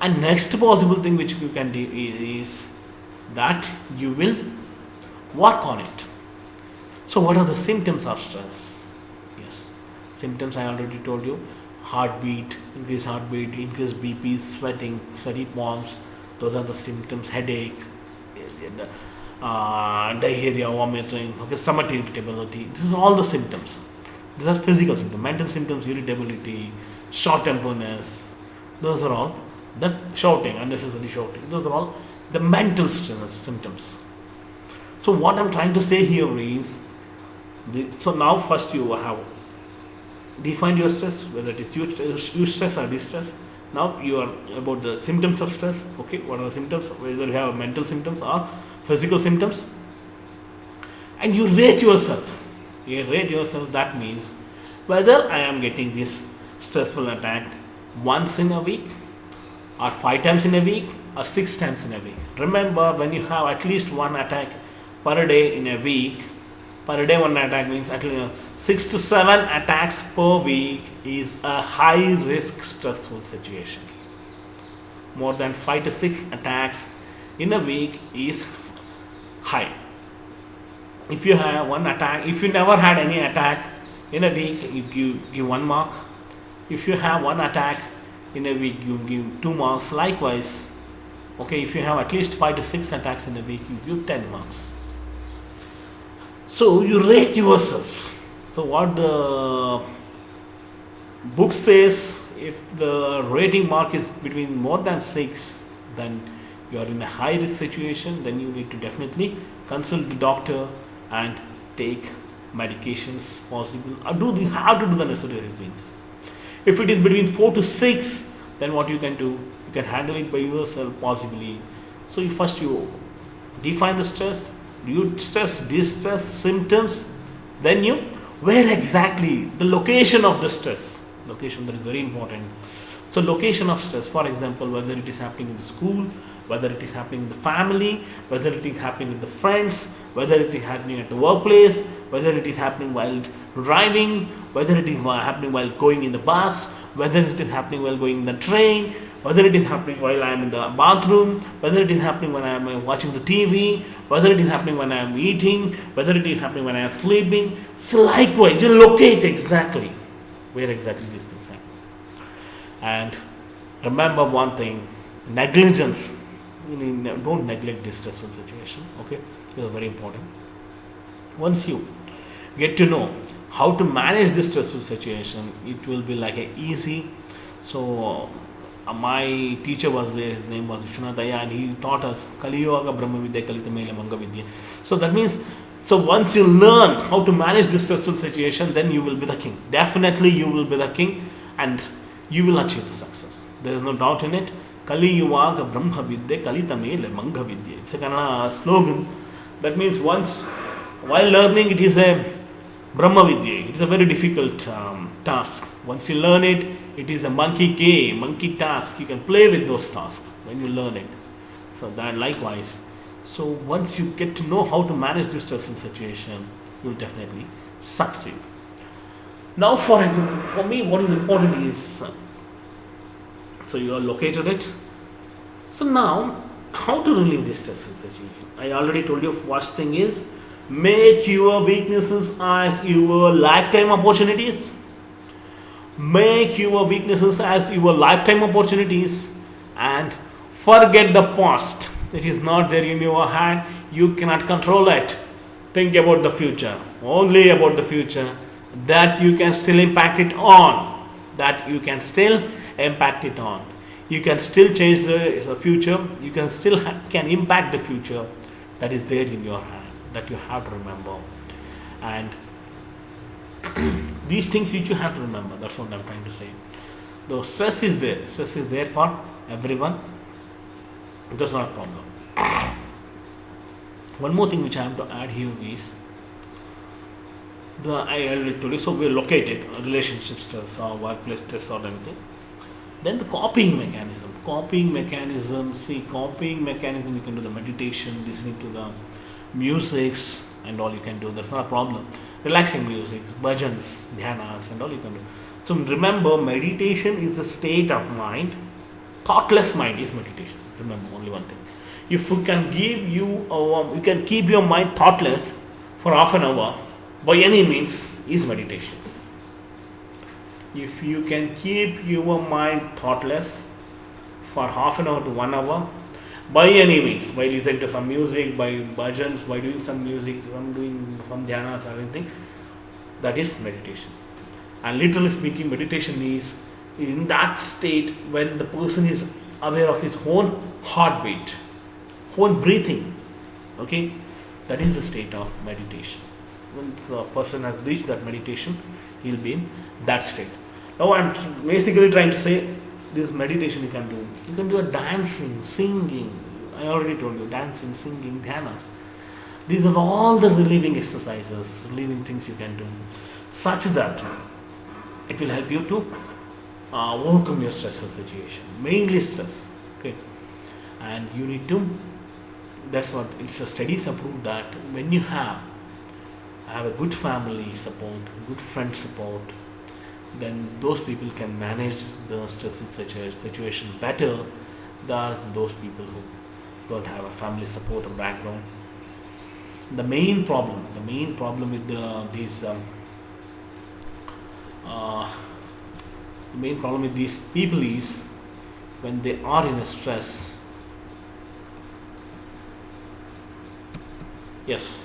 And next possible thing which you can do is that you will work on it. So what are the symptoms of stress? Yes. Symptoms I already told you. Heartbeat, increased BP, sweating, sweaty palms, Those are the symptoms: headache, diarrhea, vomiting, okay, stomach irritability. This is all the symptoms. These are physical symptoms. Mental symptoms: irritability, short temperness. Those are all the shouting, unnecessary shouting. Those are all the mental symptoms. So what I'm trying to say here is, so now first you have defined your stress, whether it is you stress or distress. Now you are about the symptoms of stress. Okay, what are the symptoms? Whether you have mental symptoms or physical symptoms, and you rate yourself. You rate yourself. That means whether I am getting this stressful attack once in a week, or 5 times in a week, or 6 times in a week. Remember, when you have at least one attack per day in a week, per day one attack means at least 6 to 7 attacks per week is a high risk stressful situation. More than 5 to 6 attacks in a week is high. If you have one attack, if you never had any attack in a week, you give 1 mark. If you have one attack in a week, you give 2 marks. Likewise, okay, if you have at least 5 to 6 attacks in a week, you give 10 marks. So you rate yourself. So what the book says, if the rating mark is between more than 6, then you are in a high risk situation. Then you need to definitely consult the doctor and take medications possible, or you have to do the necessary things. If it is between 4 to 6, then what you can do, you can handle it by yourself possibly. So you define the stress, you stress, distress, symptoms, then you, where exactly, the location of the stress, location, that is very important. So location of stress, for example, whether it is happening in the school, whether it is happening in the family, whether it is happening with the friends, whether it is happening at the workplace, whether it is happening while driving, whether it is happening while going in the bus, whether it is happening while going in the train, whether it is happening while I am in the bathroom, whether it is happening when I am watching the TV, whether it is happening when I am eating, whether it is happening when I am sleeping. So likewise, you locate exactly where exactly these things happen. And remember one thing, negligence. Don't neglect this stressful situation. Okay, this is very important. Once you get to know how to manage this stressful situation, it will be like a easy. So my teacher was there, his name was Vishwanataya, and he taught us Kali Yoga Brahma Vidya Kalita Mela Manga Vidya. So that means, so once you learn how to manage this stressful situation, then you will be the king. Definitely you will be the king, and you will achieve the success. There is no doubt in it. Kali Yoga Brahma Vidya Kalita Mela Manga Vidya. It's a Kannada slogan. That means once, while learning, it is a Brahma Vidya. It is a very difficult task. Once you learn it, it is a monkey game, monkey task. You can play with those tasks when you learn it. So that likewise. So once you get to know how to manage this stressful situation, you will definitely succeed. Now, for example, for me, what is important is, so you are located it. So now, how to relieve this stressful situation? I already told you, first thing is, make your weaknesses as your lifetime opportunities. Make your weaknesses as your lifetime opportunities, and forget the past. It is not there in your hand. You cannot control it. Think about the future. Only about the future, that you can still impact it on. That you can still impact it on. You can still change the future. You can still can impact the future. That is there in your hand. That you have to remember. And these things which you have to remember. That's what I'm trying to say. The stress is there. Stress is there for everyone. That's not a problem. One more thing which I have to add here is, I already told you, so we are located, relationship stress or workplace stress or anything. Then the coping mechanism. Coping mechanism, you can do the meditation, listening to the musics and all you can do. That's not a problem. Relaxing music, bhajans, dhyanas and all you can do. So remember, meditation is the state of mind. Thoughtless mind is meditation. Remember only one thing. If you can you can keep your mind thoughtless for half an hour, by any means, is meditation. If you can keep your mind thoughtless for half an hour to 1 hour, by any means, by listening to some music, by bhajans, by doing some music, doing some dhyanas or anything, that is meditation. And literally speaking, meditation is in that state when the person is aware of his own heartbeat, own breathing. Okay, that is the state of meditation. Once a person has reached that meditation, he will be in that state. Now I am basically trying to say this meditation you can do. You can do a dancing, singing. I already told you, dancing, singing, dhyanas. These are all the relieving exercises, relieving things you can do, such that it will help you to overcome your stressful situation, mainly stress. Okay, and you need to. That's what it's a studies have proved that when you have a good family support, good friend support, then those people can manage the stressful situation better than those people who don't have a family support or background. The main problem with these people is when they are in a stress. Yes.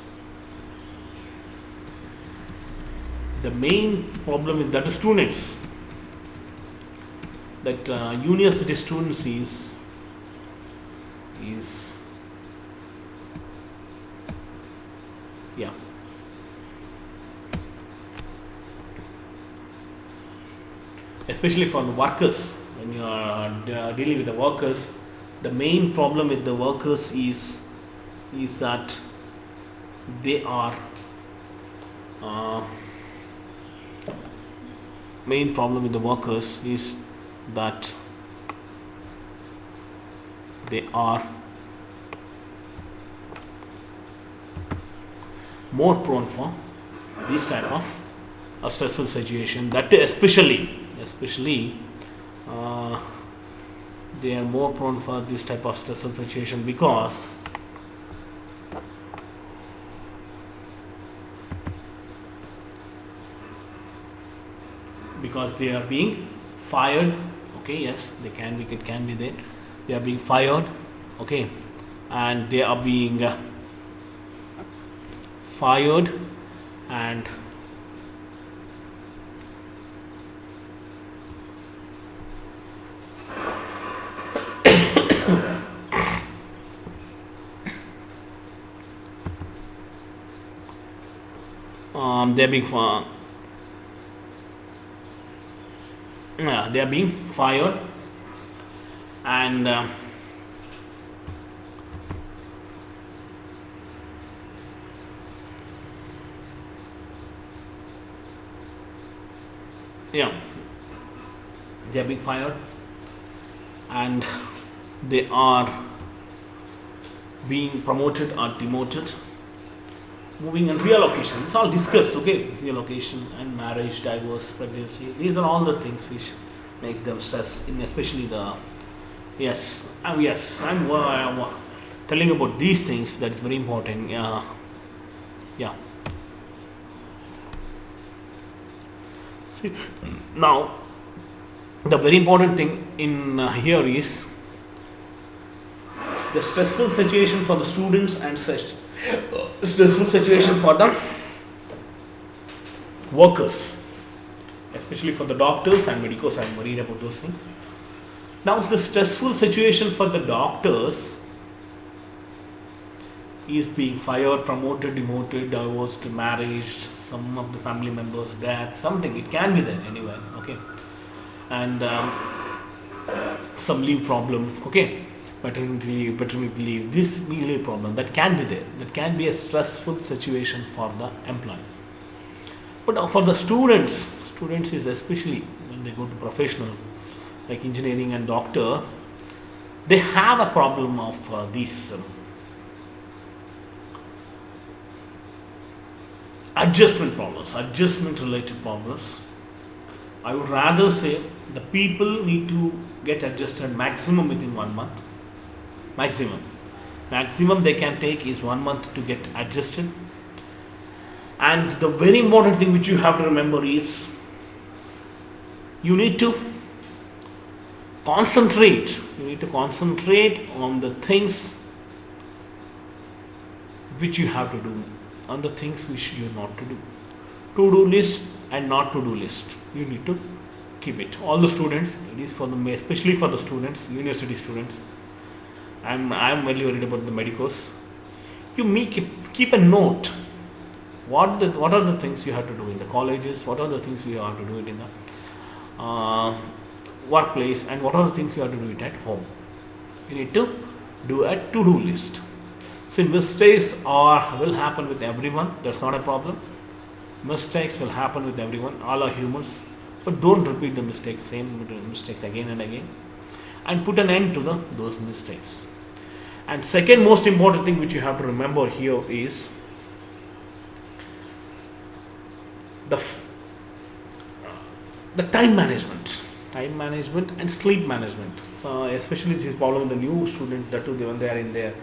The main problem with that students, that university students is yeah. Especially for the workers, when you are dealing with the workers, the main problem with the workers is that they are main problem with the workers is that they are more prone for this type of a stressful situation. That especially they are more prone for this type of stressful situation because they are being fired. Okay, yes, it can be there. They are being fired. Okay, and they are being fired and they are being fired and they are being fired and they are being promoted or demoted, moving and reallocation. It's all discussed. Okay, reallocation and marriage, divorce, pregnancy. These are all the things which make them stress. In especially the I'm telling about these things. That is very important. See, now the very important thing in here is the stressful situation for the students and stressful situation for the workers, especially for the doctors and medicos. I'm worried about those things. Now the stressful situation for the doctors is being fired, promoted, demoted, divorced, married, some of the family members death, something. It can be there anywhere. Okay, and some leave problem. Okay, paternity leave, this leave problem, that can be there. That can be a stressful situation for the employee. But for the students is especially when they go to professional like engineering and doctor, they have a problem of these adjustment related problems. I would rather say the people need to get adjusted maximum within 1 month. Maximum they can take is 1 month to get adjusted. And the very important thing which you have to remember is you need to concentrate. You need to concentrate on the things which you have to do, on the things which you not to do. To-do list and not to-do list. You need to keep it. All the students, it is for the, especially for the students, university students. I'm very worried about the medicos. You keep a note. What are the things you have to do in the colleges? What are the things you have to do it in the workplace? And what are the things you have to do it at home? You need to do a to-do list. See, mistakes will happen with everyone. That's not a problem. Mistakes will happen with everyone. All are humans. But don't repeat the mistakes, same mistakes again and again. And put an end to those mistakes. And second most important thing which you have to remember here is the time management and sleep management. So especially this is problem with the new students, that too when they are in their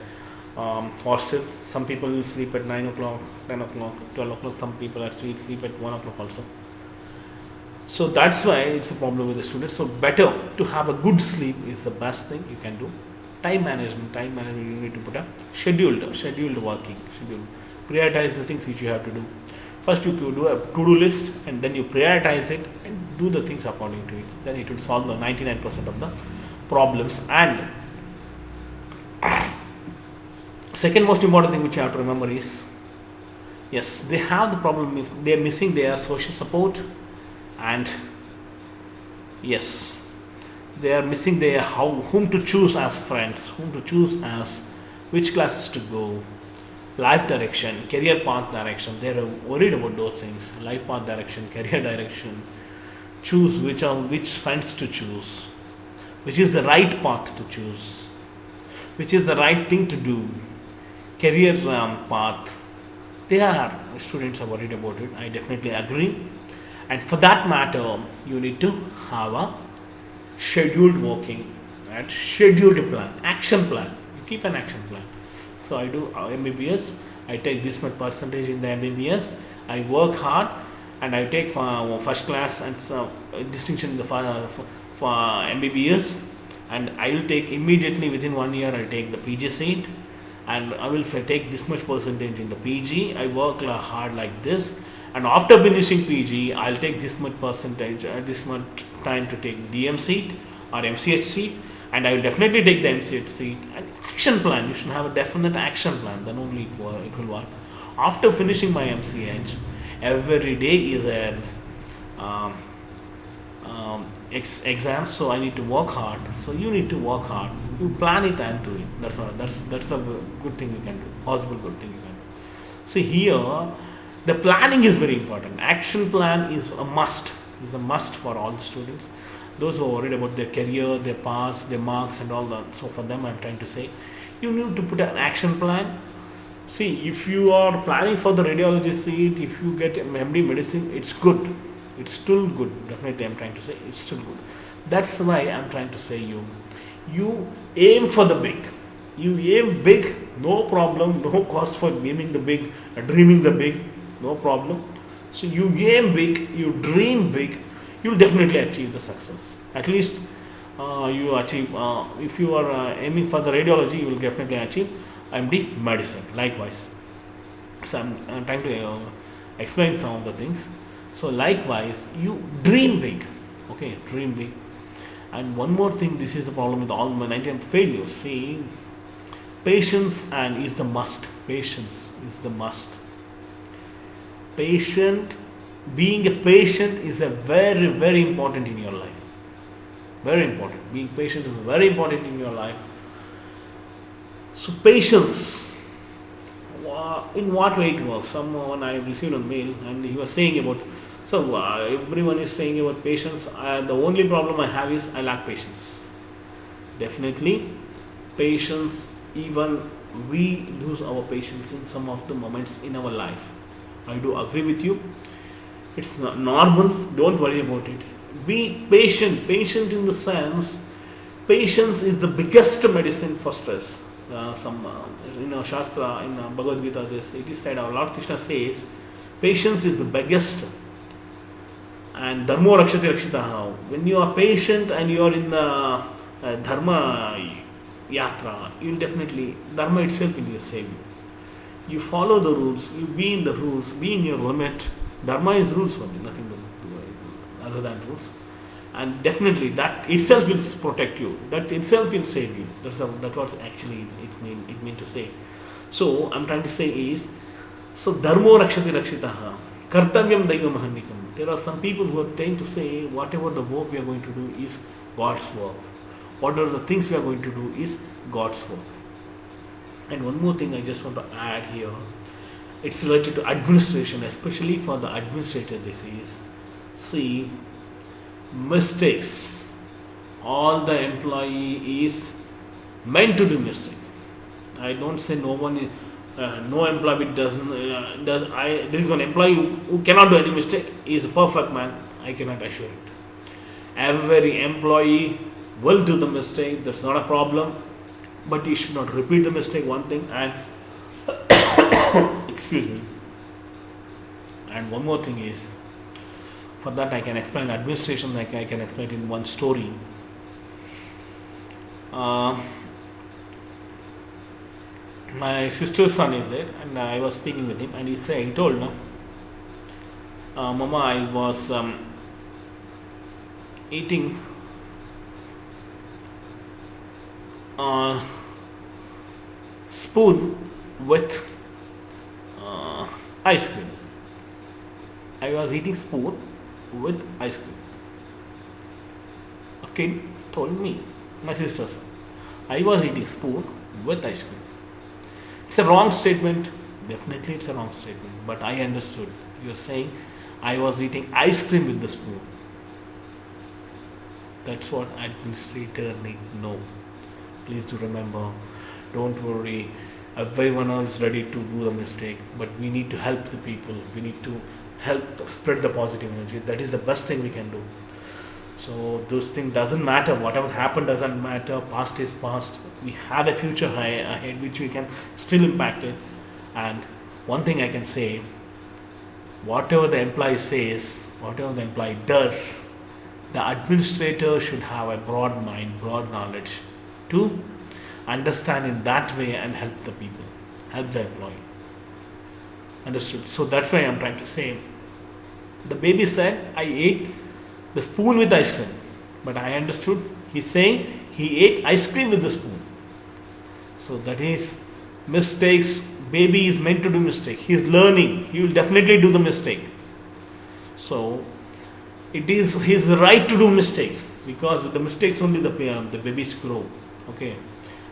hostel. Some people sleep at 9 o'clock, 10 o'clock, 12 o'clock. Some people actually sleep at 1 o'clock also. So that's why it's a problem with the students. So better to have a good sleep is the best thing you can do. Time management, you need to put a scheduled working, prioritize the things which you have to do. First you do a to-do list and then you prioritize it and do the things according to it. Then it will solve the 99% of the problems. And second most important thing which you have to remember is, yes, they have the problem if they are missing their social support, and yes, they are missing their whom to choose as friends, whom to choose as which classes to go, life direction, career path direction. They are worried about those things. Life path direction, career direction, choose which friends to choose, which is the right path to choose, which is the right thing to do, career path. Students are worried about it. I definitely agree. And for that matter, you need to have a scheduled working and scheduled plan, action plan. You keep an action plan. So I do MBBS. I take this much percentage in the MBBS. I work hard and I take first class and distinction in the for MBBS. And I will take immediately within 1 year. I take the PG seat, and I will take this much percentage in the PG. I work hard like this. And after finishing PG, I'll take this much percentage, this much time to take DM seat or MCH seat, and I will definitely take the MCH seat. And action plan, you should have a definite action plan, then only it will work. After finishing my MCH, every day is an exam, so I need to work hard. So you need to work hard. You plan it and do it. That's all. That's a good thing you can do. Possible good thing you can do. See here, the planning is very important. Action plan is a must. Is a must for all the students. Those who are worried about their career, their pass, their marks, and all that. So for them, I'm trying to say, you need to put an action plan. See, if you are planning for the radiology seat, if you get MD medicine, it's good. It's still good. Definitely, I'm trying to say it's still good. That's why I'm trying to say you aim for the big. You aim big, no problem, no cost for aiming the big, dreaming the big, no problem. So you aim big, you dream big, you'll definitely achieve the success. At least you achieve, if you are aiming for the radiology, you will definitely achieve MD medicine, likewise. So I'm trying to explain some of the things. So likewise, you dream big, okay, dream big. And one more thing, this is the problem with all my 90% failures. See, patience is the must. Patience is the must. Being a patient is a very, very important in your life. Very important. Being patient is very important in your life. So patience, in what way it works? Someone I received a mail and he was saying about, everyone is saying about patience. The only problem I have is I lack patience. Definitely, patience, even we lose our patience in some of the moments in our life. I do agree with you. It's not normal. Don't worry about it. Be patient. Patient in the sense, patience is the biggest medicine for stress. Shastra, in Bhagavad Gita, it is said, our Lord Krishna says, patience is the biggest And dharmo rakshati rakshitaha. When you are patient and you are in the dharma yatra, you will definitely, dharma itself will save you. You follow the rules, you be in the rules, be in your limit. Dharma is rules only, nothing to do other than rules. And definitely that itself will protect you, that itself will save you. That's what actually it mean to say. So I'm trying to say is, so dharmo rakshati rakshitaha, kartavyam daivam mahanikam. There are some people who are trying to say whatever the work we are going to do is God's work. Whatever the things we are going to do is God's work. And one more thing I just want to add here, it's related to administration, especially for the administrator. This is, see, mistakes. All the employee is meant to do mistake. I don't say no one is, no employee doesn't there is one employee who cannot do any mistake. He is a perfect man. I cannot assure it. Every employee will do the mistake. That's not a problem. But you should not repeat the mistake. One thing, and excuse me. And one more thing is, for that I can explain administration. Like I can explain it in one story. My sister's son is there, and I was speaking with him, and he told, no, Mama, I was eating spoon with ice cream. I was eating spoon with ice cream. A kid told me, my sister's son, I was eating spoon with ice cream. It's a wrong statement. Definitely it's a wrong statement. But I understood. You're saying I was eating ice cream with the spoon. That's what administrator need to know. Please do remember. Don't worry. Everyone is ready to do the mistake. But we need to help the people. We need to help spread the positive energy. That is the best thing we can do. So those things doesn't matter. Whatever happened doesn't matter. Past is past. We have a future ahead which we can still impact it. And one thing I can say, whatever the employee says, whatever the employee does, the administrator should have a broad mind, broad knowledge to understand in that way and help the people, help the employee. Understood? So that's why I'm trying to say, the baby said, I ate the spoon with ice cream. But I understood, he's saying he ate ice cream with the spoon. So that is mistakes. Baby is meant to do mistake. He is learning. He will definitely do the mistake. So it is his right to do mistake, because with the mistakes only the babies grow. Okay,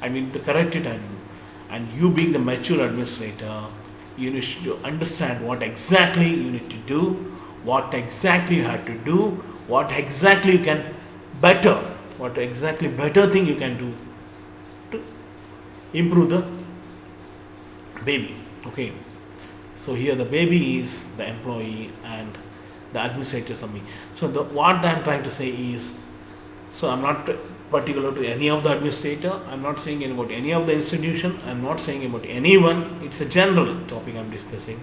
I mean to correct it, and you being the mature administrator, you need to understand what exactly you need to do, what exactly you have to do, what exactly you can better, what exactly better thing you can do to improve the baby. Okay, so here the baby is the employee and the administrators are me. So what I am trying to say is, so I am not particular to any of the administrator, I am not saying about any of the institution, I am not saying about anyone, it's a general topic I am discussing.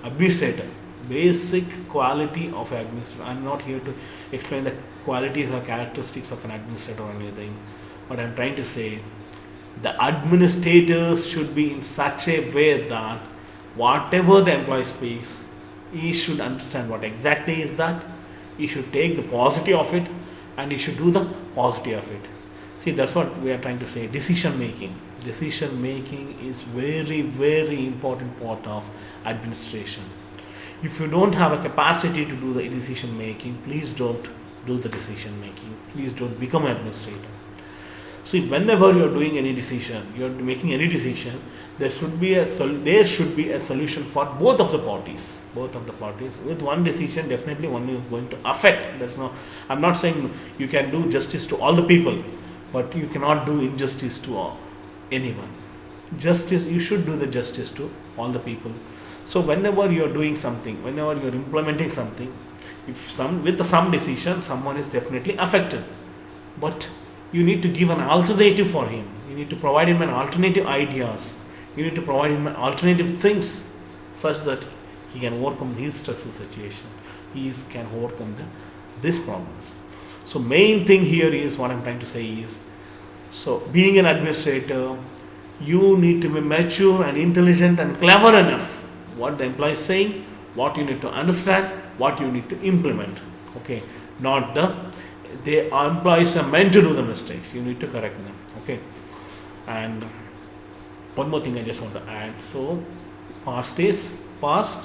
Administrator, basic quality of an administrator. I am not here to explain the qualities or characteristics of an administrator or anything, but I am trying to say the administrators should be in such a way that whatever the employee speaks, he should understand what exactly is that, he should take the positive of it, and he should do the positive of it. See, that's what we are trying to say. Decision making. Decision making is very, very important part of administration. If you don't have a capacity to do the decision making, please don't do the decision making. Please don't become an administrator. See, whenever you are doing any decision, you are making any decision, there should be a solution for both of the parties. Both of the parties. With one decision, definitely one is going to affect. I'm not saying you can do justice to all the people, but you cannot do injustice to anyone. Justice, you should do the justice to all the people. So whenever you are doing something, whenever you are implementing something, with some decision, someone is definitely affected. But you need to give an alternative for him. You need to provide him an alternative ideas. You need to provide him an alternative things such that he can overcome his stressful situation. can overcome these problems. So main thing here is what I'm trying to say is, so being an administrator, you need to be mature and intelligent and clever enough. What the employee is saying, what you need to understand, what you need to implement. Okay, not the employees are meant to do the mistakes. You need to correct them. Okay, and one more thing I just want to add. So past is past.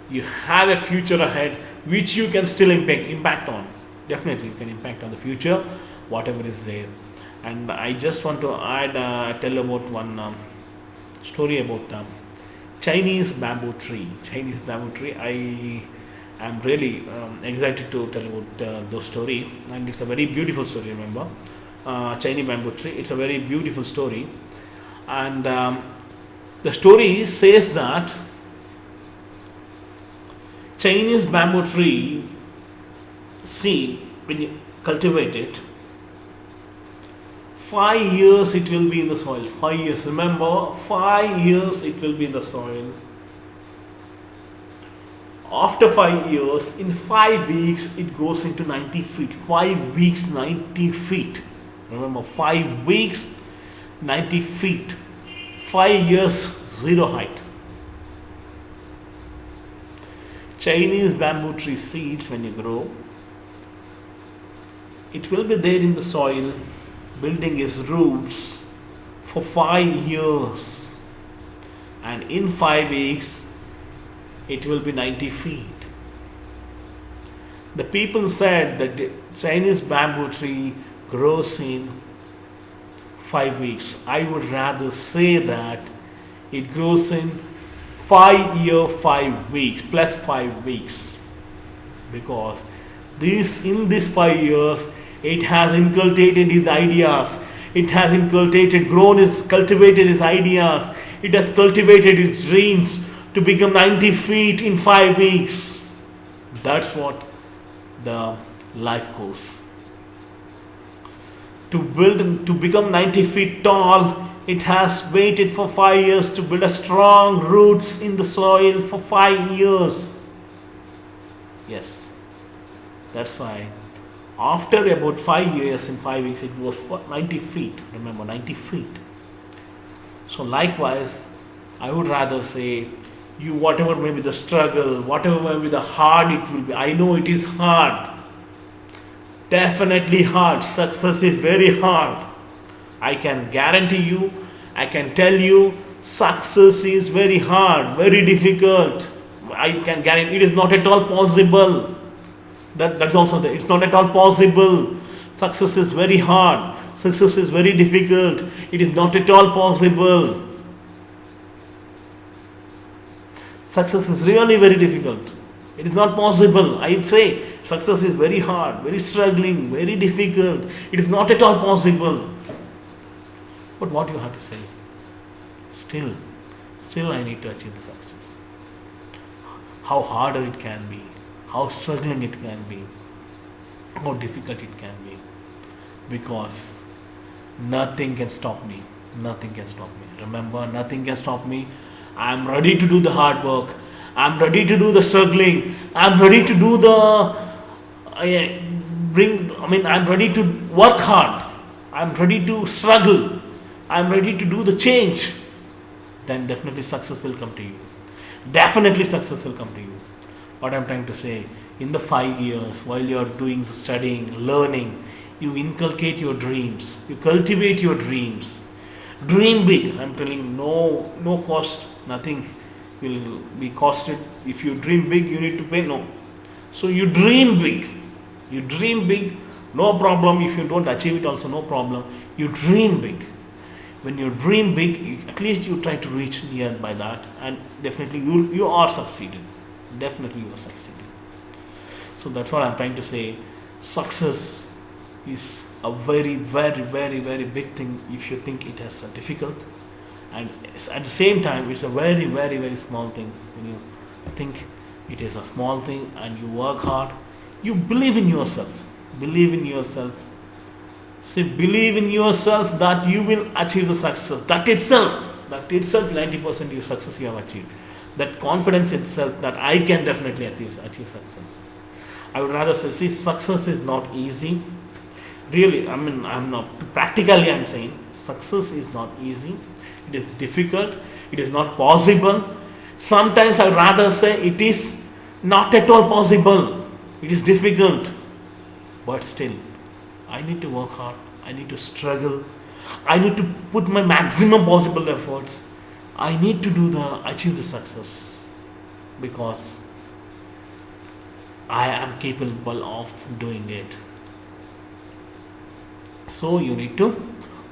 You have a future ahead which you can still impact on. Definitely, you can impact on the future, whatever is there. And I just want to tell about one story about Chinese bamboo tree. Chinese bamboo tree. I am really excited to tell about the story, and it's a very beautiful story. Remember, Chinese bamboo tree. It's a very beautiful story, and the story says that Chinese bamboo tree seed, when you cultivate it, 5 years it will be in the soil. 5 years. Remember, 5 years it will be in the soil. After 5 years, in 5 weeks, it goes into 90 feet. 5 weeks, 90 feet. Remember, 5 weeks, 90 feet. 5 years, zero height. Chinese bamboo tree seeds, when you grow, it will be there in the soil, building its roots for 5 years. And in 5 weeks, it will be 90 feet. The people said that the Chinese bamboo tree grows in 5 weeks. I would rather say that it grows in 5 years, 5 weeks, plus 5 weeks. Because in these 5 years, it has inculcated his ideas. It has cultivated his ideas. It has cultivated its dreams to become 90 feet in 5 weeks. That's what the life goes. To become 90 feet tall, it has waited for 5 years to build a strong roots in the soil for 5 years. Yes, that's why after about 5 years, in 5 weeks, it was 90 feet. Remember, 90 feet. So likewise, I would rather say, you, whatever may be the struggle, whatever may be the hard it will be. I know it is hard. Definitely hard. Success is very hard. I can guarantee you, I can tell you, success is very hard, very difficult. I can guarantee it is not at all possible. That's also there. It's not at all possible. Success is very hard. Success is very difficult. It is not at all possible. Success is really very difficult. It is not possible. I would say success is very hard, very struggling, very difficult. It is not at all possible. But what you have to say? Still I need to achieve the success. How harder it can be, how struggling it can be, how difficult it can be. Because nothing can stop me. Nothing can stop me. Remember, nothing can stop me. I am ready to do the hard work. I am ready to do the struggling. I am ready to do I am ready to work hard. I am ready to struggle. I am ready to do the change. Then definitely success will come to you. Definitely success will come to you. What I am trying to say, in the 5 years, while you are doing the studying, learning, you inculcate your dreams. You cultivate your dreams. Dream big. I am telling you, no cost, nothing will be costed. If you dream big, you need to pay. No. So you dream big. You dream big, no problem. If you don't achieve it, also no problem. You dream big. When you dream big, at least you try to reach near by that, and definitely you are succeeding. Definitely you are succeeding. So that's what I'm trying to say. Success is a very, very, very, very big thing if you think it is difficult, and at the same time it's a very, very, very small thing when you think it is a small thing and you work hard. You believe in yourself. Believe in yourself. Say, believe in yourself that you will achieve the success. That itself 90% of success you have achieved. That confidence itself that I can definitely achieve success. I would rather say, see, success is not easy. Really, I mean, I'm not practically. I'm saying success is not easy. It is difficult. It is not possible. Sometimes I would rather say it is not at all possible. It is difficult. But still, I need to work hard. I need to struggle. I need to put my maximum possible efforts. I need to achieve the success, because I am capable of doing it. So you need to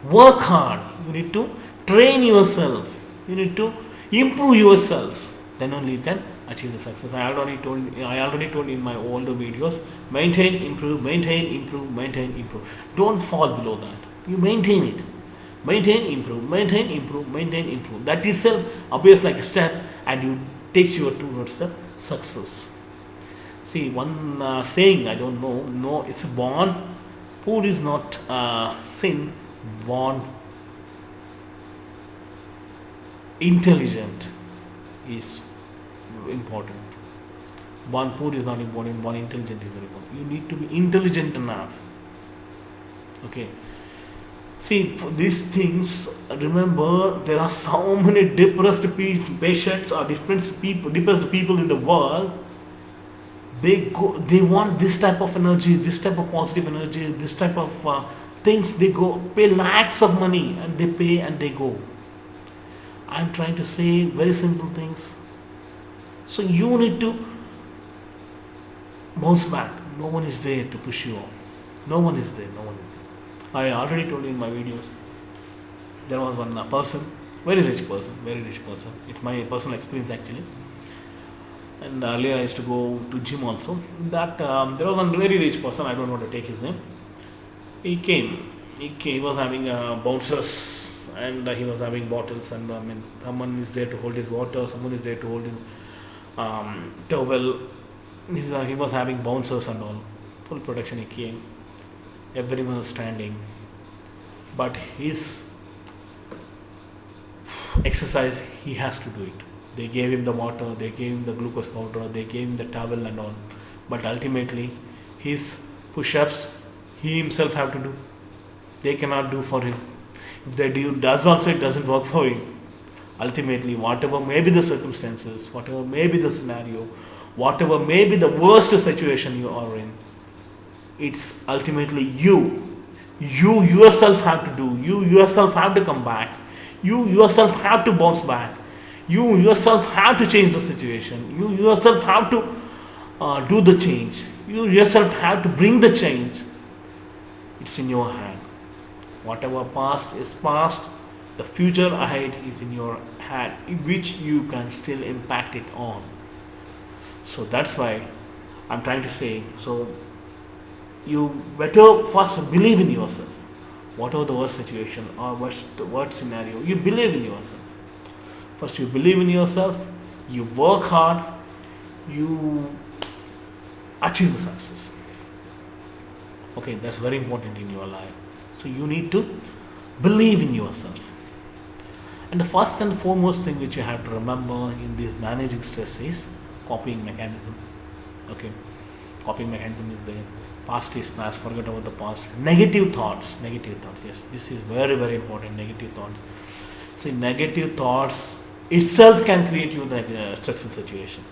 work hard. You need to train yourself. You need to improve yourself. Then only you can achieve the success. I already told in my older videos, maintain, improve, maintain, improve, maintain, improve. Don't fall below that. You maintain it. Maintain, improve, maintain, improve, maintain, improve. That itself appears like a step, and you takes you towards the success. See, one saying, I don't know, no, it's born. Food is not sin, born intelligent is important. One food is not important, one intelligent is very important. You need to be intelligent enough. Okay. See, for these things, remember, there are so many depressed patients or depressed people in the world. They want this type of energy, this type of positive energy, this type of things. They go pay lakhs of money, and they pay and they go. I'm trying to say very simple things. So you need to bounce back. No one is there to push you on. No one is there. No one is there. I already told you in my videos. There was one person, very rich person. It's my personal experience actually. And earlier I used to go to gym also. That there was one very rich person. I don't want to take his name. He came. He was having bouncers, and he was having bottles, and someone is there to hold his water, someone is there to hold his towel. He was having bouncers and all. Full protection he came. Everyone was standing. But his exercise, he has to do it. They gave him the water, they gave him the glucose powder, they gave him the towel and all. But ultimately, his push-ups, he himself have to do. They cannot do for him. If they does also, it doesn't work for him. Ultimately, whatever may be the circumstances, whatever may be the scenario, whatever may be the worst situation you are in, it's ultimately you. You yourself have to do. You yourself have to come back. You yourself have to bounce back. You yourself have to change the situation. You yourself have to do the change. You yourself have to bring the change. It's in your hand. Whatever past is past. The future ahead is in your hand, which you can still impact it on. So that's why I'm trying to say, so you better first believe in yourself. Whatever the worst situation or worst scenario, you believe in yourself. First you believe in yourself, you work hard, you achieve the success. Okay, that's very important in your life. So you need to believe in yourself. And the first and foremost thing which you have to remember in this managing stress is copying mechanism. Okay, copying mechanism is there. Past is past, forget about the past. Negative thoughts, yes, this is very, very important. Negative thoughts. See, negative thoughts itself can create you the stressful situation.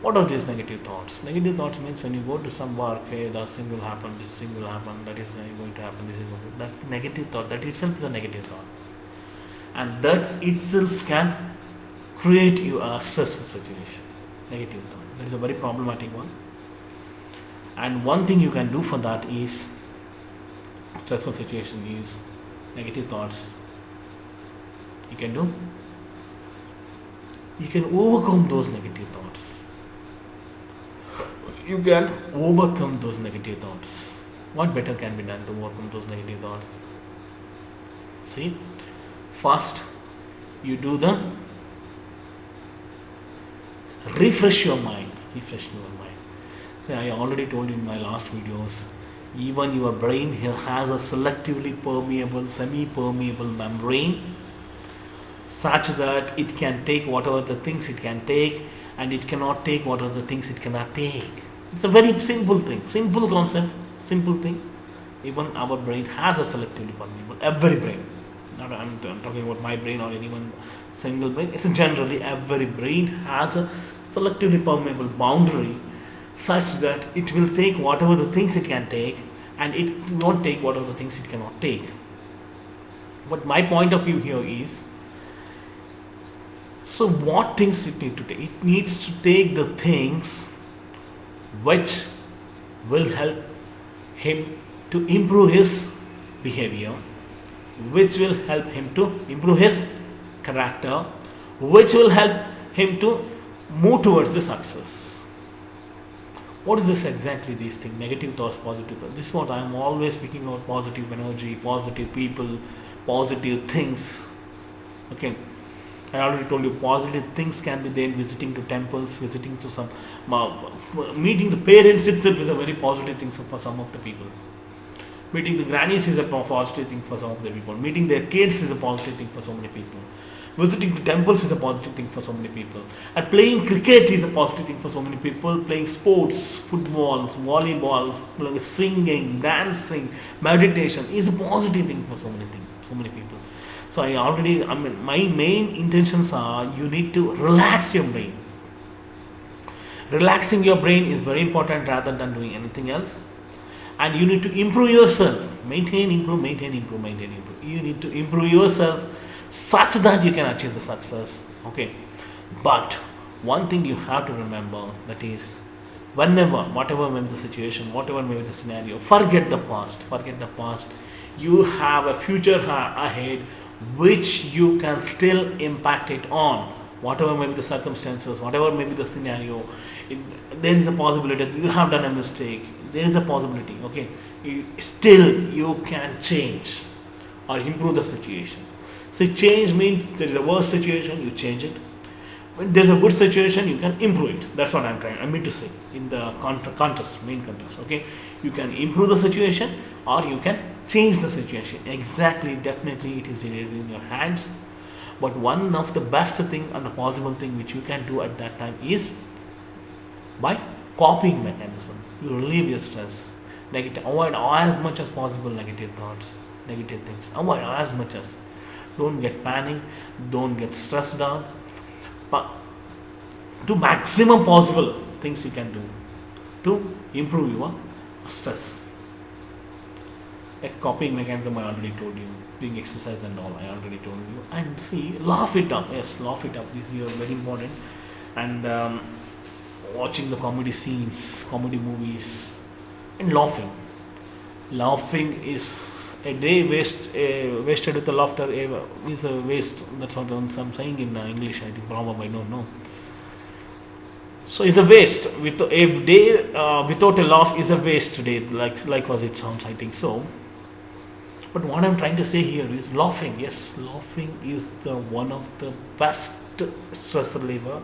What are these negative thoughts? Negative thoughts means when you go to some work, hey, that thing will happen, this thing will happen, that is going to happen, this is going to, that negative thought, that itself is a negative thought. And that itself can create you a stressful situation. Negative thought. That is a very problematic one. And one thing you can do for that is, stressful situation is negative thoughts. You can overcome those negative thoughts. You can overcome those negative thoughts. What better can be done to overcome those negative thoughts? See, first you do the refresh your mind. See, I already told you in my last videos, even your brain here has a selectively permeable, semi-permeable membrane, such that it can take whatever the things it can take, and it cannot take whatever the things it cannot take. It's a very simple thing, simple concept, simple thing. Even our brain has a selectively permeable. Every brain, not I'm talking about my brain or anyone single brain. It's generally every brain has a selectively permeable boundary, such that it will take whatever the things it can take, and it won't take whatever the things it cannot take. But my point of view here is, so what things it need to take? It needs to take the things which will help him to improve his behavior, which will help him to improve his character, which will help him to move towards the success. What is this exactly, these things? Negative thoughts, positive thoughts. This is what I am always speaking about: positive energy, positive people, positive things. Okay. I already told you, positive things can be there: visiting to temples, visiting to some, meeting the parents itself is a very positive thing for some of the people. Meeting the grannies is a positive thing for some of the people. Meeting their kids is a positive thing for so many people. Visiting to temples is a positive thing for so many people. And playing cricket is a positive thing for so many people. Playing sports, footballs, volleyball, singing, dancing, meditation is a positive thing for so many people. So my main intentions are, you need to relax your brain. Relaxing your brain is very important rather than doing anything else. And you need to improve yourself. Maintain, improve, maintain, improve, maintain, improve. You need to improve yourself such that you can achieve the success. Okay. But one thing you have to remember, that is, whatever may be the situation, whatever may be the scenario, forget the past. Forget the past. You have a future ahead which you can still impact it on. Whatever may be the circumstances, whatever may be the scenario, there is a possibility that you have done a mistake. There is a possibility, okay? Still you can change or improve the situation. So change means there is a worse situation, you change it. When there is a good situation, you can improve it. That's what I mean to say in the main contest, okay? You can improve the situation or you can change the situation. Exactly, definitely it is in your hands. But one of the best thing and the possible thing which you can do at that time is by coping mechanism. You relieve your stress. Avoid as much as possible negative thoughts, negative things. Avoid as much as. Don't get panic. Don't get stressed out. But do maximum possible things you can do to improve your stress. A coping mechanism I already told you. Doing exercise and all I already told you. And see, laugh it up. Yes, laugh it up. This is very important. And watching the comedy scenes, comedy movies, and laughing. Laughing is a day wasted with the laughter is a waste. That's what I'm saying in English. I think probably I don't know. So it's a waste. With a day without a laugh is a waste day. Likewise it sounds. I think so. But what I'm trying to say here is laughing. Yes, laughing is one of the best stress reliever.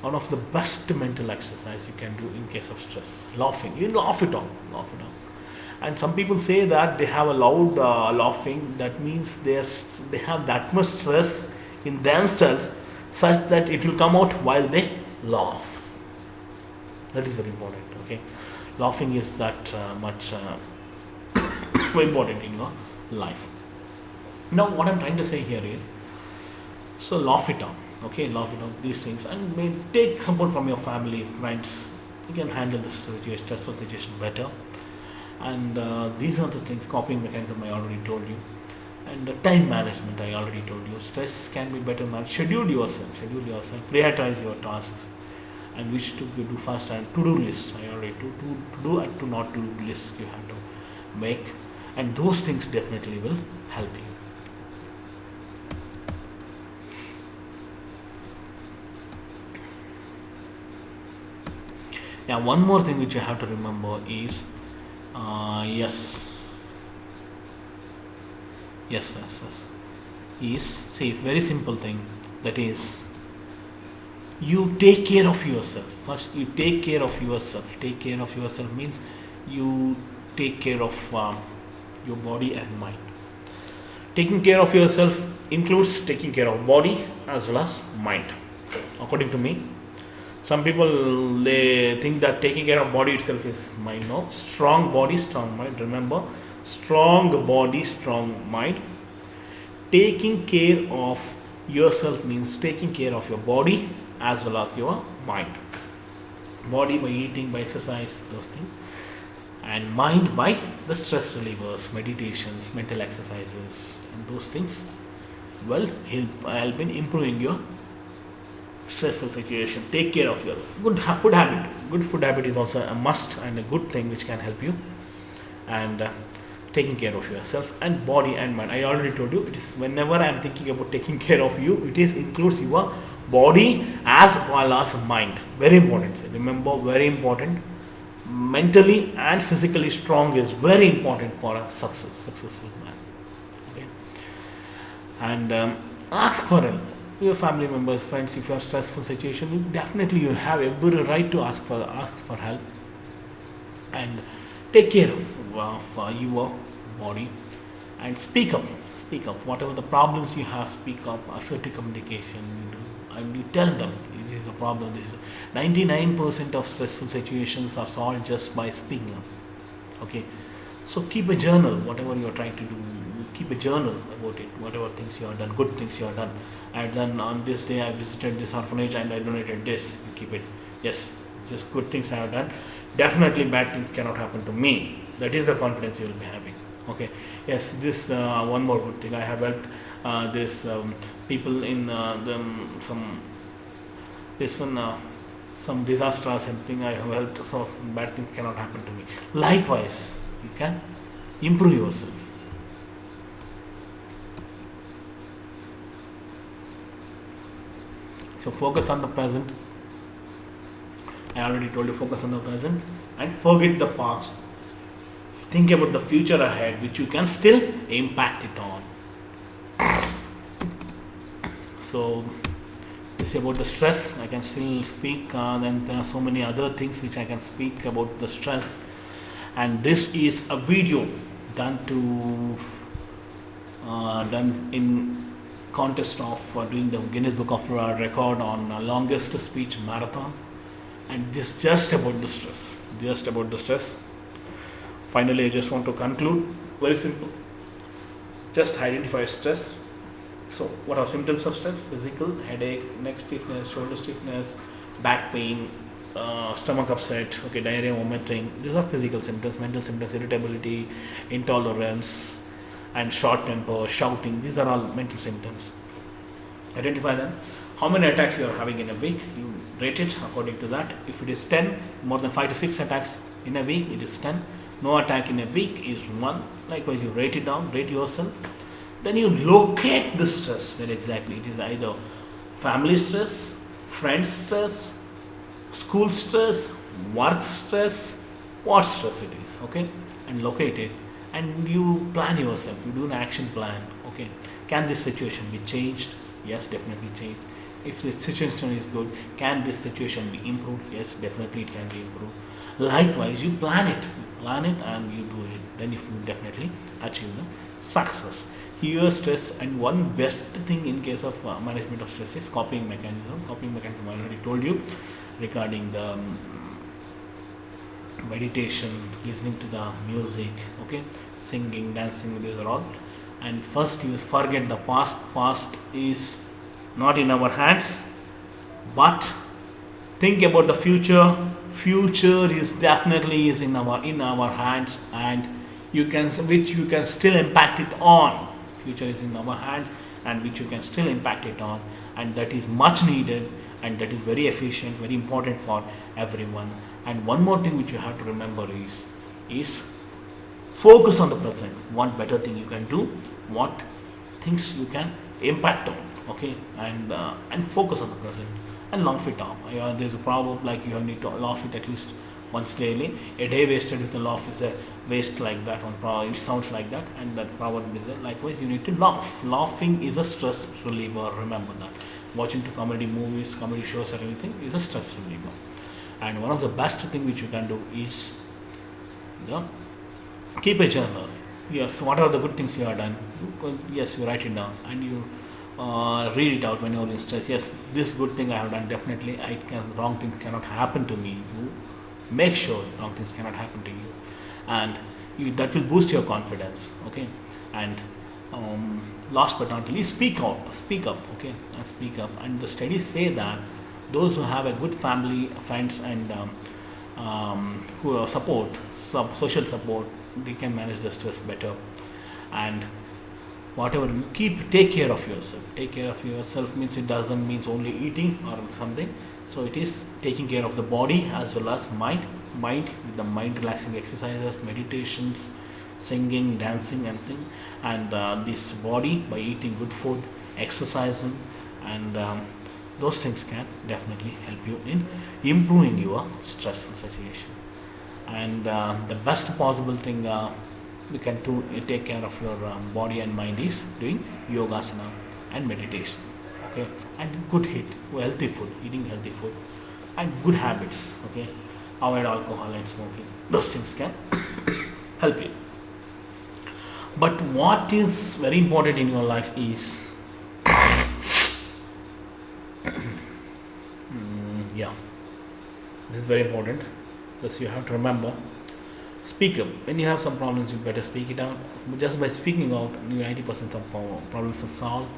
One of the best mental exercise you can do in case of stress. Laughing. You laugh it off. Laugh it off. And some people say that they have a loud laughing. That means they have that much stress in themselves such that it will come out while they laugh. That is very important. Okay, laughing is that much very important in your life. Now, what I'm trying to say here is, so laugh it out. Okay, laugh it out, these things, and may take support from your family, friends. You can handle this stressful situation better. And these are the things, coping mechanism I already told you. And time management I already told you. Stress can be better managed. Schedule yourself, prioritize your tasks, and which to do first, and to-do lists. I already to do and to not do lists you have to make, and those things definitely will help you. Now, one more thing which you have to remember is, see, very simple thing, that is, you take care of yourself. First, you take care of yourself. Take care of yourself means you take care of your body and mind. Taking care of yourself includes taking care of body as well as mind, according to me. Some people, they think that taking care of body itself is mind. No, strong body, strong mind. Remember, strong body, strong mind. Taking care of yourself means taking care of your body as well as your mind. Body by eating, by exercise, those things, and mind by the stress relievers, meditations, mental exercises, and those things will help in improving your stressful situation. Take care of yourself. Food habit. Good food habit is also a must and a good thing which can help you. And taking care of yourself and body and mind. I already told you, it is whenever I am thinking about taking care of you, it is includes your body as well as mind. Very important. Remember, very important. Mentally and physically strong is very important for a successful man. Okay. And ask for help. Your family members, friends, if you are stressful situation, you have every right to ask for help and take care of your body and speak up. Whatever the problems you have, speak up. Assertive communication, and you tell them this is a problem. This is 99% of stressful situations are solved just by speaking up. Okay, so keep a journal. Whatever you are trying to do, keep a journal about it. Whatever things you have done, good things you have done. And then on this day I visited this orphanage and I donated this. You keep it. Yes, just good things I have done. Definitely bad things cannot happen to me. That is the confidence you will be having. Okay. Yes, this one more good thing. I have helped this people in some disaster or something. I have helped, so bad things cannot happen to me. Likewise, you can improve yourself. So focus on the present. I already told you, focus on the present and forget the past. Think about the future ahead, which you can still impact it on. So this is about the stress. I can still speak. Then there are so many other things which I can speak about the stress. And this is a video done in contest of doing the Guinness Book of Record on longest speech marathon, and this just about the stress. Finally, I just want to conclude. Very simple. Just identify stress. So, what are symptoms of stress? Physical: headache, neck stiffness, shoulder stiffness, back pain, stomach upset, okay, diarrhea, vomiting. These are physical symptoms. Mental symptoms: irritability, intolerance, and short temper, shouting. These are all mental symptoms. Identify them. How many attacks you are having in a week? You rate it according to that. If it is 10, more than 5 to 6 attacks in a week, it is 10. No attack in a week is 1. Likewise, you rate it down, rate yourself. Then you locate the stress. Where exactly it is, either family stress, friend stress, school stress, work stress, what stress it is, okay? And locate it. And you plan yourself, you do an action plan. Okay, can this situation be changed? Yes, definitely changed. If the situation is good, can this situation be improved? Yes, definitely it can be improved. Likewise, you plan it and you do it. Then if you definitely achieve the success. Here stress, and one best thing in case of management of stress is coping mechanism. Coping mechanism I already told you regarding the meditation, listening to the music, okay, singing, dancing, these are all. And first you forget the past. Past is not in our hands, but think about the future. Future is definitely is in our hands, and you can still impact it on. Future is in our hands, and which you can still impact it on, and that is much needed, and that is very efficient, very important for everyone. And one more thing which you have to remember is focus on the present. What better thing you can do? What things you can impact on? Okay, and focus on the present and laugh it off. There's a proverb like you need to laugh it at least once daily. A day wasted with a laugh is a waste, like that one. It sounds like that, and that proverb is there. Likewise, you need to laugh. Laughing is a stress reliever. Remember that. Watching to comedy movies, comedy shows, or anything is a stress reliever. And one of the best thing which you can do is keep a journal. Yes, what are the good things you have done? Yes, you write it down, and you read it out when you're in stress. Yes, this good thing I have done, definitely wrong things cannot happen to me. You make sure wrong things cannot happen to you, and that will boost your confidence. Okay, and last but not least, speak up. Okay, and speak up. And the studies say that those who have a good family, friends, and who are social support, they can manage the stress better. And whatever you take care of yourself. Take care of yourself means, it doesn't means only eating or something. So it is taking care of the body as well as mind with the mind relaxing exercises, meditations, singing, dancing, and thing. And this body by eating good food, exercising, and those things can definitely help you in improving your stressful situation. And the best possible thing you can do, take care of your body and mind, is doing yogasana and meditation. Okay, and healthy food, eating healthy food, and good habits. Okay, avoid alcohol and smoking. Those things can help you. But what is very important in your life is yeah, this is very important. Thus you have to remember, speak up. When you have some problems, you better speak it out. Just by speaking out, 90% of problems are solved.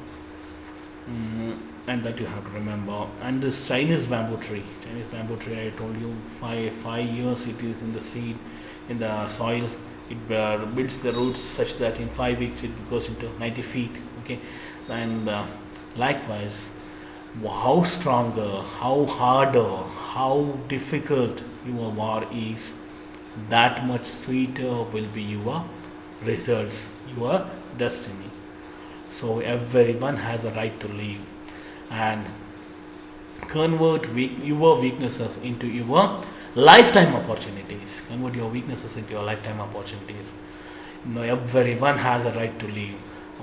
And that you have to remember. And this Chinese bamboo tree, I told you, 5 years it is in the seed, in the soil. It builds the roots such that in 5 weeks it goes into 90 feet. Okay, and likewise, how stronger, how harder, how difficult your war is, that much sweeter will be your results, your destiny. So everyone has a right to live, and convert your weaknesses into your lifetime opportunities. Convert your weaknesses into your lifetime opportunities. Everyone has a right to live.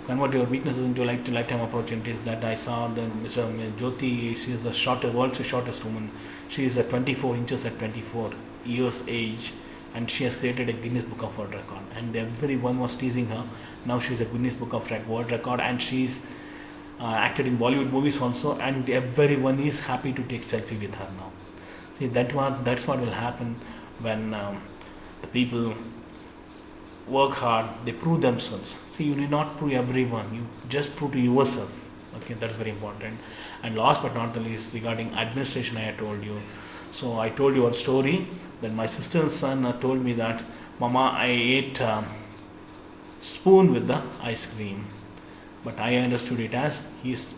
Convert your weaknesses into lifetime opportunities. That I saw the Mr. Jyoti. She is the world's shortest woman. She is 24 inches at 24 years age, and she has created a Guinness Book of World Record. And everyone was teasing her. Now she is a Guinness Book of World Record, and she's acted in Bollywood movies also. And everyone is happy to take selfie with her now. See, that's what will happen when the people work hard. They prove themselves. See, you need not prove everyone. You just prove to yourself. Okay, that's very important. And last but not the least, regarding administration, I had told you. So I told you a story that my sister's son told me that, Mama, I ate spoon with the ice cream. But I understood it as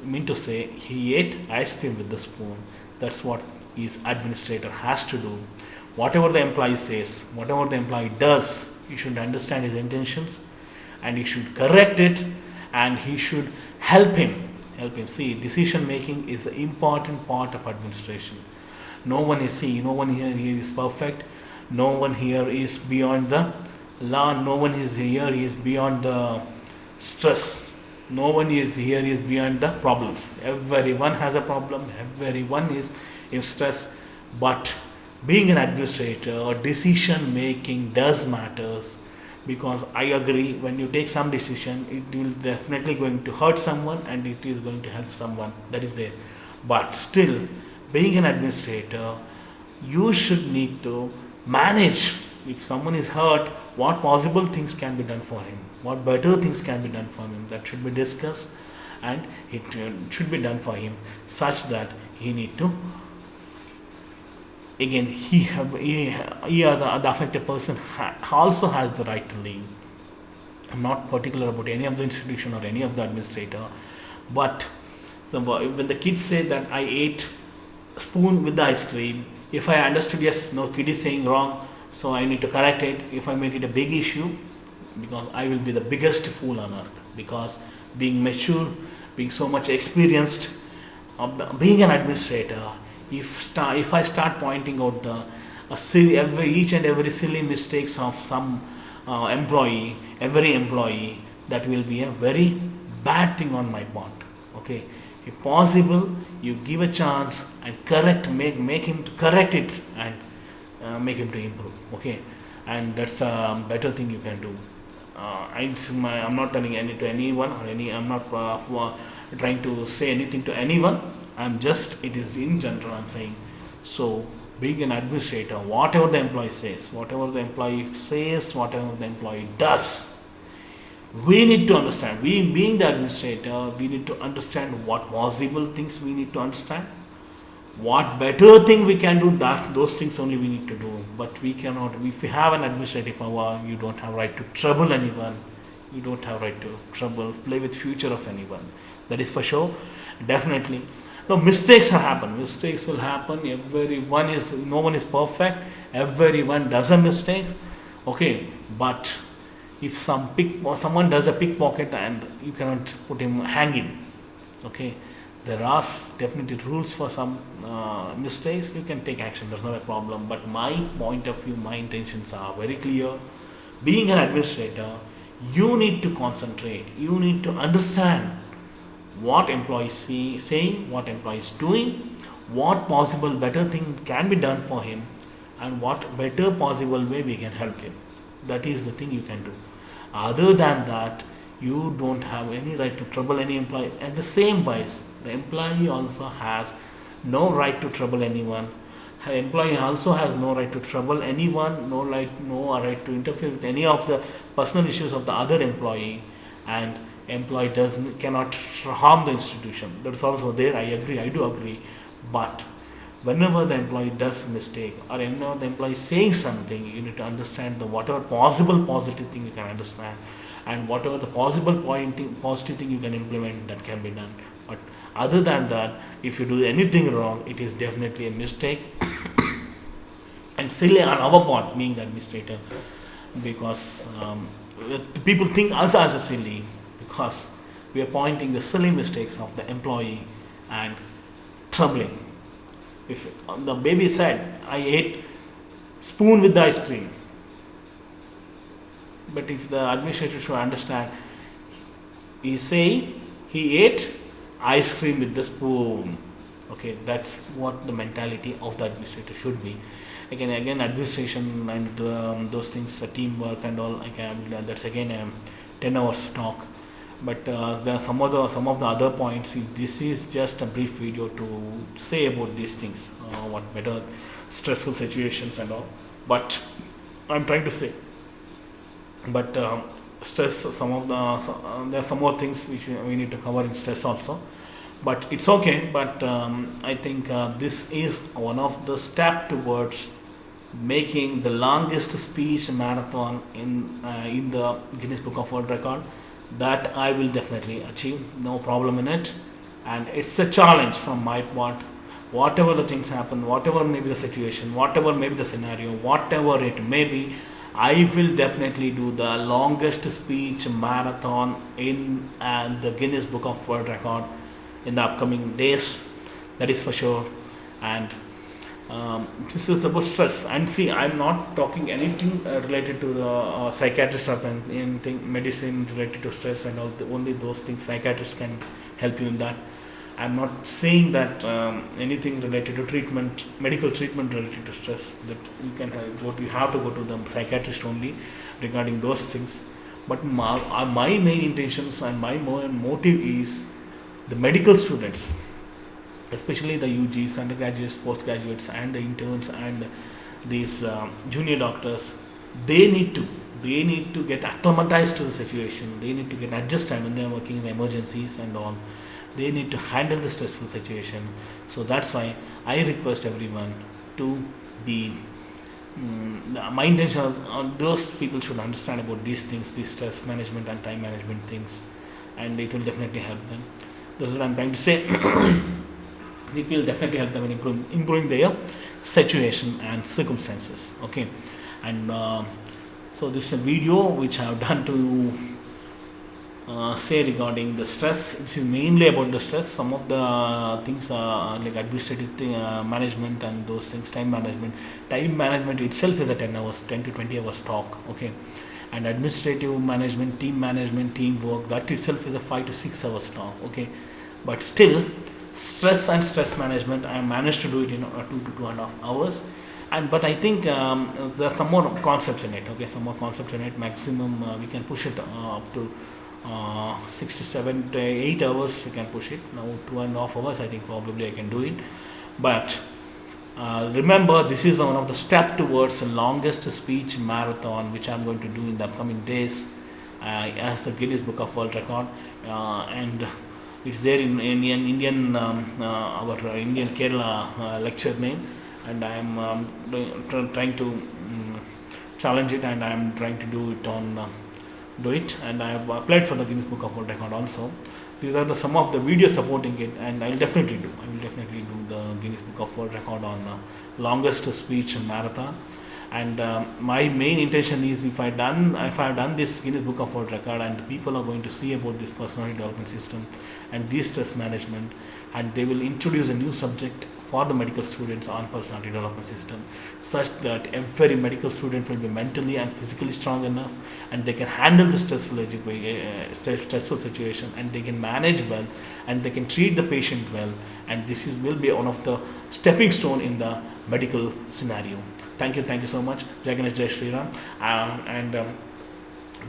meant to say he ate ice cream with the spoon. That's what his administrator has to do. Whatever the employee says, whatever the employee does, you should understand his intentions, and you should correct it, and he should help him. See, decision making is an important part of administration. No one here is perfect. No one here is beyond the law. No one is here is beyond the stress. No one is here is beyond the problems. Everyone has a problem. Everyone is in stress. But being an administrator, decision making does matters, because I agree, when you take some decision, it will definitely going to hurt someone and it is going to help someone. That is there. But still, being an administrator, you should need to manage. If someone is hurt, what possible things can be done for him, what better things can be done for him, that should be discussed, and it should be done for him, such that he need to, again, he or the affected person also has the right to leave. I'm not particular about any of the institution or any of the administrator, but when the kids say that I ate spoon with the ice cream, if I understood, yes, no, kid is saying wrong, so I need to correct it. If I make it a big issue, because I will be the biggest fool on earth, because being mature, being so much experienced, being an administrator, if I start pointing out each and every silly mistakes of some every employee, that will be a very bad thing on my part. Okay, if possible, you give a chance and make him to correct it, and make him to improve. Okay, and that's a better thing you can do. I'm not telling to anyone or I'm not trying to say anything to anyone. It is in general I'm saying. So, being an administrator, whatever the employee says, whatever the employee does, we need to understand. We, being the administrator, we need to understand what possible things we need to understand, what better thing we can do. That those things only we need to do. But we cannot. If you have an administrative power, you don't have right to trouble anyone. You don't have right to play with future of anyone. That is for sure. Definitely. No, mistakes happen. Mistakes will happen. No one is perfect. Everyone does a mistake. Okay, but if someone does a pickpocket and you cannot put him hanging. Okay, there are definitely rules for some mistakes. You can take action. That's not a problem. But my point of view, my intentions are very clear. Being an administrator, you need to concentrate. You need to understand what employee is saying, what employee is doing, what possible better thing can be done for him, and what better possible way we can help him. That is the thing you can do. Other than that, you don't have any right to trouble any employee. At the same wise, the employee also has no right to trouble anyone. The employee also has no right to trouble anyone, no right to interfere with any of the personal issues of the other employee, and employee cannot harm the institution. That is also there. I do agree. But whenever the employee does mistake, or whenever the employee is saying something, you need to understand the whatever possible positive thing you can understand, and whatever the possible positive thing you can implement, that can be done. But other than that, if you do anything wrong, it is definitely a mistake and silly on our part, being the administrator, because people think us as a silly, because we are pointing the silly mistakes of the employee and troubling. If the baby said, I ate spoon with the ice cream, but if the administrator should understand, he say he ate ice cream with the spoon. Okay, that's what the mentality of the administrator should be. Again, administration and those things, teamwork and all. That's again 10 hours talk. But there are some of the other points. This is just a brief video to say about these things, what better stressful situations and all. But I'm trying to say. But stress, there are some more things which we need to cover in stress also. But it's okay. But I think this is one of the step towards making the longest speech marathon in the Guinness Book of World Record. That I will definitely achieve, no problem in it. And it's a challenge from my part. Whatever the things happen, whatever may be the situation, whatever may be the scenario, whatever it may be, I will definitely do the longest speech marathon in the Guinness Book of World Record in the upcoming days. That is for sure. And this is about stress. And see, I'm not talking anything related to the psychiatrist or anything, medicine related to stress and all. Only those things psychiatrists can help you in that. I'm not saying that anything related to treatment, medical treatment related to stress, that you have to go to the psychiatrist only regarding those things. But my main intentions and my motive is the medical students, especially the UGs, undergraduates, postgraduates, and the interns and these junior doctors. They need to get acclimatized to the situation. They need to get adjusted when they are working in the emergencies and all. They need to handle the stressful situation. So that's why I request everyone to be. My intention is those people should understand about these things, these stress management and time management things, and it will definitely help them. That's what I'm trying to say. It will definitely help them in improving their situation and circumstances. Okay, and so this is a video which I have done to say regarding the stress. This is mainly about the stress. Some of the things are like administrative management and those things, time management. Time management itself is a 10 to 20 hours talk. Okay, and administrative management, teamwork, that itself is a 5 to 6 hours talk. Okay, but still, stress and stress management, I managed to do it in 2 to 2.5 hours. But I think there are some more concepts in it. Okay, some more concepts in it. Maximum we can push it up to 6 to 7 to 8 hours you can push it. Now 2.5 hours I think probably I can do it. But remember, this is one of the step towards the longest speech marathon which I'm going to do in the upcoming days as the Guinness Book of World Record, and it's there in Indian our Indian Kerala lecture name, and I am trying to challenge it, and I am trying to do it do it, and I have applied for the Guinness Book of World Record also. These are some of the videos supporting it, and I will definitely do the Guinness Book of World Record on longest speech marathon. And my main intention is, if I've done this Guinness Book of World Record, and people are going to see about this personality development system and this stress management, and they will introduce a new subject for the medical students on personality development system, such that every medical student will be mentally and physically strong enough, and they can handle the stressful situation, and they can manage well, and they can treat the patient well, and will be one of the stepping stone in the medical scenario. Thank you so much. Jai Ganesh, Jai Shri Ram.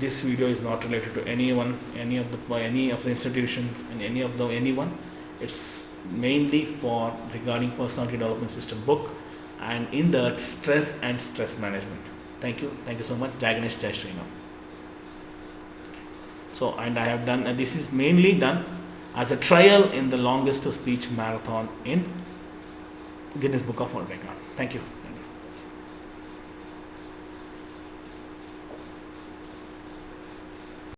This video is not related to anyone, any of the institutions, and anyone. It's mainly for regarding personality development system book, and in that stress and stress management. Thank you so much. Jai Ganesh, Jai Shri Ram. So, and I have done, and this is mainly done as a trial in the longest speech marathon in Guinness Book of World Record. Thank you.